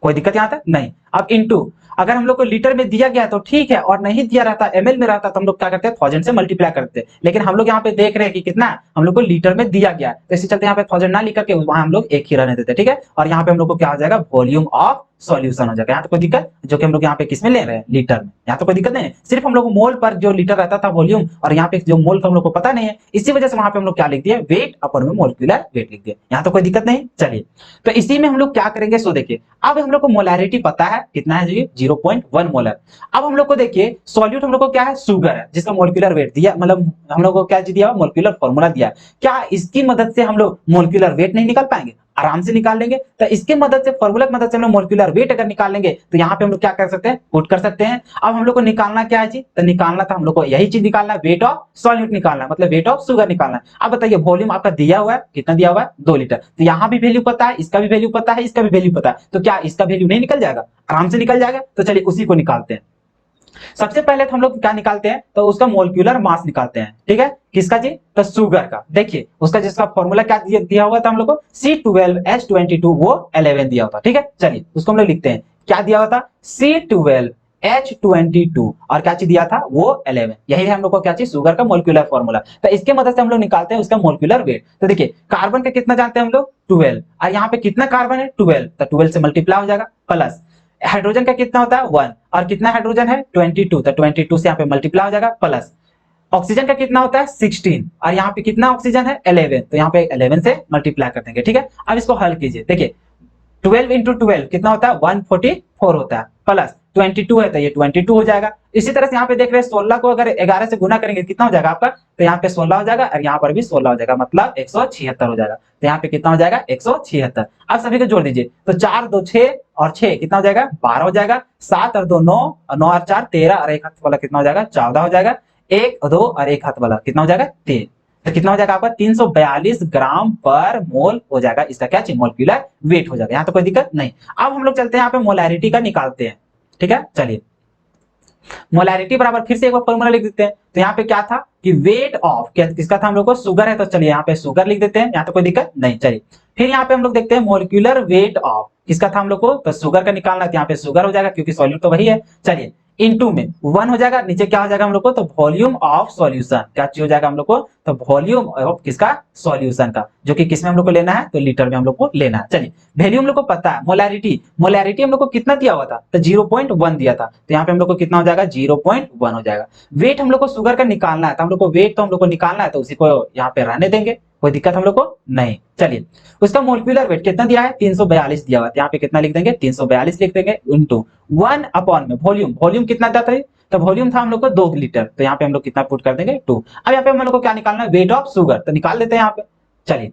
कोई दिक्कत यहाँ तक नहीं। अब इनटू, अगर हम लोग को लीटर में दिया गया तो ठीक है, और नहीं दिया रहता एमएल में रहता तो हम लोग क्या करते हैं, 1000 से मल्टीप्लाई करते हैं। लेकिन हम लोग यहाँ पे देख रहे हैं कि कितना हम लोग को लीटर में दिया गया, तो इसी चलते यहाँ पे 1000 ना लिख करके वहां हम लोग एक ही रहने देते, ठीक है। और यहाँ पे हम लोग को क्या आ जाएगा, वॉल्यूम ऑफ सॉल्यूशन हो जाएगा। यहाँ तो कोई दिक्कत, जो कि हम लोग यहाँ पे किसमें ले रहे हैं, लीटर में, यहाँ तो कोई दिक्कत नहीं है। सिर्फ हम लोग मोल पर जो लीटर रहता था वॉल्यूम, और यहाँ पे जो मोल का हम लोग को पता नहीं है, इसी वजह से वहां पे हम लोग क्या लिख दिया, वेट अपन में मोलिकुलर वेट लिख दिया। यहाँ तो कोई दिक्कत नहीं। चलिए, तो इसी में हम लोग क्या करेंगे, सो देखिए अब हम लोग को मोलैरिटी पता है कितना है जी, 0.1 मोलर। अब हम लोग को देखिए सॉल्यूट हम लोग को क्या है, शुगर है, जिसका मोलिकुलर वेट दिया, मतलब हम लोग को क्या दिया, मोलिकुलर फॉर्मूला दिया। क्या इसकी मदद से हम लोग मोलिकुलर वेट नहीं निकाल पाएंगे, आराम से निकाल लेंगे। तो इसके मदद से, फॉर्मूला की मदद से हम लोग मोलिकुलर वेट अगर निकाल लेंगे तो यहाँ पे हम लोग क्या कर सकते हैं, पुट कर सकते हैं। अब हम लोग को निकालना क्या है जी, तो निकालना था हम लोग को यही चीज निकालना है, वेट ऑफ सॉल्यूट निकालना है, मतलब वेट ऑफ शुगर निकालना है। अब बताइए वॉल्यूम आपका दिया हुआ है, कितना दिया हुआ है, 2 लीटर। तो यहाँ भी वैल्यू पता है, इसका भी वैल्यू पता है, इसका भी वैल्यू पता है, तो क्या इसका वैल्यू नहीं निकल जाएगा, आराम से निकल जाएगा। तो चलिए उसी को निकालते हैं। सबसे पहले तो हम लोग क्या निकालते हैं, तो उसका मोलिकुलर मास निकालते हैं, ठीक है, किसका जी, तो शुगर का। देखिए उसका जिसका फॉर्मूला क्या दिया हुआ था हम लोग को, C12H22, वो 11 दिया होता, ठीक है। चलिए उसको हम लोग लिखते हैं, क्या दिया हुआ था, C12H22, और क्या चीज दिया था, वो 11। यही है हम लोग को क्या चीज, शुगर का मोलिकुलर फॉर्मूला। तो इसके मदद से हम लोग निकालते हैं उसका मोलिकुलर वेट। तो देखिए कार्बन का कितना जानते हैं हम लोग, 12, और यहाँ पे कितना कार्बन है, 12, तो 12 से मल्टीप्लाई हो जाएगा, प्लस हाइड्रोजन का कितना होता है, 1, और कितना हाइड्रोजन है, 22, तो 22 से यहाँ पे मल्टीप्लाई हो जाएगा, प्लस ऑक्सीजन का कितना होता है, 16, और यहाँ पे कितना ऑक्सीजन है, 11, तो यहाँ पे 11 से मल्टीप्लाई कर देंगे, ठीक है। अब इसको हल कीजिए, देखिए 12 इंटू 12 कितना होता है, 144 होता है, प्लस 22 है तो ये 22 हो जाएगा। इसी तरह से यहाँ पे देख रहे हैं 16 को अगर 11 से गुना करेंगे कितना हो जाएगा आपका, तो यहाँ पे 16 हो जाएगा, और यहाँ पर भी 16 हो जाएगा, मतलब 176 हो जाएगा। तो यहाँ पे कितना हो जाएगा, 176। अब सभी को जोड़ दीजिए, तो 4 2 6 और 6 कितना हो जाएगा, 12 हो जाएगा, 7 और 2 9, और 9 और 4 13, और एक हाथ वाला कितना हो जाएगा, 14 हो जाएगा, 1 2 और एक हाथ वाला कितना हो जाएगा, 3। तो कितना हो जाएगा आपका, 342 ग्राम पर मोल हो जाएगा, इसका क्या चाहिए, मोलिकुलर वेट हो जाएगा। यहाँ तो कोई दिक्कत नहीं। अब हम लोग चलते हैं यहाँ पे मोलैरिटी का निकालते हैं, ठीक है। चलिए मोलैरिटी बराबर फिर से एक बार फॉर्मूला लिख देते हैं। तो यहाँ पे क्या था कि वेट ऑफ किसका था, हम लोग को शुगर है, तो चलिए यहाँ पे शुगर लिख देते हैं, यहाँ तो कोई दिक्कत नहीं। चलिए फिर यहाँ पे हम लोग देखते हैं मोलिकुलर वेट ऑफ किसका था हम लोग को, तो शुगर का निकालना, तो यहाँ पे शुगर हो जाएगा क्योंकि सॉल्यूट तो वही है। चलिए इनटू में 1 हो जाएगा, नीचे क्या हो जाएगा हम लोग को, तो वॉल्यूम ऑफ सॉल्यूशन, क्या चीज हो जाएगा हम लोग को, तो वॉल्यूम ऑफ किसका, सॉल्यूशन का, जो कि किसमें हम लोग को लेना है, तो लीटर में हम लोग को लेना है। चलिए वैल्यू हम लोग को पता है, मोलैरिटी हम लोग को कितना दिया हुआ था, तो 0.1 दिया था, तो यहाँ पे हम लोग को कितना हो जाएगा, 0.1 हो जाएगा। वेट हम लोग को शुगर का निकालना है, तो हम लोग को वेट तो हम लोग को निकालना है, तो उसी को यहाँ पे रहने देंगे, कोई दिक्कत हम लोग को नहीं। चलिए उसका मोलिकुलर वेट कितना दिया है, 342 दिया हुआ है, यहाँ पे कितना लिख देंगे, 342 लिख देंगे, इंटू 1 अपॉन में वॉल्यूम कितना था, तो वॉल्यूम था हम लोग को 2 लीटर, तो यहाँ पे हम लोग कितना पुट कर देंगे, 2। अब यहाँ पे हम लोग को क्या निकालना है, वेट ऑफ शुगर, तो निकाल लेते हैं यहाँ पे। चलिए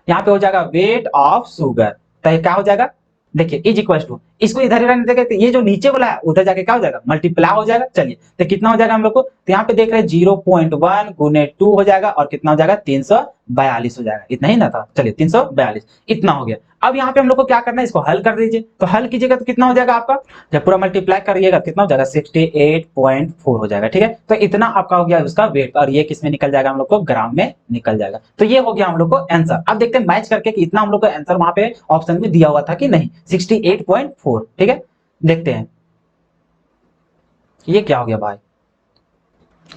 यहाँ पे हो जाएगा वेट ऑफ शुगर, तो ये क्या हो जाएगा, देखिए इज इक्वल टू, इसको इधर ही रहने देंगे, तो ये जो नीचे वाला है उधर जाके क्या हो जाएगा, मल्टीप्लाई हो जाएगा। चलिए तो कितना हो जाएगा हम लोग को, तो यहाँ पे देख रहे हैं 0.1 गुने 2 हो जाएगा, और कितना हो जाएगा, 342 हो जाएगा, इतना ही ना था। चलिए 342 इतना हो गया। अब यहाँ पे हम लोग को क्या करना है, इसको हल कर दीजिए, तो हल कीजिएगा तो कितना हो जाएगा आपका, जब पूरा मल्टीप्लाई करिएगा कितना हो जाएगा, 68.4 हो जाएगा, ठीक है। तो इतना आपका हो गया उसका वेट, और ये किसमें निकल जाएगा हम लोग को, ग्राम में निकल जाएगा। तो ये हो गया हम लोग को आंसर। अब देखते हैं मैच करके कि इतना हम लोग को आंसर वहां पे ऑप्शन में दिया हुआ था कि नहीं, 68.4, ठीक है। देखते हैं ये क्या हो गया भाई,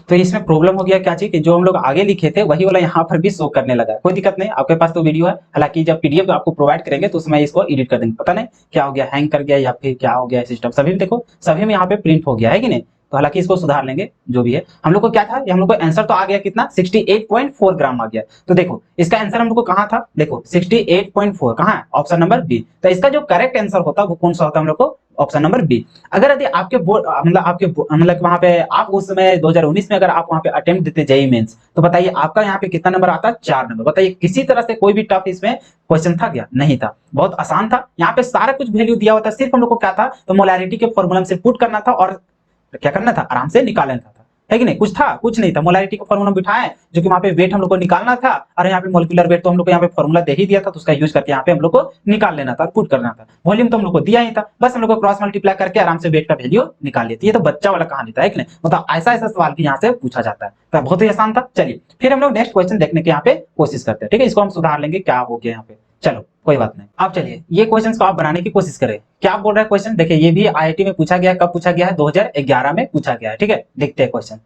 तो इसमें प्रॉब्लम हो गया क्या चीज कि जो हम लोग आगे लिखे थे वही वाला यहाँ पर भी शो करने लगा। कोई दिक्कत नहीं, आपके पास तो वीडियो है, हालांकि जब पीडीएफ आपको प्रोवाइड करेंगे तो उसमें इसको एडिट कर देंगे, पता नहीं क्या हो गया, हैंग कर गया या फिर क्या हो गया सिस्टम। सभी में देखो, सभी में यहाँ पे प्रिंट हो गया है कि नहीं, तो हालांकि इसको सुधार लेंगे जो भी है। हम लोग को क्या था, हम लोग को आंसर तो आ गया कितना, 68.4 ग्राम आ गया। तो देखो इसका आंसर हम लोग को कहाँ था, देखो 68.4 कहाँ है, ऑप्शन नंबर बी। तो इसका जो करेक्ट आंसर होता है वो कौन सा होता है हम लोग को, ऑप्शन नंबर बी। अगर यदि आपके मतलब वहां पे आप उस समय 2019 में अगर आप वहां पे अटेम्प्ट देते जेईई मेंस, तो बताइए आपका यहाँ पे कितना नंबर आता है, 4 नंबर। बताइए किसी तरह से कोई भी टफ इसमें क्वेश्चन था क्या, नहीं था, बहुत आसान था। यहाँ पे सारा कुछ वैल्यू दिया हुआ था, सिर्फ हम लोग को क्या था, तो मोलैरिटी के फॉर्मूला से पुट करना था और क्या करना था, आराम से निकाल लेना था, है कि नहीं। कुछ था, कुछ नहीं था। मोलैरिटी का फॉर्मूला बिठाए, जो कि वहां पे वेट हम लोग को निकालना था, और यहाँ पे मोलिकुलर वेट तो हम लोग को यहाँ पे फॉर्मूला दे ही दिया था, तो उसका यूज करके यहाँ पे हम लोग को निकाल लेना था, पुट करना था। वॉल्यूम तो हम लोग को दिया ही था, बस हम लोग को क्रॉस मल्टीप्लाई करके आराम से वेट का वैल्यू निकाल लेती है। तो बच्चा वाला कहानी था, है कि नहीं, मतलब ऐसा ऐसा सवाल भी यहाँ से पूछा जाता है, तो बहुत ही आसान था। चलिए फिर हम लोग नेक्स्ट क्वेश्चन देखने के यहाँ पे कोशिश करते हैं, ठीक है। इसको हम सुधार लेंगे, क्या हो गया यहाँ पे, चलो कोई बात नहीं। अब चलिए ये क्वेश्चंस को आप बनाने की कोशिश करें, क्या बोल रहा है क्वेश्चन। देखिए ये भी आईआईटी में पूछा गया है, कब पूछा गया है, 2011 में पूछा गया है, ठीक है। देखते हैं question.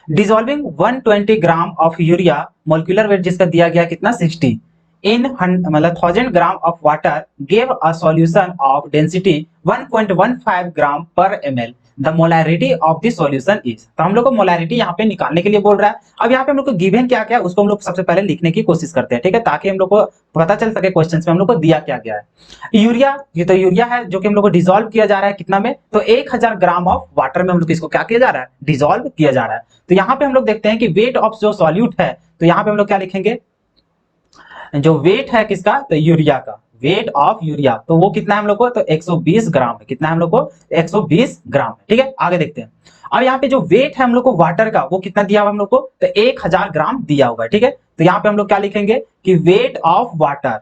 Dissolving 120 gram of urea, molecular weight जिसका दिया गया कितना, 60, इन मतलब 1000 gram of water gave a solution of density 1.15 ग्राम पर ml, the molarity of the solution is. तो हम लोग को मोलैरिटी यहाँ पे निकालने के लिए बोल रहा है। अब यहाँ पे हम लोग को गिवन क्या क्या है उसको हम लोग सबसे पहले लिखने की कोशिश करते हैं, ठीक है, ताकि हम लोग को पता चल सके क्वेश्चन में हम लोग को दिया क्या गया है। यूरिया, ये तो यूरिया है जो कि हम लोग को डिसॉल्व किया जा रहा है कितना में, तो 1000 ग्राम ऑफ वाटर में हम लोग इसको क्या किया जा रहा है, डिसॉल्व किया जा रहा है। तो यहाँ पे हम लोग देखते हैं कि वेट ऑफ जो सॉल्यूट है, तो यहाँ पे हम लोग क्या लिखेंगे, जो वेट है किसका, तो यूरिया का, वेट ऑफ यूरिया, तो वो कितना है हम लोग को, तो 120 ग्राम है। कितना है हम लोग को, 120 ग्राम है, ठीक है। आगे देखते हैं। अब यहाँ पे जो वेट है हम लोग को वाटर का, वो कितना दिया हुआ हम लोग को, तो 1000 ग्राम दिया हुआ है, ठीक है। तो यहाँ पे हम लोग क्या लिखेंगे कि weight of water,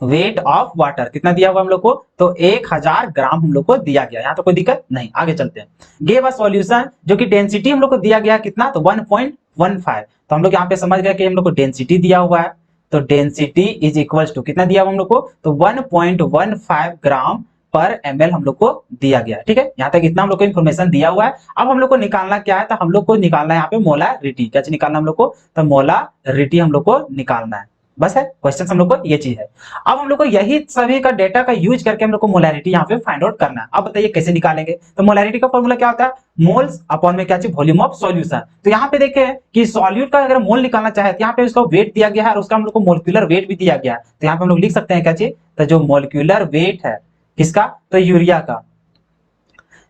weight of water कितना दिया हुआ हम लोग को, तो 1000 ग्राम हम लोग को दिया गया। यहाँ तो कोई दिक्कत नहीं। आगे चलते हैं। गिव अ सॉल्यूशन, जो कि डेंसिटी हम लोग को दिया गया कितना, तो 1.15। तो हम लोग यहाँ पे समझ गए कि हम लोग को डेंसिटी दिया हुआ है, तो डेंसिटी इज इक्वल्स टू कितना दिया हुआ हम लोग को, तो 1.15 ग्राम पर ml हम लोग को दिया गया है, ठीक है। यहाँ तक इतना हम लोग को इन्फॉर्मेशन दिया हुआ है। अब हम लोग को निकालना क्या है, तो हम लोग को निकालना है यहाँ पे मोलैरिटी। क्या चीज निकालना हम लोग को, तो मोलैरिटी हम लोग को निकालना है, बस है। क्वेश्चन हम लोग को ये चीज है। अब हम लोग को यही सभी का डेटा का यूज करके हम लोग को मोलैरिटी यहाँ पे फाइंड आउट करना है। अब बताइए कैसे निकालेंगे। तो मोलैरिटी का फॉर्मूला क्या होता है, मोल्स अपॉन में क्या चीज, वॉल्यूम ऑफ सॉल्यूशन। तो यहाँ पे देखें कि सॉल्यूट का अगर मोल निकालना चाहे तो यहाँ पे उसका वेट दिया गया है और उसका हम लोग को मोलिक्यूलर वेट भी दिया गया है। तो यहाँ पे हम लोग लिख सकते हैं क्या चीज, तो जो मोलिक्यूलर वेट है किसका, तो यूरिया का,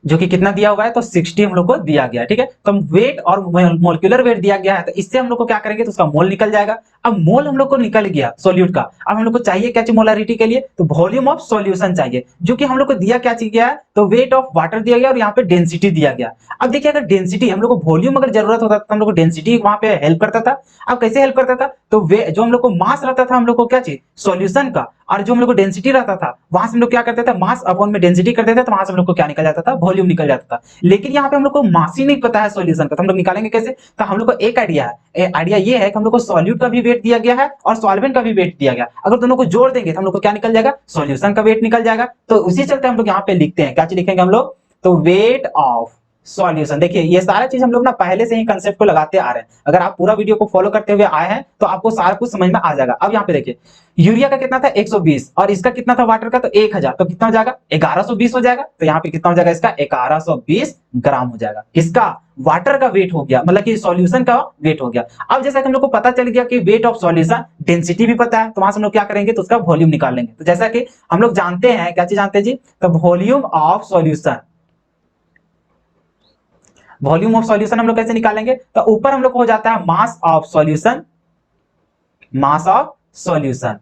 जो कि कितना दिया हुआ है, तो 60 हम लोग को दिया गया है, ठीक है। तो वेट और मोलिक्यूलर वेट दिया गया है, तो इससे हम लोग को क्या करेंगे, तो उसका मोल निकल जाएगा। अब मोल हम लोग को निकल गया सॉल्यूट का। अब हम लोग को चाहिए क्या चीज मोलैरिटी के लिए, तो वॉल्यूम ऑफ सॉल्यूशन चाहिए, जो कि हम लोग को दिया क्या चीज गया है, तो वेट ऑफ वाटर दिया गया और यहाँ पे डेंसिटी दिया गया। अब देखिए अगर डेंसिटी हम लोग को वॉल्यूम अगर जरूरत होता तो हम लोग को डेंसिटी वहां पे हेल्प करता था। अब कैसे हेल्प करता था, तो जो हम लोग को मास रहता था हम लोग को क्या चीज, सॉल्यूशन का, और जो हम लोग को डेंसिटी रहता था वहां से हम लोग क्या करते थे, मास अपॉन में डेंसिटी करते थे, तो वहां से हम लोग को क्या निकल जाता था, वॉल्यूम निकल जाता था। लेकिन यहाँ पे हम लोग को मास ही नहीं पता है सॉल्यूशन का, तो हम लोग निकालेंगे कैसे, तो हम लोग को एक आइडिया है। आइडिया ये है कि हम लोग को सॉल्यूट का भी वेट दिया गया है और सॉल्वेंट का भी वेट दिया गया। अगर दोनों को जोड़ देंगे तो हम लोग को क्या निकल जाएगा, सॉल्यूशन का वेट निकल जाएगा। तो उसी चलते हम लोग यहाँ पे लिखते हैं, क्या चीज लिखेंगे हम लोग, तो वेट ऑफ सॉल्यूशन। देखिए ये सारा चीज हम लोग ना पहले से ही कंसेप्ट को लगाते आ रहे हैं। अगर आप पूरा वीडियो को फॉलो करते हुए आए हैं तो आपको सारा कुछ समझ में आ जाएगा। अब यहाँ पे देखिए यूरिया का कितना था 120 और इसका कितना था वाटर का, तो 1000, तो कितना हो जाएगा 1120 हो जाएगा। तो यहाँ पे कितना हो जाएगा इसका 1120 ग्राम हो जाएगा। किसका, वाटर का वेट हो गया, मतलब कि सॉल्यूशन का वेट हो गया। अब जैसा कि हम लोग को पता चल गया कि वेट ऑफ सॉल्यूशन, डेंसिटी भी पता है, तो वहां से हम लोग क्या करेंगे, तो उसका वॉल्यूम निकाल लेंगे। तो जैसा कि हम लोग जानते हैं, क्या चीज जानते हैं जी, तो volume of solution, volume of solution हम लोग कैसे निकालेंगे, तो ऊपर हम लोग को हो जाता है mass of solution, mass of solution,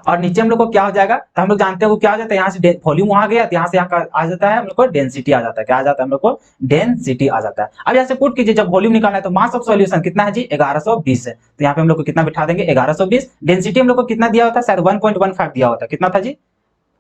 और नीचे हम लोग को क्या हो जाएगा, तो हम लोग जानते हैं वो क्या हो जाता है, यहाँ से वॉल्यूम वहां गया, तो यहाँ से यहाँ आ जाता है हम लोग को डेंसिटी आ जाता है। क्या आ जाता है हम लोग को, डेंसिटी आ जाता है। अब यहाँ से पुट कीजिए, जब वॉल्यूम निकालना है तो मास ऑफ सॉल्यूशन कितना है जी, 1120 है। तो यहाँ पे हम लोग को कितना बिठा देंगे, 1120। डेंसिटी हम लोग को कितना दिया होता है, शायद 1.15 दिया होता है। कितना था जी,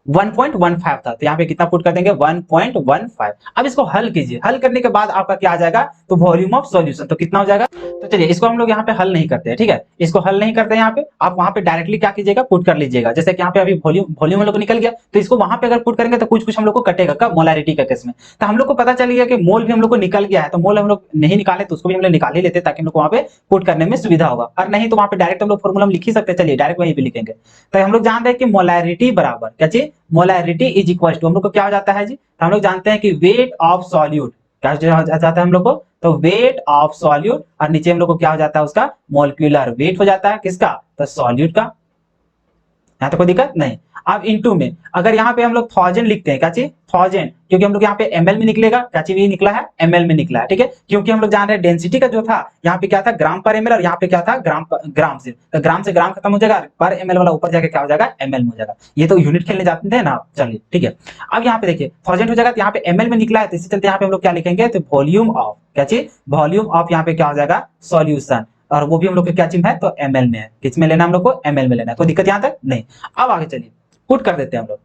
1.15 था। तो यहाँ पे कितना पुट कर देंगे, 1.15। अब इसको हल कीजिए, हल करने के बाद आपका क्या आ जाएगा, तो वॉल्यूम ऑफ सॉल्यूशन, तो कितना हो जाएगा। तो चलिए इसको हम लोग यहाँ पे हल नहीं करते हैं, ठीक है, इसको हल नहीं करते हैं। यहाँ पे आप वहां पे डायरेक्टली क्या कीजिएगा, पुट कर लीजिएगा। जैसे कि यहाँ पे अभी वॉल्यूम हम लोग को निकल गया, तो इसको वहां पे अगर पुट करेंगे तो कुछ कुछ हम लोग को कटेगा। कब, मोलैरिटी का केस में। तो हम लोग को पता चल गया कि मोल भी हम लोग को निकल गया है, तो मोल हम लोग नहीं निकाले तो उसको भी हम लोग निकाल ही लेते ताकि हम लोग वहां पे पुट करने में सुविधा होगा। और नहीं तो वहां पे डायरेक्ट हम लोग फॉर्मूला लिख ही सकते हैं। चलिए डायरेक्ट वहीं पे लिखेंगे। तो हम लोग जान रहे हैं कि मोलैरिटी बराबर क्या चीज, मोलैरिटी इज इक्वल टू, हम लोग को क्या हो जाता है जी, तो हम लोग जानते हैं कि वेट ऑफ सॉल्यूट, क्या हो जाता है हम लोग को, तो वेट ऑफ सॉल्यूट, और नीचे हम लोग को क्या हो जाता है, उसका मोलिक्यूलर वेट हो जाता है। किसका, तो सॉल्यूट का। यहाँ तो कोई दिक्कत नहीं। अब इनटू में अगर यहाँ पे हम लोग 1000 लिखते हैं, क्या चीज 1000, क्योंकि हम लोग यहाँ पे ml में निकलेगा, क्या चीज भी निकला है, ml में निकला है, ठीक है। क्योंकि हम लोग जान रहे हैं डेंसिटी का जो था यहाँ पे क्या था, ग्राम पर ml, और यहाँ पे क्या था, ग्राम से, तो ग्राम से ग्राम खत्म हो जाएगा, पर ml वाला ऊपर जाके क्या हो जाएगा, ml में हो जाएगा। ये तो यूनिट खेलने जाते थे ना। चलिए ठीक है। अब यहाँ पे देखिए 1000 हो जाएगा, तो यहाँ पे ml में निकला है, तो इसी चलते यहाँ पे हम लोग क्या लिखेंगे, तो वॉल्यूम ऑफ, क्या चीज, वॉल्यूम ऑफ यहाँ पे क्या हो जाएगा, सॉल्यूशन, और वो भी हम लोग क्या चीज है, तो ml में है। किस में लेना हम लोग को, ml में लेना है। कोई दिक्कत यहाँ तक नहीं। अब आगे चलिए पुट कर देते हैं हम लोग।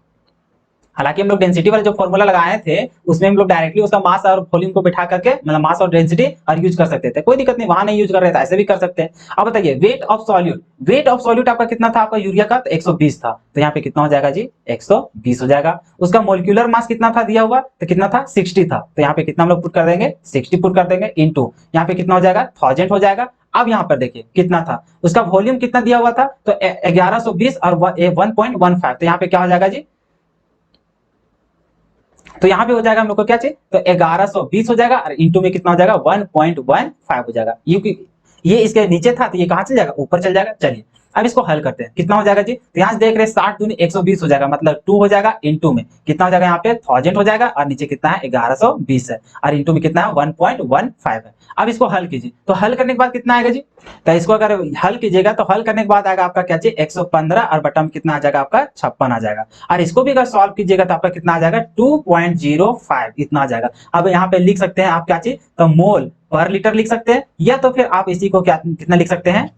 हालांकि हम लोग डेंसिटी वाले जो फॉर्मूला लगाए थे उसमें हम लोग डायरेक्टली उसका मास और वॉल्यूम को बिठा करके, मतलब मास और डेंसिटी और यूज कर सकते थे, कोई दिक्कत नहीं। वहां नहीं यूज कर रहे थे, ऐसे भी कर सकते हैं। अब बताइए weight of solute, weight of solute आपका कितना था, आपका यूरिया का, तो 120 था। तो यहाँ पे कितना हो जाएगा जी, 120 हो जाएगा। उसका मोलिक्यूलर मास कितना था दिया हुआ, तो कितना था, 60 था। तो यहाँ पे कितना हम लोग पुट कर देंगे, 60 पुट कर देंगे, इनटू यहाँ पे कितना हो जाएगा, 1000 हो जाएगा। अब यहाँ पर देखिए कितना था, उसका वॉल्यूम कितना दिया हुआ था, तो 1120 और 1.15, तो यहाँ पे क्या हो जाएगा जी, तो यहाँ पे हो जाएगा हम लोग को क्या चाहिए, तो 1120 हो जाएगा और इंटू में कितना हो जाएगा 1.15 हो जाएगा। ये इसके नीचे था तो ये कहाँ चल जाएगा, ऊपर चल जाएगा। चलिए अब इसको हल करते हैं, कितना हो जाएगा जी, तो यहाँ से देख रहे हैं 60 दूनी 120 हो जाएगा, मतलब 2 हो जाएगा, इंटू में कितना हो जाएगा यहाँ पे 1000 हो जाएगा और नीचे कितना है 1120 है और इंटू में कितना है 1.15 है। अब इसको हल कीजिए, तो हल करने के बाद कितना आएगा जी, तो इसको अगर हल कीजिएगा तो हल करने के बाद आएगा आपका क्या चाहिए 115 और बटन कितना आ जाएगा आपका 56 आ जाएगा, और इसको भी अगर सॉल्व कीजिएगा तो आपका कितना आ जाएगा 2.05 इतना आ जाएगा। अब यहाँ पे लिख सकते हैं आप क्या चीज, तो मोल पर लीटर लिख सकते हैं, या तो फिर आप इसी को क्या कितना लिख सकते हैं,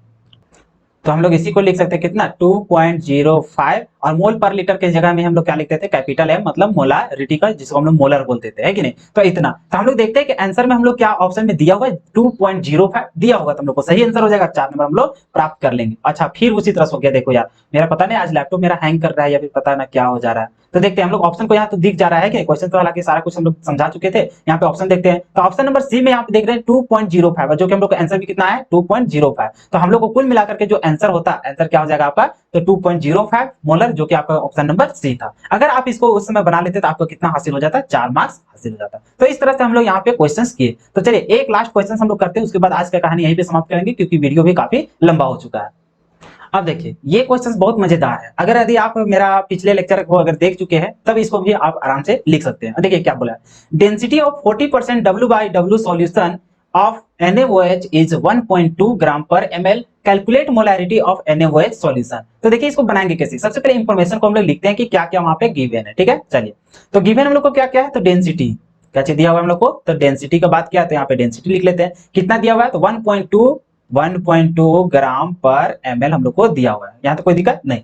तो हम लोग इसी को लिख सकते हैं कितना 2.05 और मोल पर लीटर के जगह में हम लोग क्या लिखते थे कैपिटल एम, मतलब मोलारिटी का, जिसको हम लोग मोलर बोलते थे, है कि नहीं। तो इतना, तो हम लोग देखते हैं कि आंसर में हम लोग क्या ऑप्शन में दिया हुआ है 2.05 दिया होगा, तो हम लोग को सही आंसर हो जाएगा, 4 नंबर हम लोग प्राप्त कर लेंगे। अच्छा फिर उसी तरह से हो गया, देखो यार मेरा पता नहीं आज लैपटॉप मेरा हैंग कर रहा है या फिर पता ना क्या हो जा रहा है, तो देखते हैं हम लोग ऑप्शन को, यहाँ तो दिख जा रहा है कि क्वेश्चन तो हालांकि सारा कुछ हम लोग समझा चुके थे, यहाँ पे ऑप्शन देखते हैं, तो ऑप्शन नंबर सी में यहाँ पे देख रहे हैं 2.05 जो कि हम लोग का आंसर भी कितना है 2.05, तो हम लोग को कुल मिलाकर के जो आंसर होता है, आंसर क्या हो जाएगा आपका, तो 2.05 मोलर, जो कि आपका ऑप्शन नंबर सी था। अगर आप इसको उस समय बना लेते तो आपको कितना हासिल हो जाता है, 4 मार्क्स हासिल हो जाता। तो इस तरह से हम लोग यहाँ पे क्वेश्चंस किए। तो चलिए एक लास्ट क्वेश्चन हम लोग करते हैं, उसके बाद आज का कहानी यहीं पे समाप्त करेंगे क्योंकि वीडियो भी काफी लंबा हो चुका है। अब देखिए ये क्वेश्चन बहुत मजेदार है, अगर यदि आप मेरा पिछले लेक्चर को अगर देख चुके हैं तब इसको भी आप आराम से लिख सकते हैं। देखिए क्या बोला है, density of 40% W/W solution of NaOH is 1.2 ग्राम पर ml, calculate molarity of NaOH solution. तो देखिए इसको बनाएंगे कैसे, सबसे पहले इंफॉर्मेशन को हम लोग लिखते हैं कि क्या क्या वहां पे गिवन है, ठीक है। चलिए तो गिवन हम लोग को क्या क्या है, तो डेंसिटी क्या चीज दिया हुआ है हम लोग को, तो डेंसिटी का बात किया तो यहाँ पे डेंसिटी लिख लेते हैं, कितना दिया हुआ है, तो 1.2 ग्राम पर ml हम लोग को दिया हुआ है, यहाँ तो कोई दिक्कत नहीं।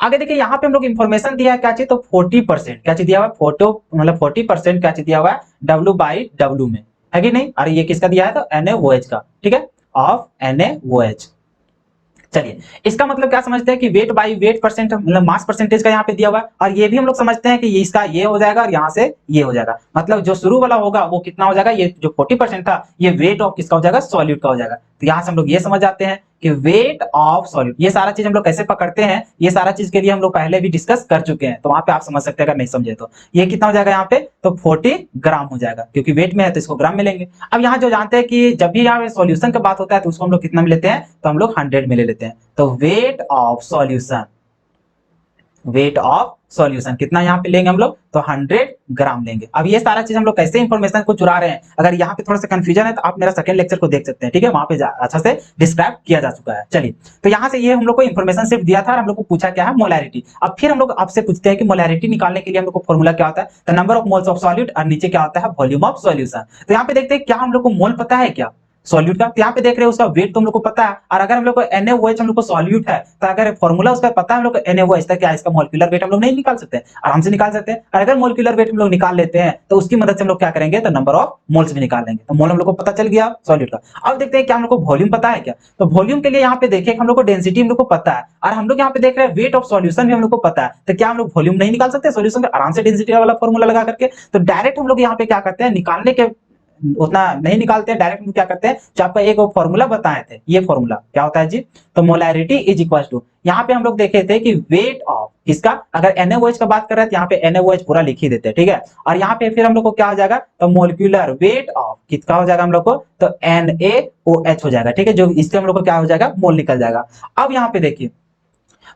आगे देखिए यहाँ पे हम लोग इंफॉर्मेशन दिया है क्या चीज, तो 40% क्या चीज दिया हुआ है, फोटो मतलब 40% क्या चीज दिया हुआ है W/W में, है कि नहीं, और ये किसका दिया है, तो NaOH का, ठीक है, ऑफ NaOH। चलिए इसका मतलब क्या समझते हैं कि वेट बाई वेट परसेंट, मतलब मास परसेंटेज का यहाँ पे दिया हुआ है, और ये भी हम लोग समझते हैं कि ये इसका ये हो जाएगा और यहाँ से ये हो जाएगा, मतलब जो शुरू वाला होगा वो कितना हो जाएगा, ये जो 40% था ये वेट ऑफ किसका हो जाएगा, सॉल्यूट का हो जाएगा। तो यहाँ से हम लोग ये समझ जाते हैं कि वेट ऑफ सॉल्यूट, ये सारा चीज हम लोग कैसे पकड़ते हैं, ये सारा चीज के लिए हम लोग पहले भी डिस्कस कर चुके हैं, तो वहां पे आप समझ सकते हैं अगर नहीं समझे तो। ये कितना हो जाएगा यहाँ पे, तो 40 ग्राम हो जाएगा, क्योंकि वेट में है तो इसको ग्राम में लेंगे। अब यहाँ जो जानते हैं कि जब भी यहाँ सॉल्यूशन की बात होता है तो उसको हम लोग कितना में लेते हैं, तो हम लोग 100 में ले लेते हैं। तो weight of solution, weight of solution कितना यहाँ पे लेंगे हम लोग, तो 100 ग्राम लेंगे। अब ये सारा चीज हम लोग कैसे इंफॉर्मेशन को चुरा रहे हैं, अगर यहाँ पे थोड़ा सा कंफ्यूजन है तो आप मेरा सेकंड लेक्चर को देख सकते हैं, ठीक है, वहां पे अच्छा से डिस्क्राइब किया जा चुका है। चलिए तो यहाँ से ये हम लोग को इंफॉर्मेशन सिर्फ दिया था और हम लोग को पूछा क्या है, मोलैरिटी। अब फिर हम लोग आपसे पूछते हैं कि मोलैरिटी निकालने के लिए हम लोग को फॉर्मूला क्या होता है, तो number of moles of solute, और नीचे क्या होता है, वॉल्यूम ऑफ सॉल्यूशन। तो यहाँ पे देखते हैं क्या हम लोग को मोल पता है क्या सॉल्यूट का, तो यहाँ पे देख रहे हैं उसका वेट तो हम लोग को पता है, और अगर हम लोग को NaOH हम लोग को सॉल्यूट है तो अगर फॉर्मूला उसका पता है हम लोग को NaOH, तो क्या इसका मॉलिक्यूलर वेट हम लोग नहीं निकाल सकते, आराम से निकाल सकते हैं। और अगर मॉलिक्यूलर वेट हम लोग निकाल लेते हैं तो उसकी मदद से हम लोग क्या करेंगे, तो नंबर ऑफ मोल्स भी निकाल लेंगे। तो मोल हम लोग को पता चल गया सॉल्यूट का। अब देखते हैं क्या हम लोग को वॉल्यूम पता है क्या, तो वॉल्यूम के लिए यहाँ पे देखिए हम लोग को डेंसिटी हम लोग को पता है, और हम लोग यहाँ पे देख रहे हैं वेट ऑफ सॉल्यूशन भी हम लोग को पता है, तो क्या हम लोग वॉल्यूम नहीं निकाल सकते सॉल्यूशन का आराम से डेंसिटी वाला फॉर्मूला लगा करके। तो डायरेक्ट हम लोग यहाँ पे क्या करते हैं, निकालने के उतना नहीं निकालते हैं, डायरेक्ट क्या करते हैं, जो आपका एक फॉर्मूला बताए थे, ये फॉर्मूला क्या होता है जी, तो मोलैरिटी इज इक्वल टू, यहाँ पे हम लोग देखे थे कि वेट ऑफ किसका, अगर NaOH का बात कर रहे हैं तो यहाँ पे NaOH पूरा लिख ही देते हैं, ठीक है, और यहाँ पे फिर हम लोग को क्या हो जाएगा, तो मोलिकुलर वेट ऑफ किसका हो जाएगा हम लोग को, तो NaOH हो जाएगा, ठीक है, जो इससे हम लोग को क्या हो जाएगा, मोल निकल जाएगा। अब यहाँ पे देखिए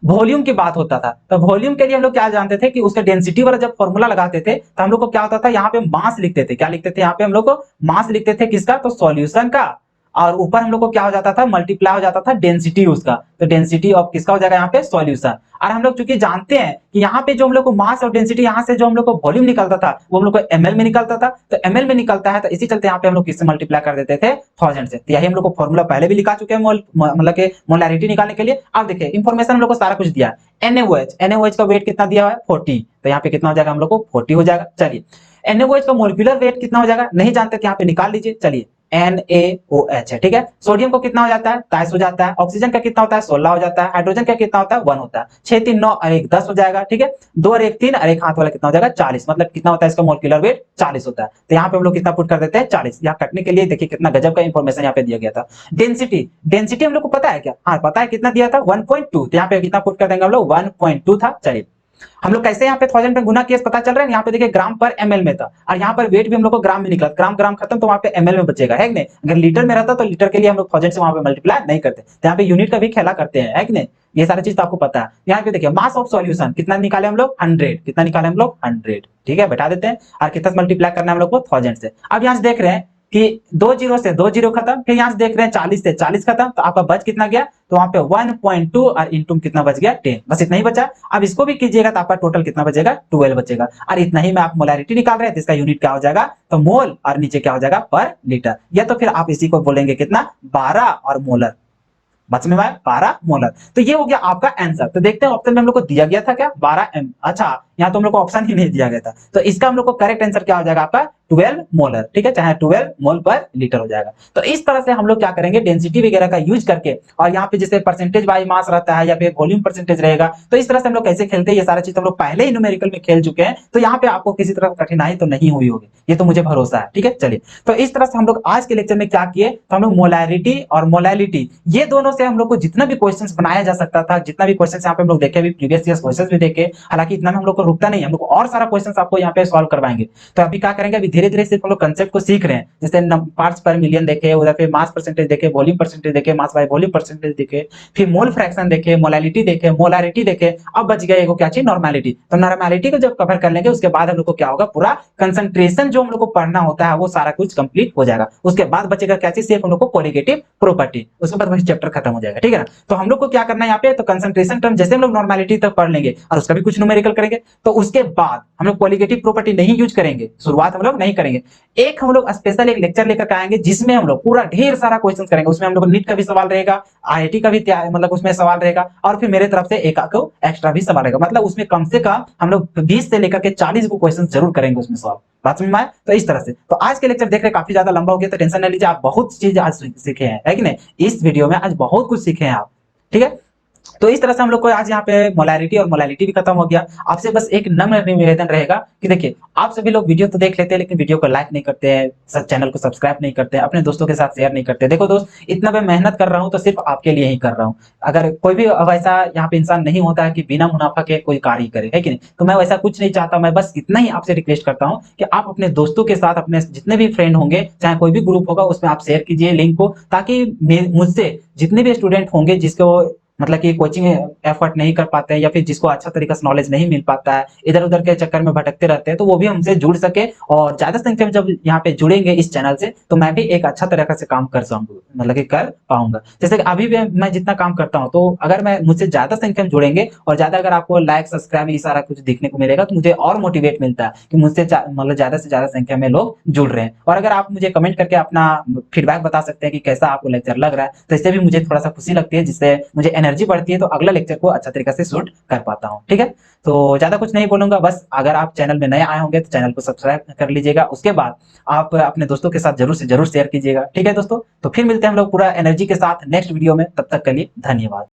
वॉल्यूम की बात होता था, तो वॉल्यूम के लिए हम लोग क्या जानते थे कि उसका डेंसिटी वाला जब फॉर्मूला लगाते थे तो हम लोग को क्या होता था, यहाँ पे मास लिखते थे, क्या लिखते थे, यहाँ पे हम लोग को मास लिखते थे किसका, तो सॉल्यूशन का, और ऊपर हम लोग को क्या हो जाता था, मल्टीप्लाई हो जाता था डेंसिटी उसका, तो डेंसिटी ऑफ किसका हो जाएगा यहाँ पे, सॉल्यूशन। और हम लोग चूंकि जानते हैं कि यहाँ पे जो हम लोग को मास और डेंसिटी, यहाँ से जो हम लोग को वॉल्यूम निकलता था वो हम लोग को ml में निकलता था, तो ml में निकलता है, तो इसी चलते यहाँ पे हम लोग किससे मल्टीप्लाई कर देते थे, 1000 से। तो यही हम लोग को फॉर्मूला पहले भी लिखा चुके हैं मतलब के मोलैरिटी निकालने के लिए। अब देखिए इंफॉर्मेशन हम लोग को सारा कुछ दिया है। NaOH का वेट कितना दिया हुआ है, 40, तो यहाँ पे कितना हो जाएगा हम लोग को 40 हो जाएगा। चलिए NaOH का मोलिकुलर वेट कितना हो जाएगा, नहीं जानते, यहाँ पे निकाल लीजिए। चलिए NaOH है, ठीक है। सोडियम को कितना हो जाता है 23 हो जाता है, ऑक्सीजन का कितना होता है 16 हो जाता है, हाइड्रोजन का कितना होता है 1 होता है, 6 3 9 और 1 10 हो जाएगा, ठीक है। 2 और 1 3 और एक हाथ वाला कितना हो जाएगा 40, मतलब कितना होता है इसका मोलिकुलर वेट 40 होता है। तो यहाँ पे हम लोग कितना पुट कर देते हैं 40, यहाँ कटने के लिए देखिए कितना गजब का इंफॉर्मेशन यहाँ पे दिया गया था। डेंसिटी, डेंसिटी हम लोग को पता है क्या, हाँ पता है कितना दिया था 1.2, तो यहाँ पे कितना पुट कर देंगे हम लोग 1.2 था। चलिए हम लोग कैसे यहाँ पे 1000 पे गुना किया पता चल रहा है, यहाँ पे देखिए ग्राम पर ml में था और यहाँ पर वेट भी हम लोग को ग्राम में निकला, ग्राम ग्राम खत्म तो वहाँ पे ml में बचेगा है कि नहीं। अगर लीटर में रहता तो लीटर के लिए हम लोग 1000 से वहाँ पे मल्टीप्लाई नहीं करते, तो यहाँ पे यूनिट का भी खेला करते हैं है कि नहीं। ये सारी चीज तो आपको पता है। यहाँ पे देखिए मास ऑफ सॉल्यूशन कितना निकाले हम लोग 100, कितना निकाले हम लोग 100, ठीक है बैठा देते हैं और कितना मल्टीप्लाई करना है हम लोग को 1000 से। अब यहाँ से देख रहे हैं कि 2 जीरो से 2 जीरो खत्म, फिर यहाँ से देख रहे हैं 40 से 40 खत्म, तो आपका बच कितना गया, तो वहां पे 1.2 और इनटू कितना बच गया 10, बस इतना ही बचा। अब इसको भी कीजिएगा तो आपका टोटल कितना बचेगा 12 बचेगा, और इतना ही में आप मोलैरिटी निकाल रहे हैं तो इसका यूनिट क्या हो जाएगा, तो मोल और नीचे क्या हो जाएगा पर लीटर, या तो फिर आप इसी को बोलेंगे कितना 12 और मोलर, बच में 12 मोलर। तो ये हो गया आपका आंसर। तो देखते हैं ऑप्शन में हम लोग को दिया गया था क्या 12 एम, अच्छा यहाँ तो हम लोग को ऑप्शन ही नहीं दिया गया था, तो इसका हम लोग को करेक्ट आंसर क्या हो जाएगा आपका 12 मोलर, ठीक है, चाहे 12 मोल पर लीटर हो जाएगा। तो इस तरह से हम लोग क्या करेंगे डेंसिटी वगैरह का यूज करके, और यहाँ पे जैसे परसेंटेज बाय मास रहता है या फिर वॉल्यूम परसेंटेज रहेगा, तो इस तरह से हम लोग कैसे खेलते हैं ये सारा चीज हम लोग पहले ही न्यूमेरिकल में खेल चुके हैं, तो यहाँ पे आपको किसी तरह कठिनाई तो नहीं हुई होगी, ये तो मुझे भरोसा है, ठीक है। चलिए तो इस तरह से हम लोग आज के लेक्चर में क्या किए, तो हम लोग मोलैरिटी और मोलैलिटी ये दोनों से हम लोग को जितना भी क्वेश्चंस बनाया जा सकता था, जितना भी क्वेश्चंस यहाँ पे हम लोग देखे, अभी प्रीवियस ईयर क्वेश्चंस भी देखे, हालांकि इतना में हम लोग को रुकता नहीं है, हम लोग और सारा क्वेश्चंस आपको यहाँ पे सॉल्व करवाएंगे। तो अभी क्या करेंगे, अभी धीरे धीरे सिर्फ हम लोग कंसेप्ट को सीख रहे हैं, जैसे पार्ट्स पर मिलियन देखे, उधर फिर मास परसेंटेज देखे, वॉल्यूम परसेंटेज देखे, मास बाय वॉल्यूम परसेंटेज देखे, फिर मोल फ्रैक्शन देखे, मोलैलिटी देखे, मोलारिटी देखे, अब बच गया एगो क्या चीज नॉर्मेलिटी। तो नॉर्मेलिटी को जब कवर कर लेंगे उसके बाद हम लोग को क्या होगा, पूरा कंसंट्रेशन जो हम लोग को पढ़ना होता है वो सारा कुछ कंप्लीट हो जाएगा। उसके बाद बचेगा क्या चीज, सिर्फ हम लोग को कोलिगेटिव प्रॉपर्टी, उसके बाद वही चैप्टर खत्म हो जाएगा, ठीक है ना। तो हम लोग को क्या करना है यहाँ पे, तो कंसंट्रेशन टर्म जैसे हम लोग नॉर्मेलिटी तक पढ़ लेंगे और उसका भी कुछ न्यूमेरिकल करेंगे, तो उसके बाद हम लोग कोलिगेटिव प्रॉपर्टी नहीं यूज करेंगे, शुरुआत हम लोग नहीं करेंगे। एक हम लोग स्पेशल एक लेक्चर लेकर आएंगे जिसमें हम लोग पूरा ढेर सारा क्वेश्चन करेंगे, उसमें हम लोग नीट का भी सवाल रहेगा, आईआईटी का भी मतलब उसमें सवाल रहेगा, और फिर मेरे तरफ से एक आको एक्स्ट्रा भी सवाल रहेगा, मतलब उसमें कम से कम हम लोग 20 से लेकर के 40 को क्वेश्चन जरूर करेंगे उसमें सॉल्व, बात समझ में आए। तो इस तरह से तो आज के लेक्चर देख रहे काफी ज्यादा लंबा हो गया, तो टेंशन नहीं लीजिए, आप बहुत चीज आज सीखे हैं है कि नहीं, इस वीडियो में आज बहुत कुछ सीखे हैं आप, ठीक है। तो इस तरह से हम लोग को आज यहाँ पे मोलैरिटी और मोलैलिटी भी खत्म हो गया। आपसे बस एक नम्र निवेदन रहेगा कि देखिए आप सभी लोग वीडियो तो देख लेते हैं लेकिन वीडियो को लाइक नहीं करते हैं, चैनल को सब्सक्राइब नहीं करते हैं, अपने दोस्तों के साथ शेयर नहीं करते। देखो दोस्त इतना मैं मेहनत कर रहा हूँ तो सिर्फ आपके लिए ही कर रहा हूँ, अगर कोई भी वैसा यहाँ पे इंसान नहीं होता है कि बिना मुनाफा के कोई कार्य करे, है कि नहीं। तो मैं वैसा कुछ नहीं चाहता, मैं बस इतना ही आपसे रिक्वेस्ट करता हूँ कि आप अपने दोस्तों के साथ, अपने जितने भी फ्रेंड होंगे, चाहे कोई भी ग्रुप होगा उसमें आप शेयर कीजिए लिंक को, ताकि मुझसे जितने भी स्टूडेंट होंगे जिसको मतलब कि कोचिंग एफर्ट नहीं कर पाते हैं या फिर जिसको अच्छा तरीका से नॉलेज नहीं मिल पाता है, इधर उधर के चक्कर में भटकते रहते हैं, तो वो भी हमसे जुड़ सके, और ज्यादा संख्या में जब यहाँ पे जुड़ेंगे इस चैनल से तो मैं भी एक अच्छा तरीका से काम कर सकूंगा, मतलब कि कर पाऊंगा। जैसे कि अभी भी मैं जितना काम करता हूँ, तो अगर मैं मुझसे ज्यादा संख्या में जुड़ेंगे और ज्यादा अगर आपको लाइक सब्सक्राइब ये सारा कुछ देखने को मिलेगा तो मुझे और मोटिवेट मिलता है कि मुझसे मतलब ज्यादा से ज्यादा संख्या में लोग जुड़ रहे हैं। और अगर आप मुझे कमेंट करके अपना फीडबैक बता सकते हैं कि कैसा आपको लेक्चर लग रहा है, तो इससे भी मुझे थोड़ा सा खुशी लगती है, जिससे मुझे एनर्जी बढ़ती है, तो अगला लेक्चर को अच्छा तरीके से शूट कर पाता हूँ, ठीक है। तो ज्यादा कुछ नहीं बोलूंगा, बस अगर आप चैनल में नए आए होंगे तो चैनल को सब्सक्राइब कर लीजिएगा, उसके बाद आप अपने दोस्तों के साथ जरूर से जरूर शेयर कीजिएगा, ठीक है दोस्तों। तो फिर मिलते हैं हम लोग पूरा एनर्जी के साथ नेक्स्ट वीडियो में, तब तक के लिए धन्यवाद।